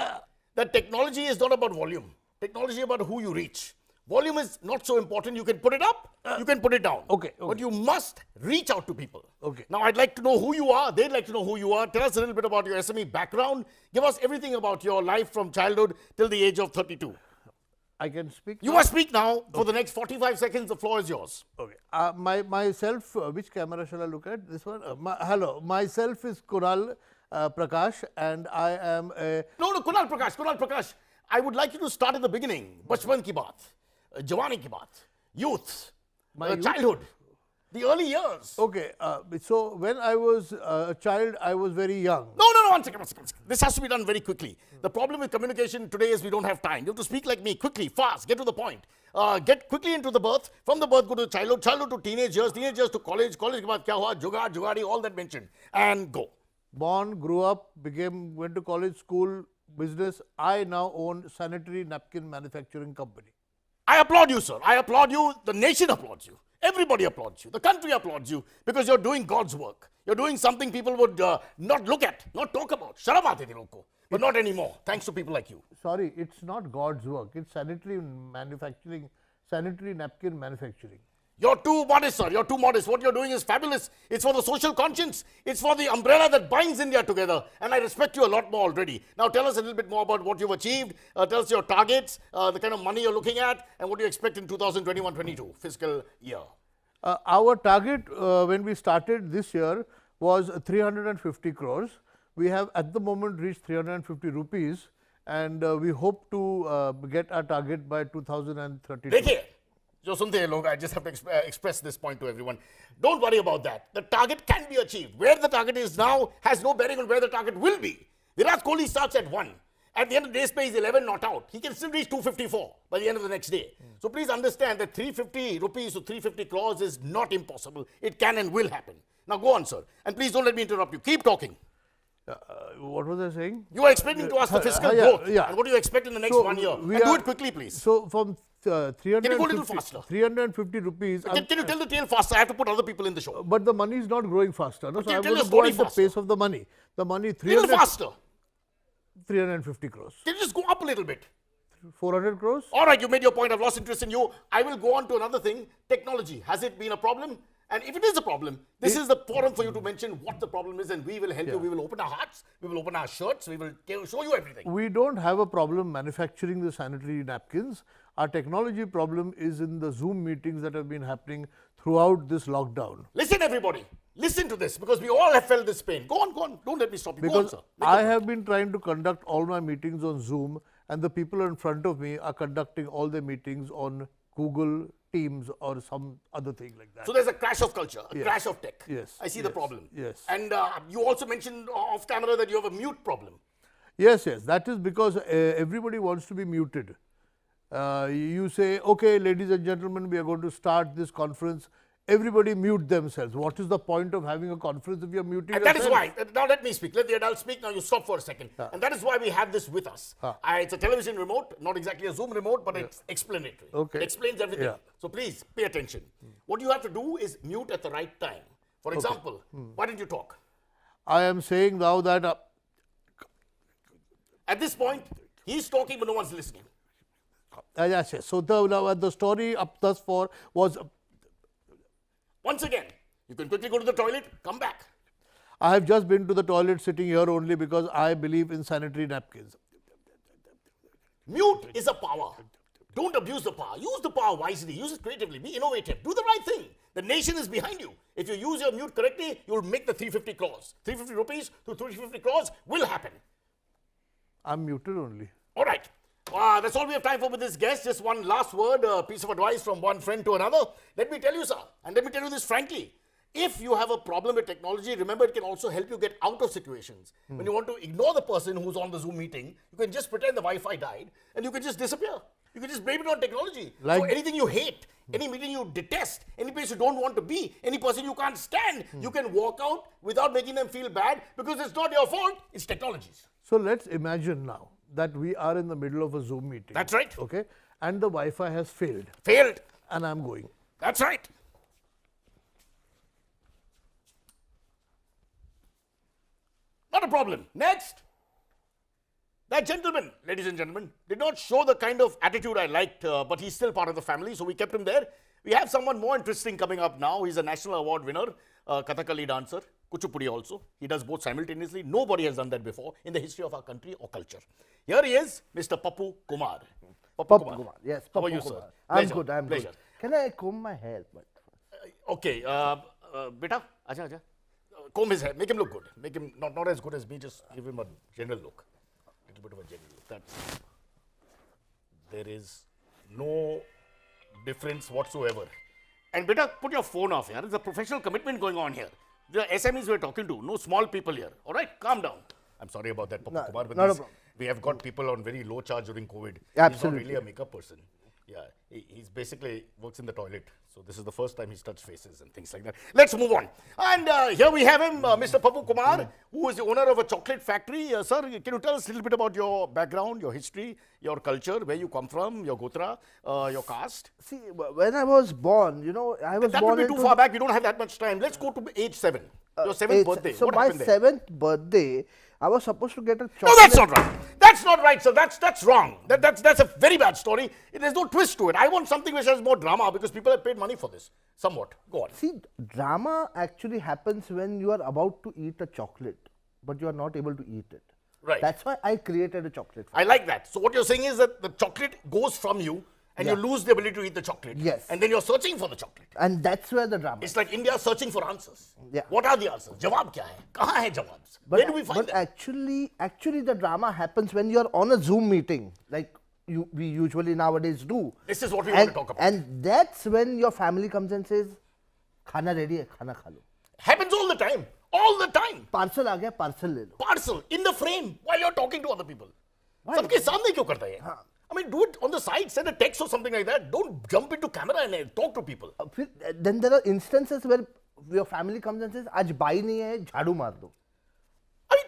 that technology is not about volume. Technology is about who you reach. Volume is not so important. You can put it up, you can put it down. Okay. But you must reach out to people. Okay. Now, I'd like to know who you are. They'd like to know who you are. Tell us a little bit about your SME background. Give us everything about your life from childhood till the age of 32. I can speak? You must speak now. For the next 45 seconds, the floor is yours. Okay. Myself, which camera shall I look at? This one? Hello. Myself is Kunal Prakash, and I am a... No, Kunal Prakash. I would like you to start at the beginning. Bachpan ki baat, Jawani ki baat, youth, childhood, the early years. Okay. So when I was a child, I was very young. No, one second. This has to be done very quickly. The problem with communication today is we don't have time. You have to speak like me, quickly, fast, get to the point. Get quickly into the birth. From the birth, go to childhood to teenage years to college ke baad kya hua, jugadi, all that mentioned, and go. Born, grew up, went to college, school, business. I now own sanitary napkin manufacturing company. I applaud you, sir. I applaud you. The nation applauds you. Everybody applauds you. The country applauds you because you're doing God's work. You're doing something people would not look at, not talk about. Sharam aate thi loko. But not anymore, thanks to people like you. Sorry, it's not God's work. It's sanitary napkin manufacturing. You're too modest, sir. You're too modest. What you're doing is fabulous. It's for the social conscience. It's for the umbrella that binds India together. And I respect you a lot more already. Now tell us a little bit more about what you've achieved. Tell us your targets, the kind of money you're looking at, and what you expect in 2021-22 fiscal year. Our target when we started this year was 350 crores. We have at the moment reached 350 rupees, and we hope to get our target by 2032. Jo sunte hai log, I just have to express this point to everyone. Don't worry about that. The target can be achieved. Where the target is now has no bearing on where the target will be. Virat Kohli starts at 1. At the end of the day, space 11 not out. He can still reach 254 by the end of the next day. So please understand that 350 rupees to 350 crores is not impossible. It can and will happen. Now go on, sir. And please don't let me interrupt you. Keep talking. What was I saying? You are explaining to us the fiscal growth. And what do you expect in the next 1 year? And do it quickly, please. So from 350, can you go a little faster? 350 rupees. Can you tell the tale faster? I have to put other people in the show. But the money is not growing faster. No? So I'm tell going the to go story at the faster. pace of the money. The money 300 faster. 350 crores. Can you just go up a little bit? 400 crores. All right, you made your point. I've lost interest in you. I will go on to another thing. Technology. Has it been a problem? And if it is a problem, this is the forum for you to mention what the problem is, and we will help you. We will open our hearts, we will open our shirts, we will show you everything. We don't have a problem manufacturing the sanitary napkins. Our technology problem is in the Zoom meetings that have been happening throughout this lockdown. Listen, everybody. Listen to this, because we all have felt this pain. Go on. Don't let me stop you. Because go on, sir. I have been trying to conduct all my meetings on Zoom, and the people in front of me are conducting all their meetings on Google Teams or some other thing like that. So there's a crash of culture, a crash of tech. Yes. I see the problem. Yes. And you also mentioned off camera that you have a mute problem. Yes. That is because everybody wants to be muted. You say, okay, ladies and gentlemen, we are going to start this conference. Everybody mute themselves. What is the point of having a conference if you are muting And yourself? that is why, now let me speak, let the adults speak, now you stop for a second. And that is why we have this with us. It's a television remote, not exactly a Zoom remote, but it's explanatory. Okay. It explains everything. So please pay attention. What you have to do is mute at the right time. For example, why didn't you talk? I am saying now that... At this point, he's talking but no one's listening. Yes. So the story up thus far was... Once again, you can quickly go to the toilet, come back. I have just been to the toilet sitting here only because I believe in sanitary napkins. Mute is a power. Don't abuse the power. Use the power wisely. Use it creatively. Be innovative. Do the right thing. The nation is behind you. If you use your mute correctly, you will make the 350 crores. 350 rupees to 350 crores will happen. I'm muted only. All right. That's all we have time for with this guest. Just one last word, a piece of advice from one friend to another. Let me tell you, sir, and let me tell you this frankly. if you have a problem with technology, remember it can also help you get out of situations. When you want to ignore the person who's on the Zoom meeting, you can just pretend the Wi-Fi died and you can just disappear. You can just blame it on technology. Like- so anything you hate, any meeting you detest, any place you don't want to be, any person you can't stand, you can walk out without making them feel bad because it's not your fault, it's technology's. So let's imagine now that we are in the middle of a Zoom meeting. That's right. Okay. And the Wi-Fi has failed. Failed. And I'm going. That's right. Not a problem. Next. That gentleman, ladies and gentlemen, did not show the kind of attitude I liked, but he's still part of the family, so we kept him there. We have someone more interesting coming up now. He's a national award winner, Kathakali dancer, Kuchipudi also. He does both simultaneously. Nobody has done that before in the history of our country or culture. Here he is, Mr. Pappu Kumar. Pappu Kumar, yes. How are Pappu you, Kumar. sir? I'm Pleasure, good, I'm pleasure. good. Can I comb my hair? Okay, beta, acha. Comb his hair, make him look good. Make him not as good as me, just give him a general look. Little bit of a general look. There is no difference whatsoever. And beta, put your phone off here. There's a professional commitment going on here. The SMEs we're talking to, no small people here. All right, calm down. I'm sorry about that, Pappu Kumar, but not a problem. we have got people on very low charge during COVID. Absolutely. He's not really a makeup person. Yeah, he's basically works in the toilet. So this is the first time he's touched faces and things like that. Let's move on. And here we have him, Mr. Pappu Kumar, who is the owner of a chocolate factory. Sir, can you tell us a little bit about your background, your history, your culture, where you come from, your gotra, your caste? See, when I was born, I was that born would be too far back. We don't have that much time. Let's go to age 7. Your 7th birthday. So what my happened there? 7th birthday, I was supposed to get a chocolate. No, that's not right. That's not right, sir. That's wrong. That's a very bad story. There's no twist to it. I want something which has more drama because people have paid money for this. Somewhat. Go on. See, drama actually happens when you are about to eat a chocolate, but you are not able to eat it. Right. That's why I created a chocolate. I like that. So what you're saying is that the chocolate goes from you and you lose the ability to eat the chocolate. Yes. And then you're searching for the chocolate. And that's where the drama. It's like India searching for answers. Yeah. What are the answers? Jawab kya hai? Kahan hai jawabs? Where do we find but them? actually the drama happens when you are on a Zoom meeting, like we usually nowadays do. This is what we want to talk about. And that's when your family comes and says, "Khana ready hai, khana kha lo." Happens all the time. All the time. Parcel aa gaya, parcel le lo. Parcel in the frame while you're talking to other people. Why? Sabke samne kyun karta hai? I mean, do it on the side, send a text or something like that. Don't jump into camera and talk to people. Then there are instances where your family comes and says, "Aaj bai nahi hai, jhadu maar do." I mean,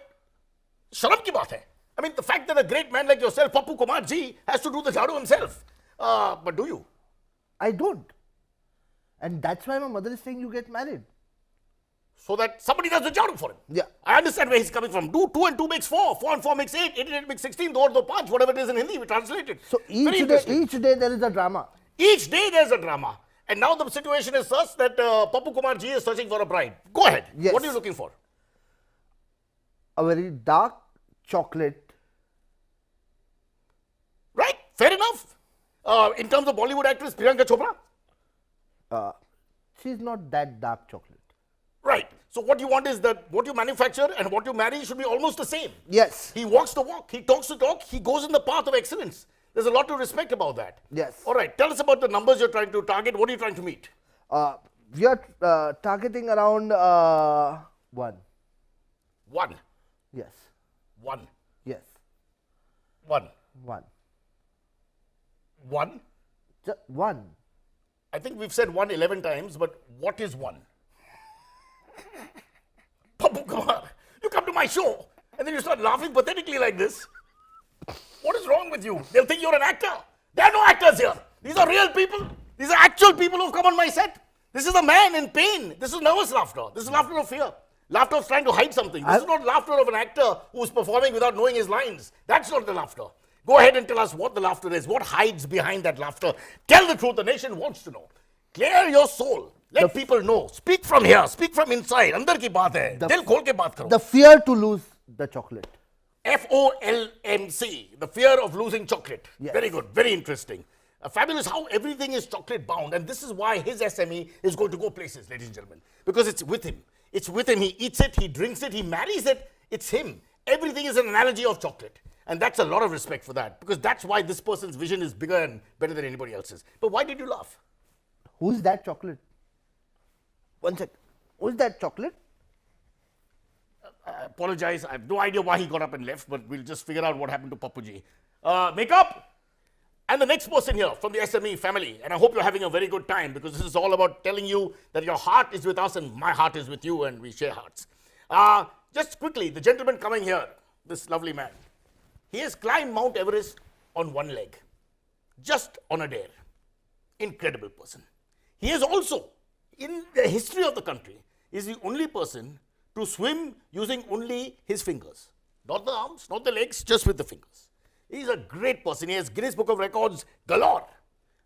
sharam ki baat hai. I mean, the fact that a great man like yourself, Pappu Kumar ji, has to do the jhadu himself. But do you? I don't. And that's why my mother is saying you get married. So that somebody does the jhadu for him. Yeah. I understand where he's coming from. 2 and 2 makes 4. 4 and 4 makes 8. 8 and 8 makes 16. 2 and 5, whatever it is in Hindi, we translate it. So Very interesting. each day there is a drama. Each day there's a drama. And now the situation is such that Pappu Kumar ji is searching for a bride. Go ahead. Yes. What are you looking for? A very dark chocolate. Right? Fair enough. In terms of Bollywood actress Priyanka Chopra? She's not that dark chocolate. Right. So what you want is that what you manufacture and what you marry should be almost the same. Yes. He walks the walk. He talks the talk. He goes in the path of excellence. There's a lot to respect about that. Yes. All right. Tell us about the numbers you're trying to target. What are you trying to meet? We are targeting around 1. 1. Yes. 1. Yes. 1. 1. 1. 1. I think we've said 1 11 times, but what is 1? Pappu Kumar, you come to my show and then you start laughing pathetically like this. What is wrong with you? They'll think you're an actor. There are no actors here. These are real people. These are actual people who've come on my set. This is a man in pain. This is nervous laughter. This is laughter of fear. Laughter of trying to hide something. This is not laughter of an actor who's performing without knowing his lines. That's not the laughter. Go ahead and tell us what the laughter is. What hides behind that laughter? Tell the truth. The nation wants to know. Clear your soul. Let people know. Speak from here. Speak from inside. Andar ki baat hai. Dil khol ke baat karo. The fear to lose the chocolate. FOLMC. The fear of losing chocolate. Yes. Very good. Very interesting. Fabulous how everything is chocolate bound. And this is why his SME is going to go places, ladies and gentlemen. Because it's with him. It's with him. He eats it. He drinks it. He marries it. It's him. Everything is an analogy of chocolate. And that's a lot of respect for that. Because that's why this person's vision is bigger and better than anybody else's. But why did you laugh? Who's that chocolate? 1 sec. Was that chocolate? I apologize. I have no idea why he got up and left, but we'll just figure out what happened to Papuji. Makeup. And the next person here from the SME family, and I hope you're having a very good time because this is all about telling you that your heart is with us and my heart is with you and we share hearts. Just quickly, the gentleman coming here, this lovely man, he has climbed Mount Everest on one leg, just on a dare. Incredible person. He is also, in the history of the country, is the only person to swim using only his fingers. Not the arms, not the legs, just with the fingers. He's a great person. He has Guinness Book of Records galore.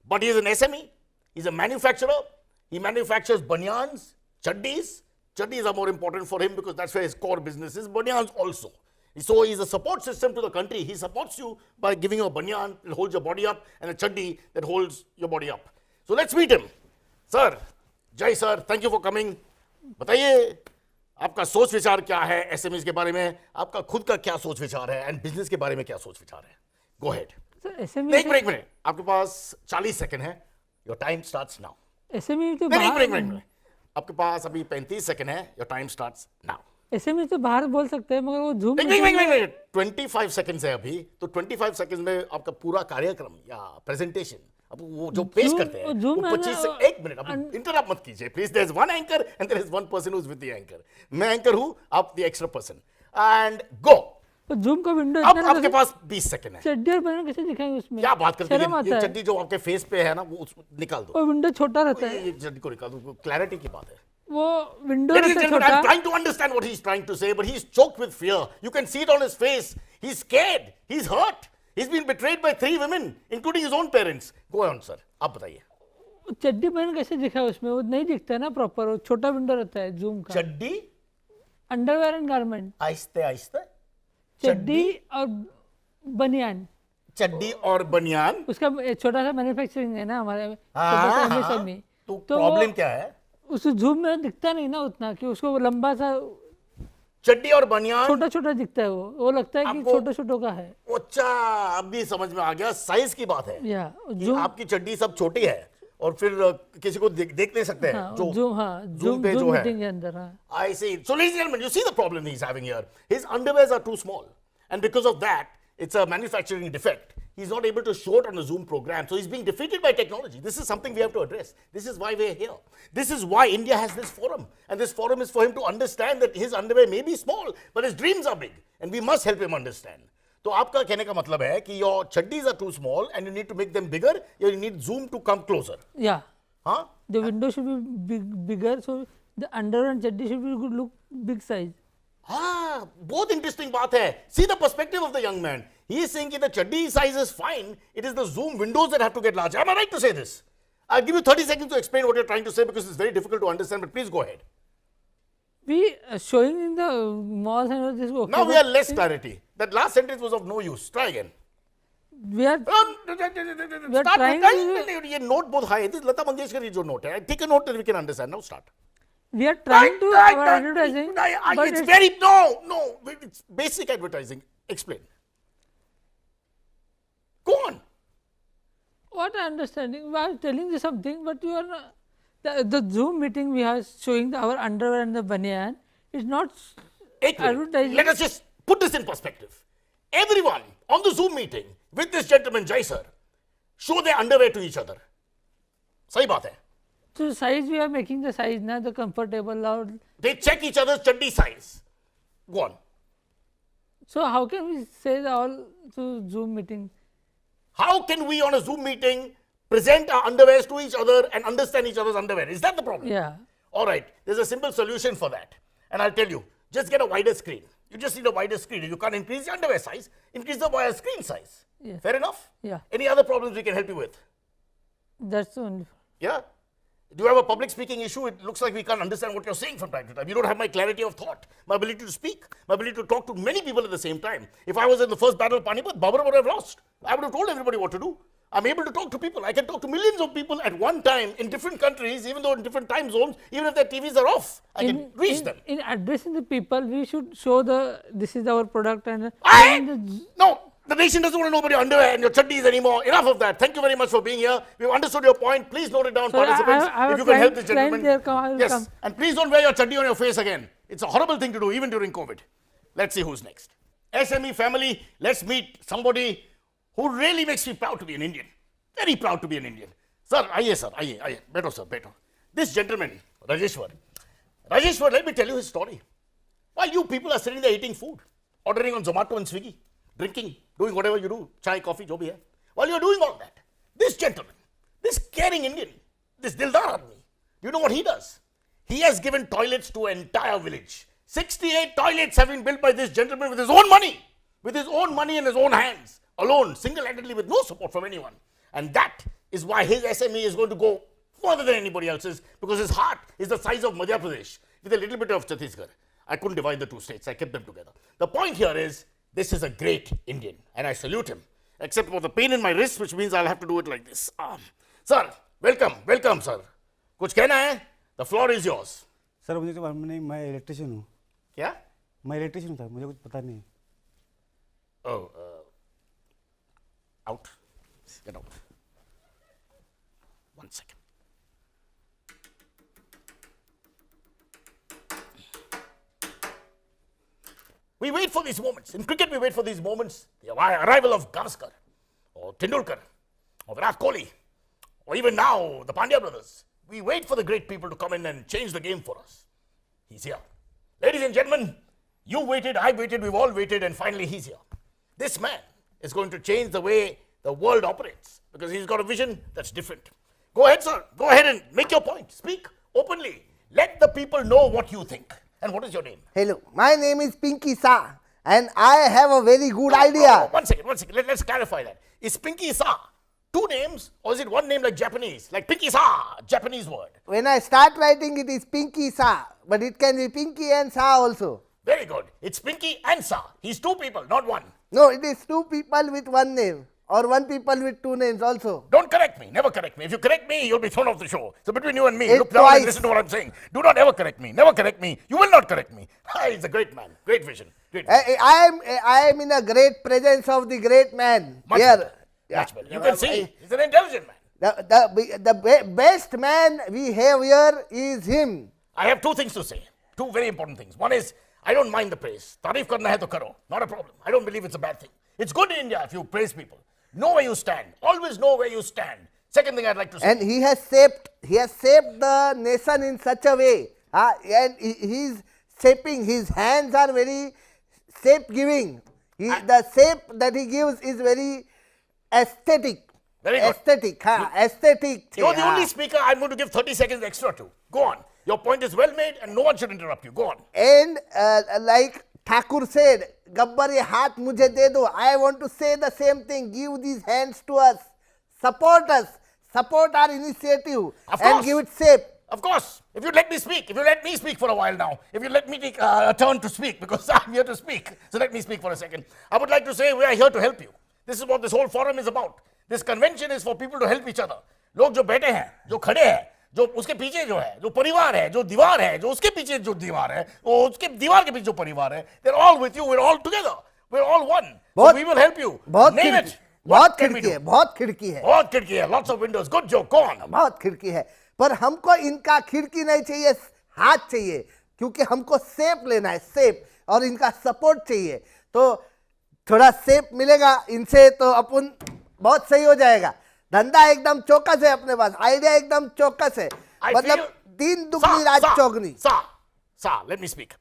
But he is an SME. He's a manufacturer. He manufactures banyans, chaddis. Chaddis are more important for him because that's where his core business is. Banyans also. So he's a support system to the country. He supports you by giving you a banyan that holds your body up and a chaddi that holds your body up. So let's meet him. Sir, Jai sir, thank you for coming. बताइए आपका सोच विचार क्या है SMEs के बारे में, आपका खुद का क्या सोच विचार है एंड बिजनेस के बारे में क्या सोच विचार है. Go ahead. सर एक मिनट आपके पास 40 सेकंड है. Your time starts now. SME तो नहीं, आपके पास अभी 35 सेकंड है. Your time starts now. SME तो बाहर बोल सकते हैं मगर वो जूम 25 सेकंड्स है अभी, तो 25 सेकंड्स में आपका पूरा कार्यक्रम या प्रेजेंटेशन अब वो जो पेश करते हैं वो 25 से 1 मिनट. अब इंटरप्ट मत कीजिए please. There is one anchor and there is one person who is with the anchor. मैं एंकर हूं, आप the extra person and go. Zoom का विंडो अब आपके पास 20 सेकंड है. चड्डी और बनियान कैसे दिखाएंगे उसमें? क्या बात करते हैं? ये चड्डी जो आपके फेस पे है ना वो निकाल दो. वो विंडो छोटा रहता है. ये चड्डी को निकाल दो. क्लैरिटी की बात है. वो विंडो रहता है छोटा. I'm trying to understand what he's trying to say, but he's choked with fear. You can see it on his face. He's scared. He's hurt. He's been betrayed by 3 women, including his own parents. Go on, sir. आप बताइए. चड्डी बनियान कैसे दिखा उसमें? वो नहीं दिखता है ना प्रॉपर. वो छोटा विंडो रहता है जूम का. चड्डी, अंडरवेयर एंड गारमेंट. आहिस्ते आहिस्ते. चड्डी और बनियान. चड्डी और बनियान. उसका छोटा सा मैन्युफैक्चरिंग है ना हमारे MSME. तो प्रॉब्लम क्या है? उस जूम में दिखता नहीं ना उतना कि उसको लंबा सा चड्डी और बनियान छोटा छोटा दिखता है. वो लगता है कि छोटे छोटों का है. अच्छा, अब भी समझ में आ गया. साइज की बात है. आपकी चड्डी सब छोटी है और फिर किसी को देख नहीं सकते हैं जूम पे जो है के अंदर. I see. So ladies and gentlemen, you see the problem he's having here. His underwears are too small, and because of that, it's a manufacturing defect. He's not able to show it on a Zoom program. So he's being defeated by technology. This is something we have to address. This is why we're here. This is why India has this forum. And this forum is for him to understand that his underwear may be small, but his dreams are big. And we must help him understand. तो आपका कहने का मतलब है कि your chaddis are too small and you need to make them bigger, you need Zoom to come closer. Yeah. Huh? The window should be bigger, so the underwear and chaddi should be look big size. हाँ, बहुत interesting बात है. See the perspective of the young man. He is saying that the chaddi size is fine. It is the Zoom windows that have to get larger. Am I right to say this? I'll give you 30 seconds to explain what you're trying to say because it's very difficult to understand, but please go ahead. We showing in the malls and this. Okay, now we have less clarity. That last sentence was of no use. Try again. We are trying to... ये note बहुत high है. This Lata Mangeshkar की जो note है. Take a note that we can understand. Now start. We are trying to our advertising. But it's very no. It's basic advertising. Explain. Go on. What understanding? We are telling you something, but you are not, the Zoom meeting we are showing our underwear and the banyan is not advertising. Let us just put this in perspective. Everyone on the Zoom meeting with this gentleman Jai sir show their underwear to each other. सही बात है. So size we are making the size now the comfortable loud. They check each other's chaddi size. Go on. So how can we say all to Zoom meeting? How can we on a Zoom meeting present our underwears to each other and understand each other's underwear? Is that the problem? Yeah. All right. There's a simple solution for that. And I'll tell you, just get a wider screen. You just need a wider screen. If you can't increase the underwear size, increase the wire screen size. Yeah. Fair enough? Yeah. Any other problems we can help you with? That's only. Yeah. Do you have a public speaking issue? It looks like we can't understand what you're saying from time to time. You don't have my clarity of thought, my ability to speak, my ability to talk to many people at the same time. If I was in the first battle of Panipat, Babur would have lost. I would have told everybody what to do. I'm able to talk to people. I can talk to millions of people at one time in different countries, even though in different time zones, even if their TVs are off. I can reach them. In addressing the people, we should show this is our product and... No, The nation doesn't want to know about your underwear and your chutneys anymore. Enough of that. Thank you very much for being here. We've understood your point. Please note it down, participants. I if you can help this gentleman. Yes. Come. And please don't wear your chutney on your face again. It's a horrible thing to do, even during COVID. Let's see who's next. SME family, let's meet somebody who really makes me proud to be an Indian. Very proud to be an Indian. Sir, aye, sir, aye. Better, sir, better. This gentleman, Rajeshwar. Rajeshwar, let me tell you his story. While you people are sitting there eating food, ordering on Zomato and Swiggy, drinking, doing whatever you do, chai, coffee, jo bhi hai. While you're doing all that, this gentleman, this caring Indian, this Dildar Admi, you know what he does? He has given toilets to an entire village. 68 toilets have been built by this gentleman with his own money. With his own money in his own hands. Alone, single-handedly, with no support from anyone. And that is why his SME is going to go further than anybody else's, because his heart is the size of Madhya Pradesh with a little bit of Chhattisgarh. I couldn't divide the two states. I kept them together. The point here is, this is a great Indian, and I salute him, except for the pain in my wrist, which means I'll have to do it like this. Sir, welcome, sir. Kuch kehna hai? The floor is yours. Sir मुझे तो मैं electrician हूँ. क्या? मैं electrician था, मुझे कुछ पता नहीं. Oh, out. Get out. 1 second. We wait for these moments. In cricket, we wait for these moments. The arrival of Gavaskar, or Tendulkar, or Virat Kohli, or even now, the Pandya brothers. We wait for the great people to come in and change the game for us. He's here. Ladies and gentlemen, you waited, I waited, we've all waited, and finally he's here. This man is going to change the way the world operates, because he's got a vision that's different. Go ahead, sir. Go ahead and make your point. Speak openly. Let the people know what you think. And what is your name? Hello, my name is Pinky Sa, and I have a very good idea. One second. Let's clarify that. Is Pinky Sa two names, or is it one name like Japanese? Like Pinky Sa, Japanese word. When I start writing, it is Pinky Sa, but it can be Pinky and Sa also. Very good. It's Pinky and Sa. He's two people, not one. No, it is two people with one name, or one people with two names also. Don't correct me. Never correct me. If you correct me, you'll be thrown off the show. So between you and me, It's look down twice. and listen to what I'm saying. Do not ever correct me. Never correct me. You will not correct me. He's a great man. Great vision. Great vision. I am in a great presence of the great man. Much Here. better. Much better. You can see, he's an intelligent man. The best man we have here is him. I have two things to say. Two very important things. One is, I don't mind the praise. Tareef karna hai to karo. Not a problem. I don't believe it's a bad thing. It's good in India if you praise people. Know where you stand. Always know where you stand. Second thing I'd like to say. And he has shaped the nation in such a way. And he's shaping, his hands are very shape giving. The shape that he gives is very aesthetic. Very good. Aesthetic. You're the only speaker I'm going to give 30 seconds extra to. Go on. Your point is well made and no one should interrupt you. Go on. And like Thakur said, Gabbar ye haath mujhe de do. I want to say the same thing. Give these hands to us. Support our initiative and give it shape. Of course. If you let me speak for a while now. If you let me take a turn to speak, because I'm here to speak. So let me speak for a second. I would like to say we are here to help you. This is what this whole forum is about. This convention is for people to help each other. लोग जो बैठे हैं, जो खड़े हैं, जो उसके पीछे जो है, जो परिवार है, जो दीवार है, जो उसके पीछे जो दीवार है, वो उसके दीवार के पीछे जो परिवार है, they're all with you, we're all together, we're all one. So we will help you. Name it. बहुत खिड़की है. Lots of windows. Good joke. Go on. बहुत खिड़की है. पर हमको इनका खिड़की नहीं चाहिए, हाथ चाहिए, क्योंकि हमको शेप लेना है, शेप, और इनका सपोर्ट चाहिए. तो थोड़ा शेप मिलेगा इनसे तो अपन बहुत सही हो जाएगा. धंधा एकदम चौकस है अपने पास, आइडिया एकदम चौकस है, मतलब तीन दुगनी रात चौगनी. Sir, let me speak.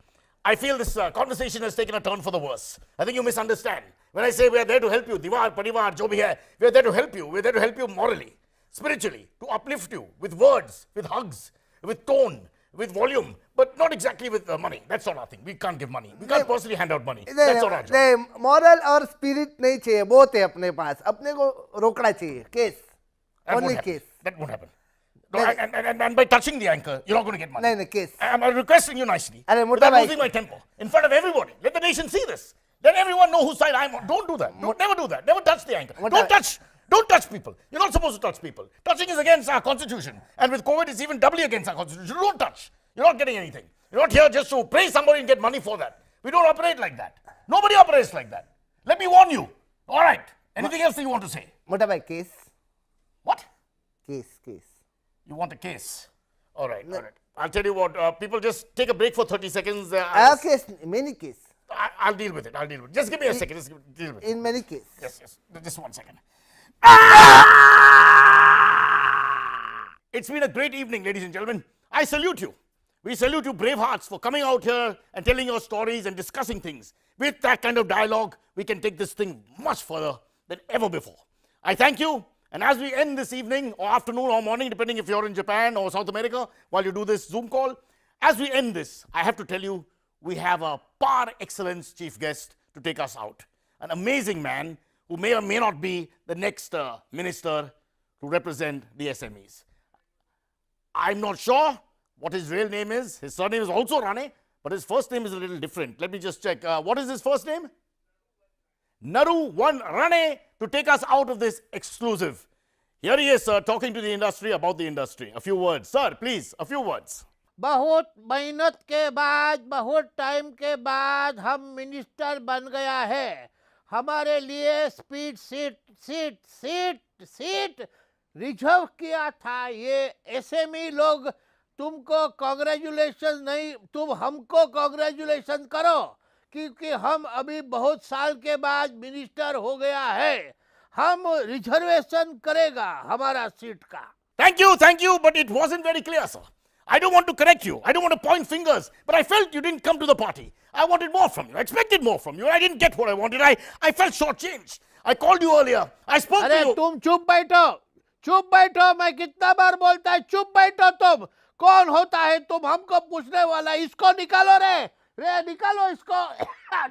I feel this conversation has taken a turn for the worse. I think you misunderstand. When I say we are there to help you, Divar, Parivar, jo bhi hai, we are there to help you. We are there to help you morally, spiritually, to uplift you with words, with hugs, with tone, with volume, but not exactly with money. That's not our thing. We can't give money. We can't personally hand out money. That's not our job. Moral और spirit नहीं चाहिए, बहुत है अपने पास. अपने को रोकना चाहिए. Case. Only case. That won't happen. No, and by touching the anchor, you're not going to get money. No, case. I'm requesting you nicely without losing my temper. In front of everybody. Let the nation see this. Let everyone know whose side I'm on. Don't do that. Never do that. Never touch the anchor. Don't touch people. You're not supposed to touch people. Touching is against our constitution. And with COVID, it's even doubly against our constitution. Don't touch. You're not getting anything. You're not here just to praise somebody and get money for that. We don't operate like that. Nobody operates like that. Let me warn you. All right. Anything else that you want to say? What about case? What? Case. You want a case? All right, all right. I'll tell you what, people just take a break for 30 seconds. Case, many case. I'll deal with it. I'll deal with it. Just give me a second. Just deal with it. In many cases. Yes. Just 1 second. It's been a great evening, ladies and gentlemen. I salute you. We salute you, brave hearts, for coming out here and telling your stories and discussing things. With that kind of dialogue, we can take this thing much further than ever before. I thank you. And as we end this evening or afternoon or morning, depending if you're in Japan or South America, while you do this Zoom call, as we end this, I have to tell you, we have a par excellence chief guest to take us out. An amazing man who may or may not be the next minister to represent the SMEs. I'm not sure what his real name is. His surname is also Rane, but his first name is a little different. Let me just check. What is his first name? Naru One Rane, to take us out of this exclusive. Here he is, sir, talking to the industry about the industry. A few words. Sir, please, a few words. बहुत मेहनत के बाद, बहुत time के बाद हम minister बन गया है. हमारे लिए स्पीड सीट रिजर्व किया था. ये एसएमई लोग तुमको कांग्रेचुलेशन नहीं, तुम हमको कांग्रेचुलेशन करो, क्योंकि हम अभी बहुत साल के बाद मिनिस्टर हो गया है. हम रिजर्वेशन करेगा हमारा सीट का. Thank you, but it wasn't very clear, sir. I don't want to correct you. I don't want to point fingers, but I felt you didn't come to the party. I wanted more from you. I expected more from you. I didn't get what I wanted. I felt shortchanged. I called you earlier. I spoke to you. तुम चुप बैठो. मैं कितना बार बोलता है चुप बैठो. तुम कौन होता है तुम हमको पूछने वाला? इसको निकालो रे निकालो इसको.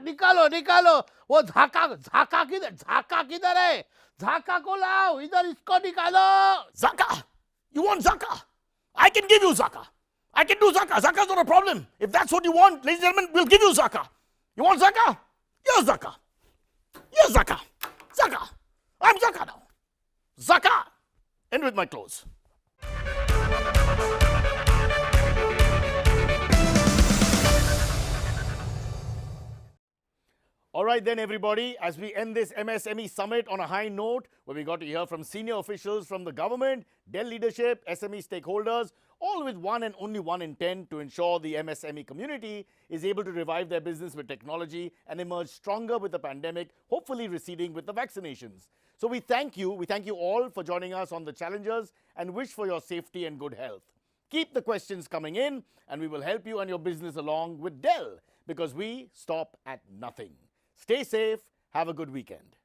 निकालो. वो झाका किधर है? झाका को लाओ इधर. इसको निकालो. Zaka? You want Zaka? I can give you Zaka. I can do Zaka. Zaka is not a problem. If that's what you want, ladies and gentlemen, we'll give you Zaka. You want Zaka? Here's Zaka. Zaka. I'm Zaka now. Zaka. End with my close. All right then, everybody, as we end this MSME summit on a high note, where we got to hear from senior officials from the government, Dell leadership, SME stakeholders, all with one and only one intent: to ensure the MSME community is able to revive their business with technology and emerge stronger with the pandemic, hopefully receding with the vaccinations. So we thank you all for joining us on the challenges and wish for your safety and good health. Keep the questions coming in, and we will help you and your business along with Dell, because we stop at nothing. Stay safe. Have a good weekend.